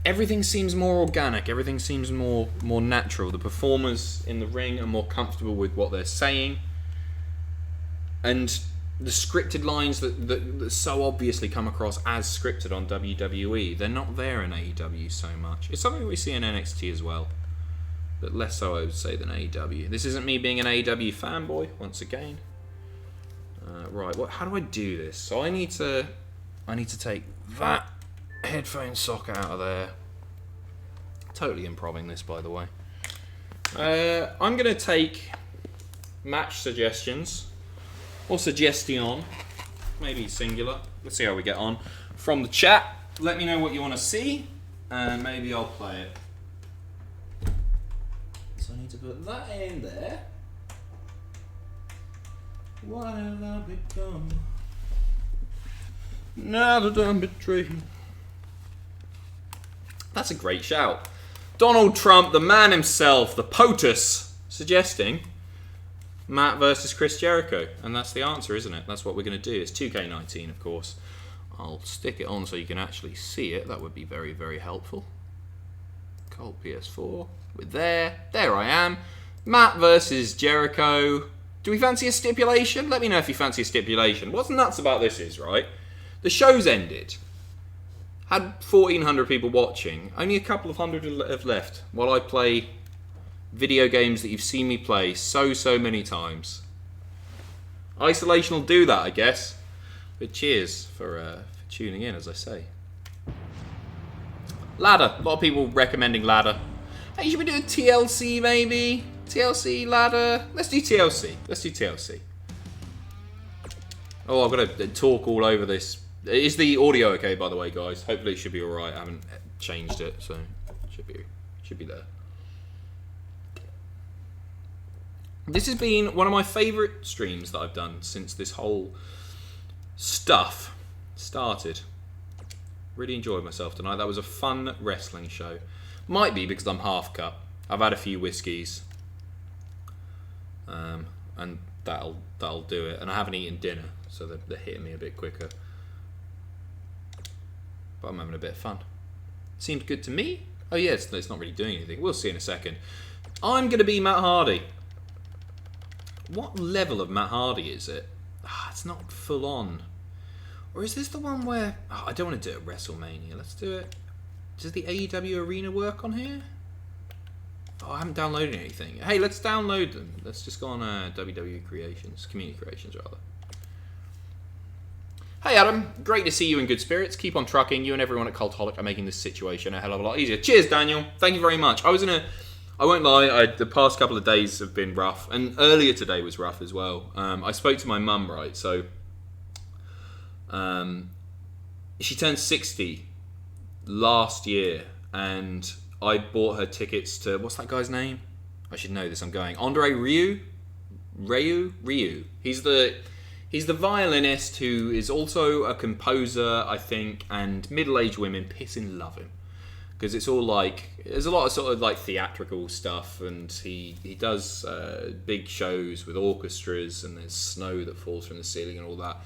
Everything seems more organic, everything seems more natural. The performers in the ring are more comfortable with what they're saying, and the scripted lines that so obviously come across as scripted on WWE, they're not there in AEW so much. It's something we see in NXT as well, but less so, I would say, than AEW. This isn't me being an AEW fanboy, once again. Right, how do I do this? So I need to take that headphone socket out of there. Totally improving this, by the way. I'm going to take match suggestions, or suggestion, maybe singular. Let's see how we get on. From the chat, let me know what you want to see, and maybe I'll play it. So I need to put that in there. What have I become? Now that I'm betrayed. That's a great shout. Donald Trump, the man himself, the POTUS, suggesting Matt versus Chris Jericho. And that's the answer, isn't it? That's what we're going to do. It's 2K19, of course. I'll stick it on so you can actually see it. That would be very, very helpful. Colt PS4. We're there. There I am. Matt versus Jericho. Do we fancy a stipulation? Let me know if you fancy a stipulation. What's nuts about this is, right, the show's ended. Had 1,400 people watching. Only a couple of hundred have left while I play video games that you've seen me play so many times. Isolation will do that, I guess. But cheers for tuning in, as I say. Ladder. A lot of people recommending ladder. Hey, should we do a TLC maybe? TLC, ladder. Let's do TLC. Oh, I've got to talk all over this. Is the audio okay, by the way, guys? Hopefully it should be alright. I haven't changed it, so it should be there. This has been one of my favourite streams that I've done since this whole stuff started. Really enjoyed myself tonight. That was a fun wrestling show. Might be because I'm half cut. I've had a few whiskies. And that'll do it. And I haven't eaten dinner, so they're hitting me a bit quicker. But I'm having a bit of fun. Seemed good to me. Oh yeah, it's not really doing anything. We'll see in a second. I'm going to be Matt Hardy. What level of Matt Hardy is it? It's not full on. Or is this the one where... I don't want to do it at WrestleMania. Let's do it. Does the AEW Arena work on here? I haven't downloaded anything. Hey, let's download them. Let's just go on WWE Creations. Community Creations, rather. Hey, Adam. Great to see you in good spirits. Keep on trucking. You and everyone at Cultaholic are making this situation a hell of a lot easier. Cheers, Daniel. Thank you very much. I won't lie, the past couple of days have been rough. And earlier today was rough as well. I spoke to my mum, right? So, she turned 60 last year. And I bought her tickets to, what's that guy's name? I should know this, I'm going. Andre Ryu? Ryu. He's the violinist who is also a composer, I think, and middle-aged women piss and love him. Because it's all like, there's a lot of sort of like theatrical stuff, and he does big shows with orchestras, and there's snow that falls from the ceiling and all that.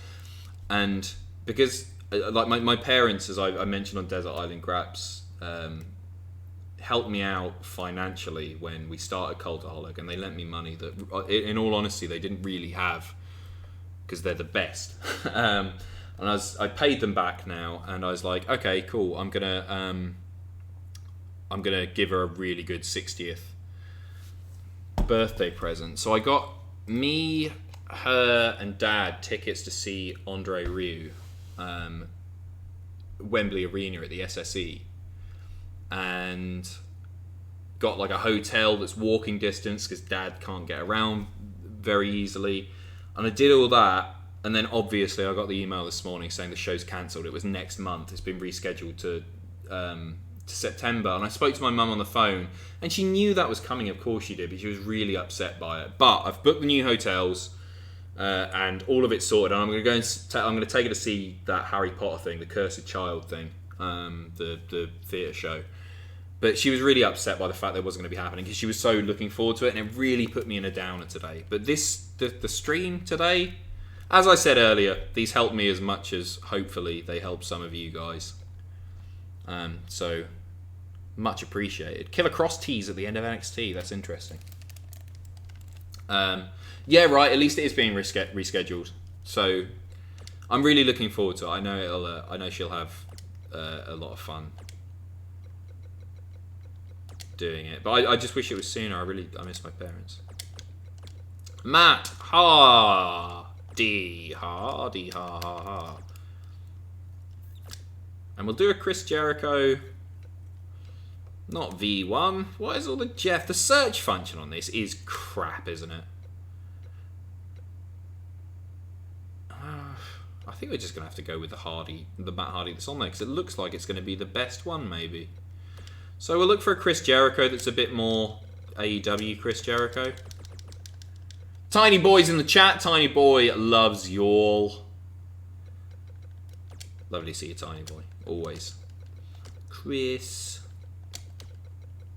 And because, like my parents, as I mentioned on Desert Island Graps, helped me out financially when we started Cultaholic, and they lent me money that, in all honesty, they didn't really have, because they're the best. And I paid them back now, and I was like, okay, cool. I'm gonna give her a really good 60th birthday present. So I got me, her, and Dad tickets to see Andre Rieu, Wembley Arena at the SSE, and got like a hotel that's walking distance because Dad can't get around very easily. And I did all that, and then obviously I got the email this morning saying the show's cancelled. It was next month. It's been rescheduled to September. And I spoke to my mum on the phone, and she knew that was coming. Of course she did, but she was really upset by it. But I've booked the new hotels, and all of it's sorted. And I'm going to go and I'm going to take her to see that Harry Potter thing, the Cursed Child thing, the theatre show. But she was really upset by the fact that it wasn't going to be happening because she was so looking forward to it, and it really put me in a downer today. But the stream today, as I said earlier, these helped me as much as hopefully they help some of you guys. So much appreciated. Killer Cross tease at the end of NXT. That's interesting. Yeah, right. At least it is being rescheduled. So I'm really looking forward to it. I know I know she'll have a lot of fun doing it, but I just wish it was sooner. I miss my parents. Matt Hardy, ha. And we'll do a Chris Jericho, not V1. What is all the Jeff? The search function on this is crap, isn't it? I think we're just gonna have to go with the Matt Hardy that's on there because it looks like it's going to be the best one, maybe. So we'll look for a Chris Jericho that's a bit more AEW Chris Jericho. Tiny Boy's in the chat. Tiny Boy loves y'all. Lovely to see you, Tiny Boy. Always. Chris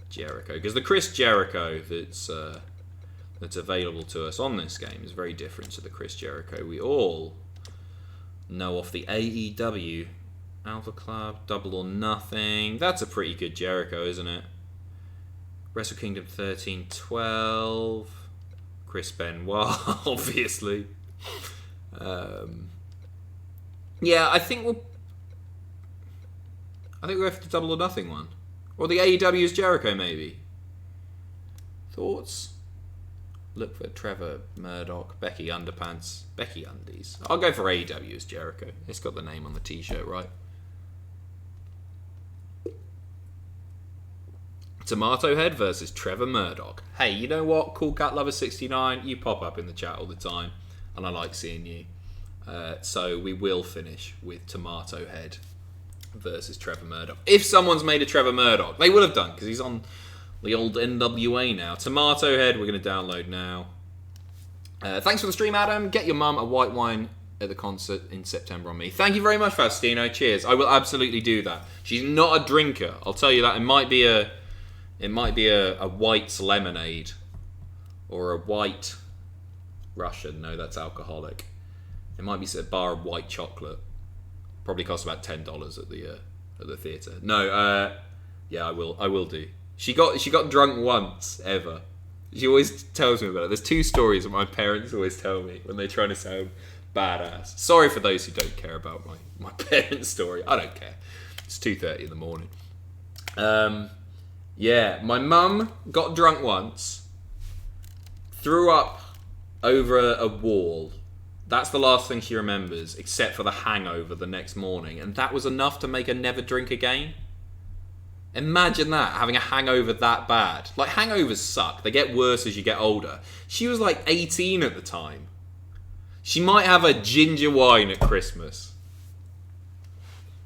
Jericho. Because the Chris Jericho that's available to us on this game is very different to the Chris Jericho we all know off the AEW Alpha Club, Double or Nothing. That's a pretty good Jericho, isn't it? Wrestle Kingdom 13-12. Chris Benoit, obviously. Yeah, I think we'll go for the Double or Nothing one. Or the AEW's Jericho, maybe. Thoughts? Look for Trevor Murdoch, Becky Underpants, Becky Undies. I'll go for AEW's Jericho. It's got the name on the t-shirt, right? Tomato Head versus Trevor Murdoch. Hey, you know what? Cool Cat Lover 69, you pop up in the chat all the time, and I like seeing you. So we will finish with Tomato Head versus Trevor Murdoch. If someone's made a Trevor Murdoch, they will have done, because he's on the old NWA now. Tomato Head, we're going to download now. Thanks for the stream, Adam. Get your mum a white wine at the concert in September on me. Thank you very much, Faustino. Cheers. I will absolutely do that. She's not a drinker. I'll tell you that. It might be a white's lemonade or a white Russian. No, that's alcoholic. It might be a bar of white chocolate. Probably costs about $10 at the theatre. No, yeah, I will do. She got drunk once ever. She always tells me about it. There's two stories that my parents always tell me when they're trying to sound badass. Sorry for those who don't care about my parents' story. I don't care. It's 2:30 in the morning. Yeah, my mum got drunk once, threw up over a wall. That's the last thing she remembers, except for the hangover the next morning. And that was enough to make her never drink again. Imagine that, having a hangover that bad. Like, hangovers suck. They get worse as you get older. She was like 18 at the time. She might have a ginger wine at Christmas.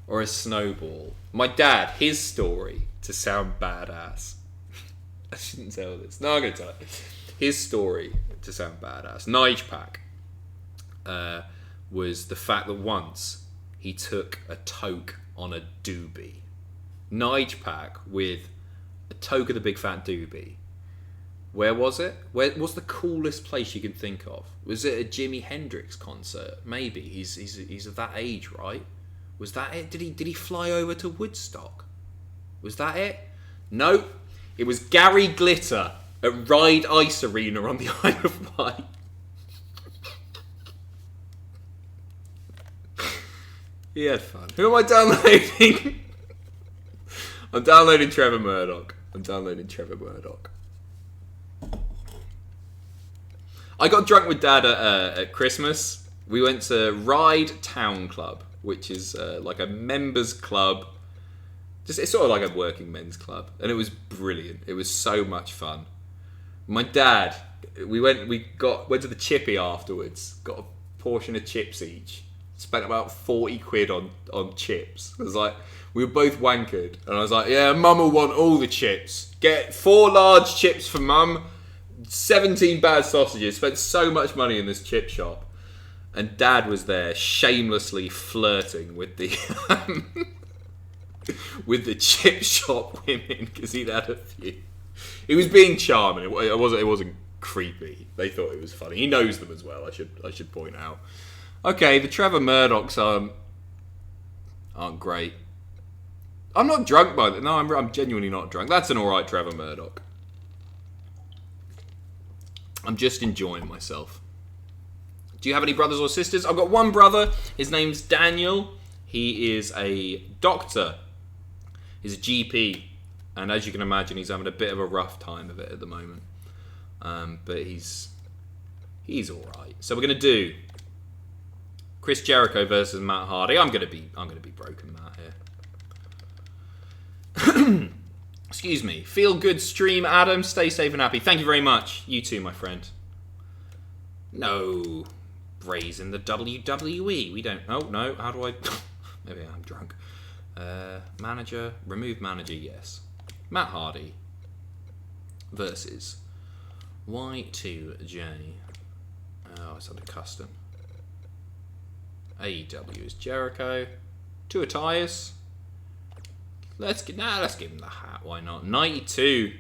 Or a snowball. My dad, his story, to sound badass. I shouldn't tell this. No, I'm going to tell it. His story, to sound badass. Nige Pack. Was the fact that once he took a toke on a doobie. Nige Pack with a toke of the big fat doobie. Where was it? What's the coolest place you can think of? Was it a Jimi Hendrix concert? Maybe. He's of that age, right? Was that it? Did he fly over to Woodstock? Was that it? No, it was Gary Glitter at Ride Ice Arena on the Isle of Wight. He had fun. Who am I downloading? I'm downloading Trevor Murdoch. I got drunk with Dad at Christmas. We went to Ride Town Club, which is like a members club. It's sort of like a working men's club, and it was brilliant. It was so much fun. My dad, we went to the chippy afterwards. Got a portion of chips each. Spent about 40 quid on chips. It was like, we were both wankered. And I was like, yeah, Mum will want all the chips. Get 4 large chips for Mum. 17 bad sausages. Spent so much money in this chip shop. And Dad was there shamelessly flirting with the with the chip shop women because he'd had a few. He was being charming. It wasn't creepy. They thought it was funny. He knows them as well, I should point out. Okay, the Trevor Murdochs aren't great. I'm not drunk by that. No, I'm genuinely not drunk. That's an alright Trevor Murdoch. I'm just enjoying myself. Do you have any brothers or sisters? I've got one brother. His name's Daniel. He is a doctor. He's a GP. And as you can imagine, he's having a bit of a rough time of it at the moment. But he's alright. So we're going to do Chris Jericho versus Matt Hardy. I'm gonna be broken Matt here. Excuse me. Feel good stream, Adam. Stay safe and happy. Thank you very much. You too, my friend. No. Braze in the WWE. We don't. Oh no. How do I? Maybe I'm drunk. Manager. Remove manager. Yes. Matt Hardy versus Y2J. Oh, it's under custom. AEW is Jericho. 2 attires. Let's give him the hat. Why not? 92.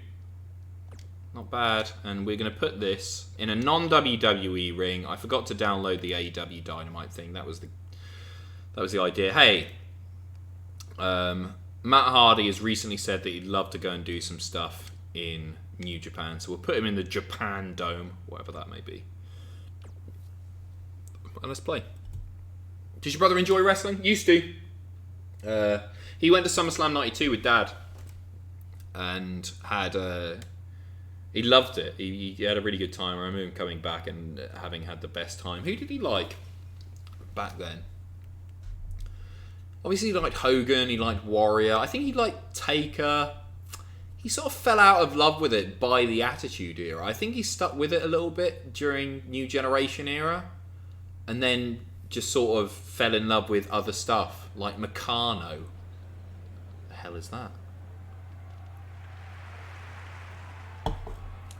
Not bad. And we're going to put this in a non-WWE ring. I forgot to download the AEW Dynamite thing. That was the idea. Hey, Matt Hardy has recently said that he'd love to go and do some stuff in New Japan. So we'll put him in the Japan Dome, whatever that may be. And let's play. Did your brother enjoy wrestling? Used to. He went to SummerSlam 92 with Dad. And he loved it. He had a really good time. I remember him coming back and having had the best time. Who did he like back then? Obviously he liked Hogan, he liked Warrior. I think he liked Taker. He sort of fell out of love with it by the Attitude Era. I think he stuck with it a little bit during New Generation Era. And then just sort of fell in love with other stuff, like Meccano. The hell is that?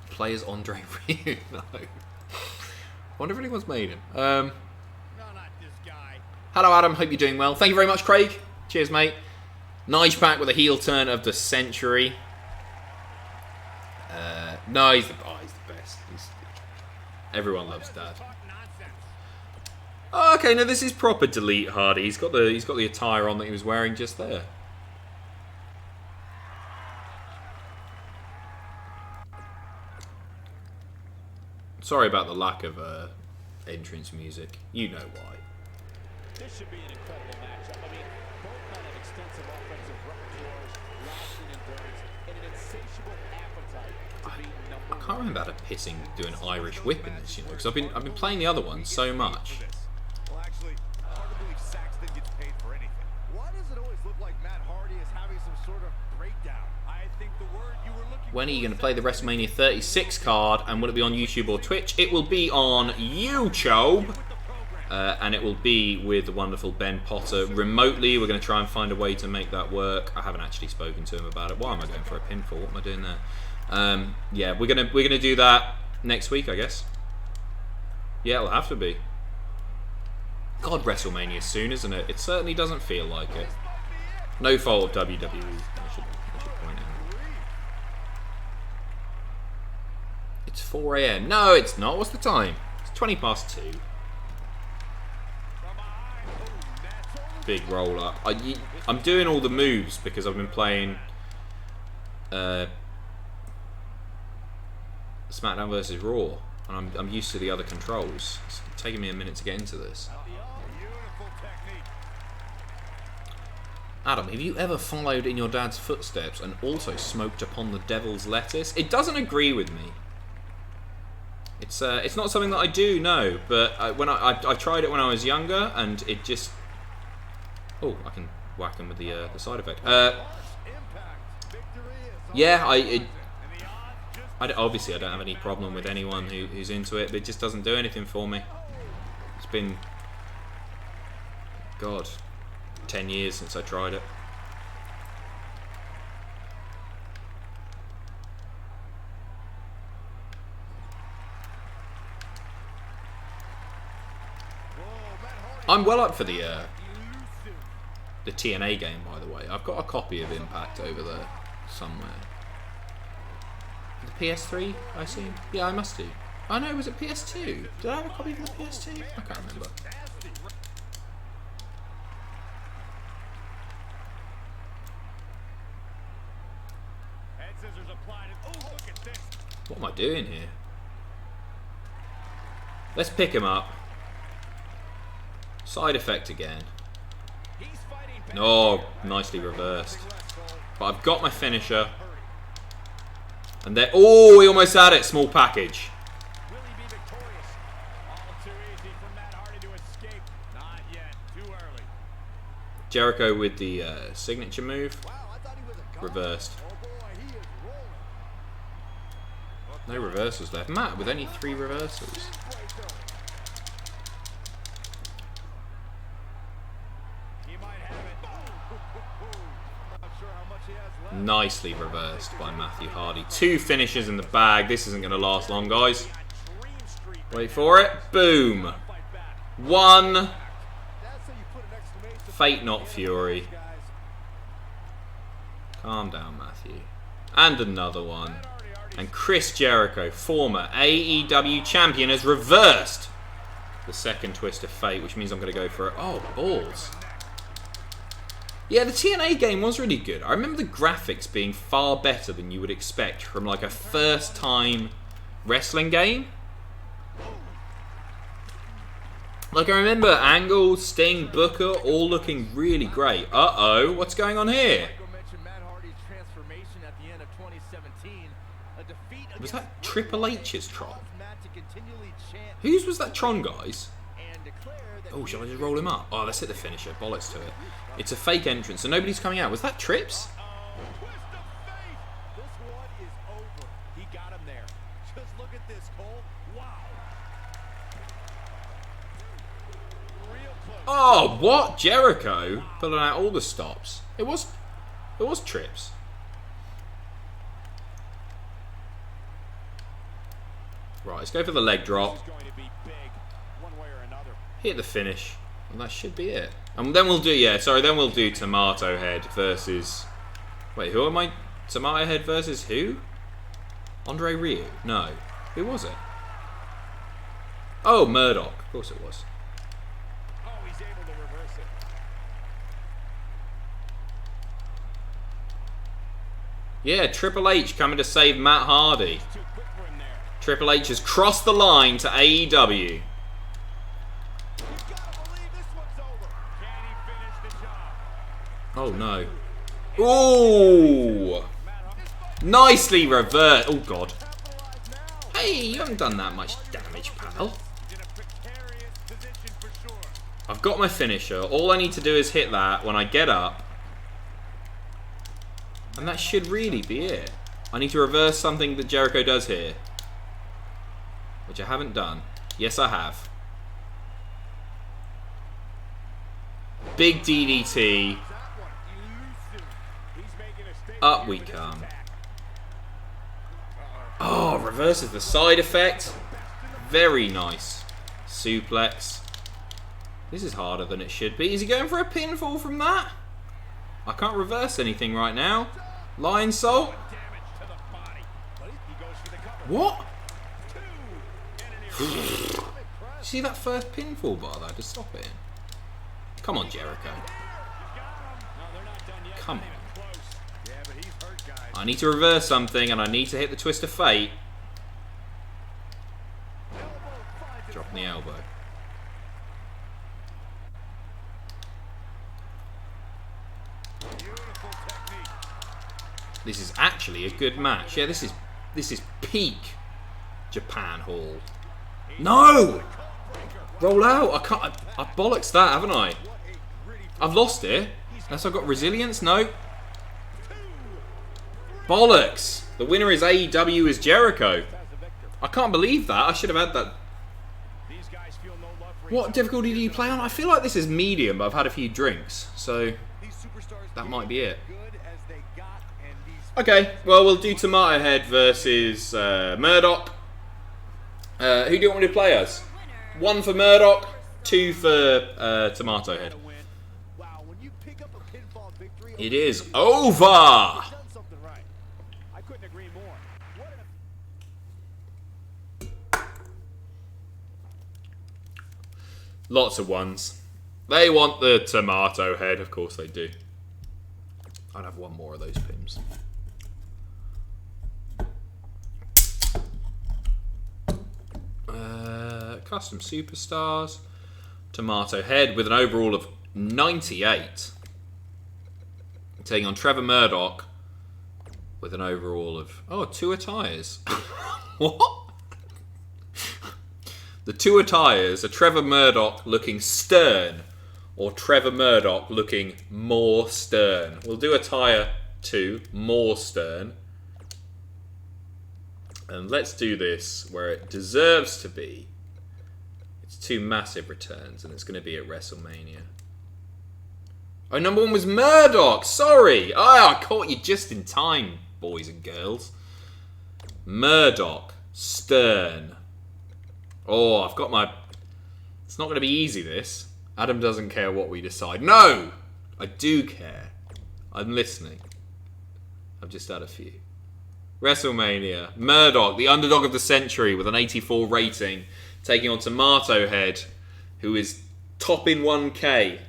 Players Andre Ryu? No. I wonder if anyone's made him. No, not this guy. Hello, Adam. Hope you're doing well. Thank you very much, Craig. Cheers, mate. Nige Pack with a heel turn of the century. No, he's the best. Everyone loves Dad. Oh, okay, no, this is proper Delete Hardy. He's got the attire on that he was wearing just there. Sorry about the lack of entrance music. You know why. This should be an incredible matchup. I mean, both men have extensive offensive repertoires, lasting endurance, and an insatiable appetite to be number one. I can't remember how to pissing do an Irish whip in this, you know, because I've been playing the other one so much. Well, actually, hard to believe Saxton gets paid for anything. Why does it always look like Matt Hardy is having some sort of breakdown? I think the word you were looking When are you going to play the WrestleMania 36 card, and will it be on YouTube or Twitch? It will be on YouTube. And it will be with the wonderful Ben Potter remotely. We're going to try and find a way to make that work. I haven't actually spoken to him about it. Why am I going for a pinfall? What am I doing there? Yeah, we're gonna do that next week, I guess. Yeah, it'll have to be. God, WrestleMania soon, isn't it? It certainly doesn't feel like it. No fault of WWE. I should point out. It's 4 a.m. No, it's not. What's the time? It's 20 past 2. Big roll up. I'm doing all the moves because I've been playing SmackDown versus Raw, and I'm used to the other controls. It's taking me a minute to get into this. Adam, have you ever followed in your dad's footsteps and also smoked upon the devil's lettuce? It doesn't agree with me. It's not something that I do, no. But when I tried it when I was younger, and it just... Oh, I can whack him with the side effect. Yeah, obviously I don't have any problem with anyone who's into it, but it just doesn't do anything for me. It's been... God... 10 years since I tried it. I'm well up for the TNA game, by the way. I've got a copy of Impact over there somewhere. The PS3, I assume? Yeah, I must do. Oh no, was it PS2? Did I have a copy of the PS2? I can't remember. What am I doing here? Let's pick him up. Side effect again. Oh, nicely reversed. But I've got my finisher. And there. Oh, he almost had it. Small package. Jericho with the signature move. Reversed. No reversals left. Matt with only 3 reversals. Nicely reversed by Matthew Hardy. 2 finishes in the bag. This isn't going to last long, guys. Wait for it. Boom. 1. Fate not Fury. Calm down, Matthew. And another one. And Chris Jericho, former AEW champion, has reversed the second twist of fate, which means I'm going to go for it. Oh, balls. Yeah, the TNA game was really good. I remember the graphics being far better than you would expect from like a first-time wrestling game. Like, I remember Angle, Sting, Booker all looking really great. Uh-oh, what's going on here? Was that Triple H's Tron? Whose was that Tron, guys? Oh, shall I just roll him up? Oh, let's hit the finisher. Bollocks to it. It's a fake entrance, so nobody's coming out. Was that Trips? Oh, what? Jericho pulling out all the stops. It was Trips. Right, let's go for the leg drop. Hit the finish. And that should be it. And then we'll do, then we'll do Tomato Head versus... Wait, who am I? Tomato Head versus who? Andre Ryu? No. Who was it? Oh, Murdoch. Of course it was. Oh, he's able to reverse it. Yeah, Triple H coming to save Matt Hardy. Triple H has crossed the line to AEW. Oh no. Ooh! Nicely reversed. Oh god. Hey, you haven't done that much damage, pal. I've got my finisher. All I need to do is hit that when I get up. And that should really be it. I need to reverse something that Jericho does here. Which I haven't done. Yes, I have. Big DDT. Up we come. Oh, reverses the side effect. Very nice. Suplex. This is harder than it should be. Is he going for a pinfall from that? I can't reverse anything right now. Lion Salt. What? See that first pinfall bar though to stop it? Come on, Jericho. Come on. I need to reverse something, and I need to hit the twist of fate. Dropping the elbow. This is actually a good match. Yeah, this is peak Japan Hall. No! Roll out. I can't. I bollocks that, haven't I? I've lost it. Unless I've got resilience. No. Bollocks. The winner is AEW is Jericho. I can't believe that. I should have had that. What difficulty do you play on? I feel like this is medium, but I've had a few drinks, so that might be it. Okay, well, we'll do Tomato Head versus Murdoch. Who do you want me to play as? 1 for Murdoch, 2 for Tomato Head. It is over! Lots of ones. They want the Tomato Head, of course they do. I'd have one more of those pins. Custom Superstars. Tomato Head with an overall of 98. Taking on Trevor Murdoch with an overall of... Oh, 2 attires. What? The 2 attires are Trevor Murdoch looking stern or Trevor Murdoch looking more stern. We'll do attire 2, more stern. And let's do this where it deserves to be. It's 2 massive returns and it's going to be at WrestleMania. Oh, number 1 was Murdoch. Sorry. Oh, I caught you just in time, boys and girls. Murdoch. Stern. Oh, I've got my... It's not going to be easy, this. Adam doesn't care what we decide. No! I do care. I'm listening. I've just had a few. WrestleMania. Murdoch, the underdog of the century with an 84 rating. Taking on Tomato Head, who is topping 1K.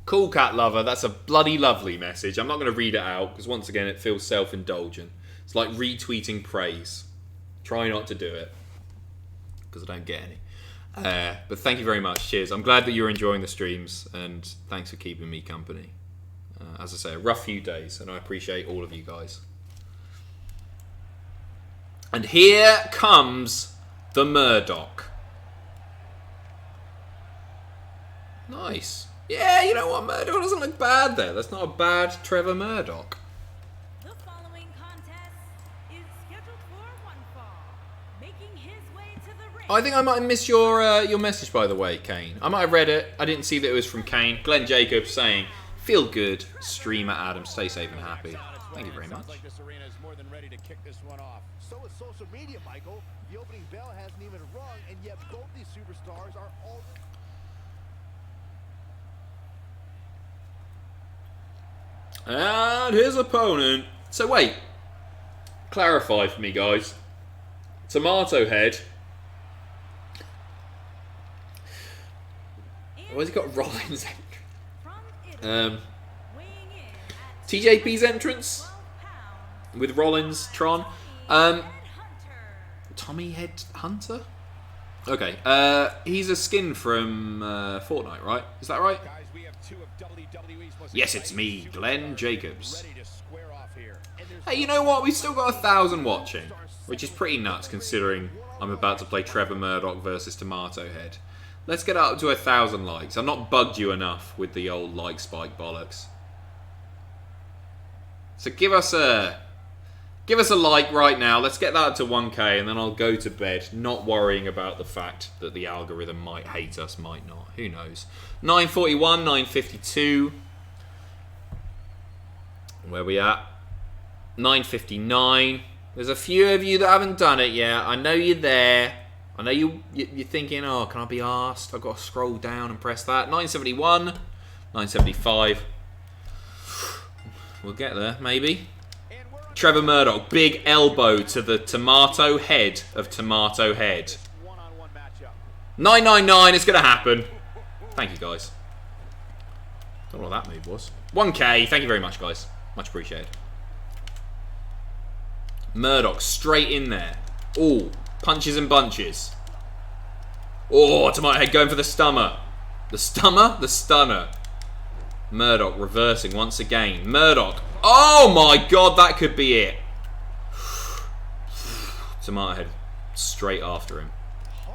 Cool Cat Lover, that's a bloody lovely message. I'm not going to read it out, because once again it feels self-indulgent. It's like retweeting praise. Try not to do it, because I don't get any. But thank you very much, cheers. I'm glad that you're enjoying the streams, and thanks for keeping me company. As I say, a rough few days, and I appreciate all of you guys. And here comes the Murdoch. Nice. Yeah, you know what, Murdoch doesn't look bad there. That's not a bad Trevor Murdoch. The following contest is scheduled for one fall. Making his way to the ring. I think I might have missed your message, by the way, Kane. I might have read it. I didn't see that it was from Kane. Glenn Jacobs saying, feel good, streamer Adam, stay safe and happy. Thank you very much. Like this arena is more than ready to kick this one off. So is social media, Michael. The opening bell hasn't even rung, and yet both these superstars are all... And his opponent. So wait. Clarify for me, guys. Tomato Head. Where's he got Rollins' entrance? TJP's entrance with Rollins, Tron. Tommy Head Hunter? Okay. He's a skin from Fortnite, right? Is that right? Yes, it's me, Glenn Jacobs. Hey, you know what? We've still got 1,000 watching, which is pretty nuts considering I'm about to play Trevor Murdoch versus Tomato Head. Let's get up to 1,000 likes. I've not bugged you enough with the old like spike bollocks. So give us a like right now. Let's get that up to 1K and then I'll go to bed, not worrying about the fact that the algorithm might hate us, might not. Who knows? 941, 952. Where we at? 9:59. There's a few of you that haven't done it yet. I know you're there. I know you're thinking, oh, can I be asked? I've got to scroll down and press that. 971, 975. We'll get there, maybe. Trevor Murdoch, big elbow to the Tomato Head of Tomato Head. 999, it's going to happen. Thank you, guys. Don't know what that move was. 1K. Thank you very much, guys. Much appreciated. Murdoch straight in there. Oh, punches and bunches. Oh, Tomato Head going for the stunner. The stunner? The stunner. Murdoch reversing once again. Murdoch. Oh my god, that could be it. Tomato Head straight after him.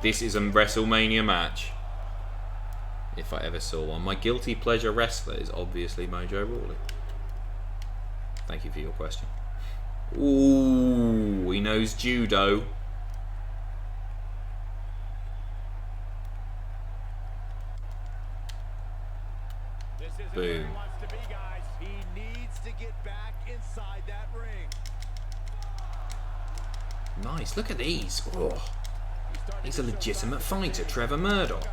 This is a WrestleMania match. If I ever saw one. My guilty pleasure wrestler is obviously Mojo Rawley. Thank you for your question. Ooh, he knows judo. Boom. He needs to get back inside that ring. Nice, look at these. Oh, he's a legitimate fighter, Trevor Murdoch.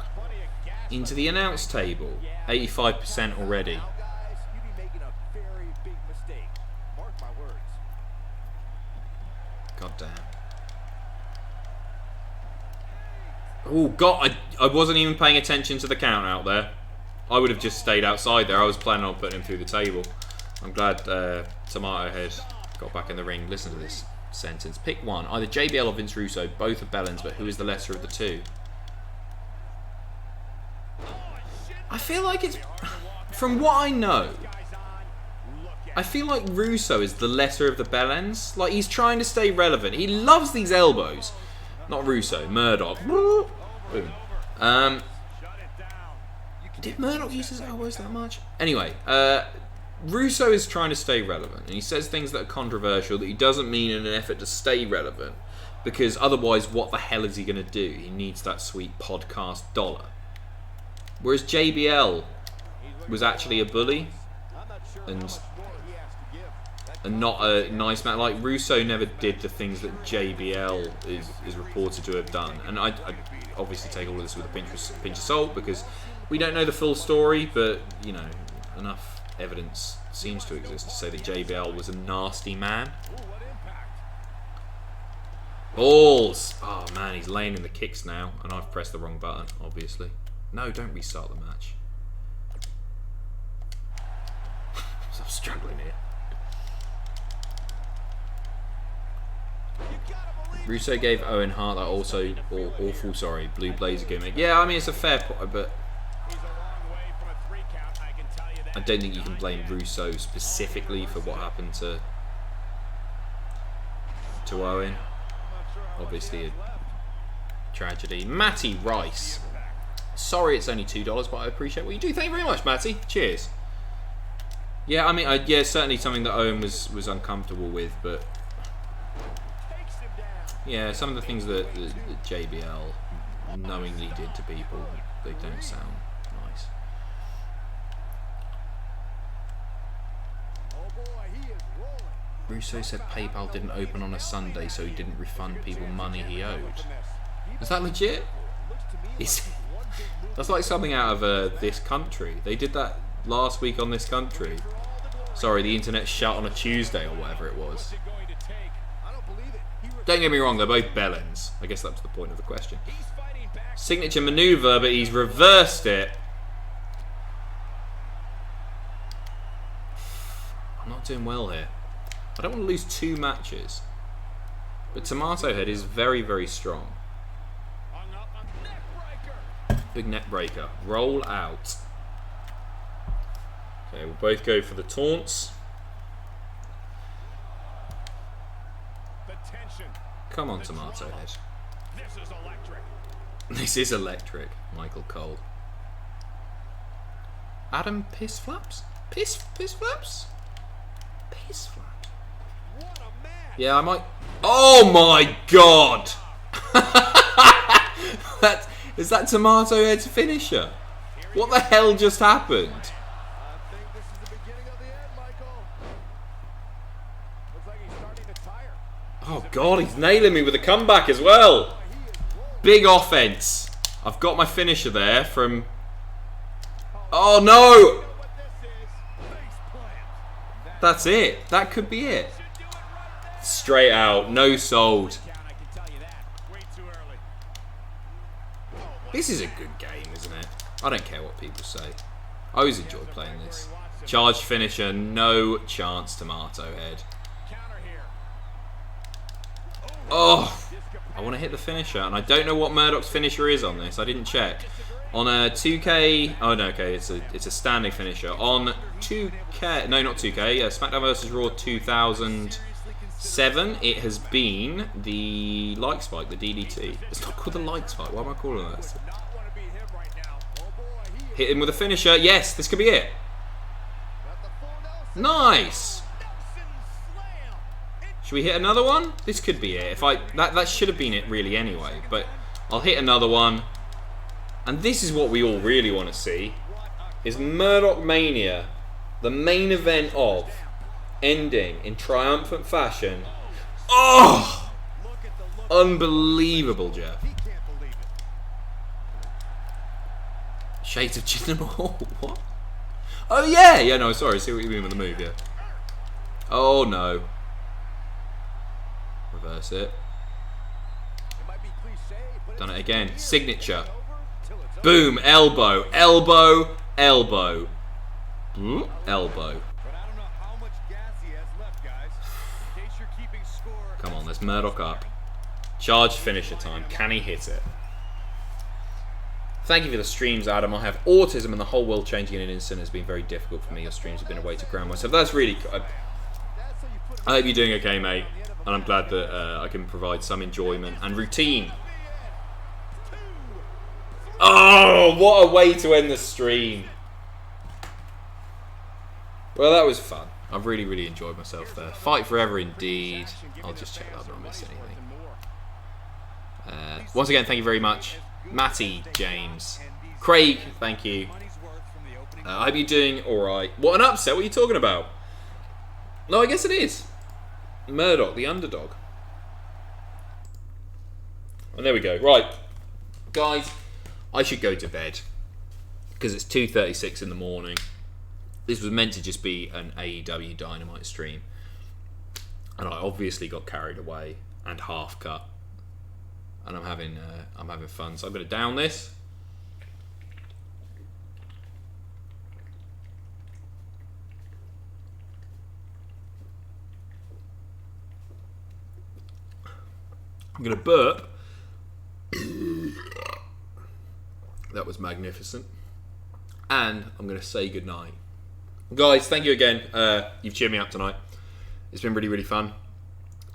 Into the announce table. 85% already. Now, guys, you'd be making a very big mistake. Mark my words. God damn. Oh, God, I wasn't even paying attention to the count out there. I would have just stayed outside there. I was planning on putting him through the table. I'm glad Tomato Head got back in the ring. Listen to this sentence. Pick one. Either JBL or Vince Russo. Both are Bellins, but who is the lesser of the two? I feel like it's... From what I know, I feel like Russo is the lesser of the Bellins. Like, he's trying to stay relevant. He loves these elbows. Not Russo. Murdoch. Did Murdoch use his elbows that much? Anyway, Russo is trying to stay relevant. And he says things that are controversial that he doesn't mean in an effort to stay relevant. Because otherwise, what the hell is he going to do? He needs that sweet podcast dollar. Whereas JBL was actually a bully and not a nice man. Like, Russo never did the things that JBL is reported to have done. And I obviously take all of this with a pinch of salt because we don't know the full story, but, you know, enough evidence seems to exist to say that JBL was a nasty man. Balls! Oh man, he's laying in the kicks now, and I've pressed the wrong button, obviously. No, don't restart the match. I'm struggling here. Russo gave Owen Hart that also awful, Blue Blazer gimmick. Yeah, I mean, it's a fair point, but I don't think you can blame Russo specifically for what happened to Owen. Obviously a tragedy. Matty Rice. Sorry it's only $2, but I appreciate what you do. Thank you very much, Matty. Cheers. Yeah, I mean, yeah, certainly something that Owen was uncomfortable with, but yeah, some of the things that JBL knowingly did to people, they don't sound nice. Russo said PayPal didn't open on a Sunday, so he didn't refund people money he owed. Is that legit? That's like something out of This Country. They did that last week on This Country. Sorry, the internet shut on a Tuesday or whatever it was. Don't get me wrong, they're both Bellins. I guess that was the point of the question. Signature maneuver, but he's reversed it. I'm not doing well here. I don't want to lose 2 matches. But Tomato Head is very, very strong. Big neck breaker. Roll out. Okay, we'll both go for the taunts. Come on, Tomato Head. This is electric. This is electric, Michael Cole. Adam Piss Flaps? Piss Flaps? Piss Flaps. Yeah, I might... Oh my god! Is that Tomato Head's finisher? What the hell just happened? Oh god, he's nailing me with a comeback as well. Big offense. I've got my finisher there from... Oh no! That's it. That could be it. Straight out. No sold. This is a good game, isn't it? I don't care what people say. I always enjoy playing this. Charged finisher, no chance, Tomato Head. Oh, I want to hit the finisher, and I don't know what Murdoch's finisher is on this. I didn't check. On a 2K, oh no, okay, it's a standing finisher. On 2K, no, not 2K, SmackDown vs. Raw 2007, it has been the Light Spike, the DDT. It's not called the Light Spike, what am I calling this? Hit him with a finisher, yes, this could be it. Nice! Should we hit another one? This could be it. That should have been it really anyway, but I'll hit another one. And this is what we all really want to see, is Murdoch Mania, the main event of, ending in triumphant fashion. Oh! Unbelievable, Jeff. Shades of Jinder Mahal, what? Oh yeah, no, sorry, see what you mean with the move, yeah. Oh no. Reverse it. Done it again, signature. Boom, elbow, elbow, elbow. Elbow. Come on, there's Murdoch up. Charged finisher time. Can he hit it? Thank you for the streams, Adam. I have autism and the whole world changing in an instant has been very difficult for me. Your streams have been a way to ground myself. That's really good. I hope you're doing okay, mate. And I'm glad that I can provide some enjoyment and routine. Oh, what a way to end the stream. Well, that was fun. I've really, really enjoyed myself there. Fight forever indeed. I'll just check that I don't miss anything. Once again, thank you very much. Matty, James. Craig, thank you. I hope you're doing alright. What an upset, what are you talking about? No, I guess it is. Murdoch, the underdog. And there we go. Right. Guys, I should go to bed. Because it's 2:36 in the morning. This was meant to just be an AEW Dynamite stream. And I obviously got carried away and half cut. And I'm having fun. So I'm going to down this. I'm going to burp. That was magnificent. And I'm going to say goodnight. Guys, thank you again. You've cheered me up tonight. It's been really, really fun.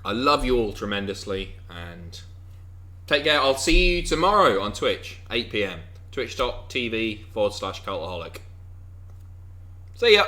I love you all tremendously. And take care. I'll see you tomorrow on Twitch, 8 PM. Twitch.tv/Cultaholic. See ya.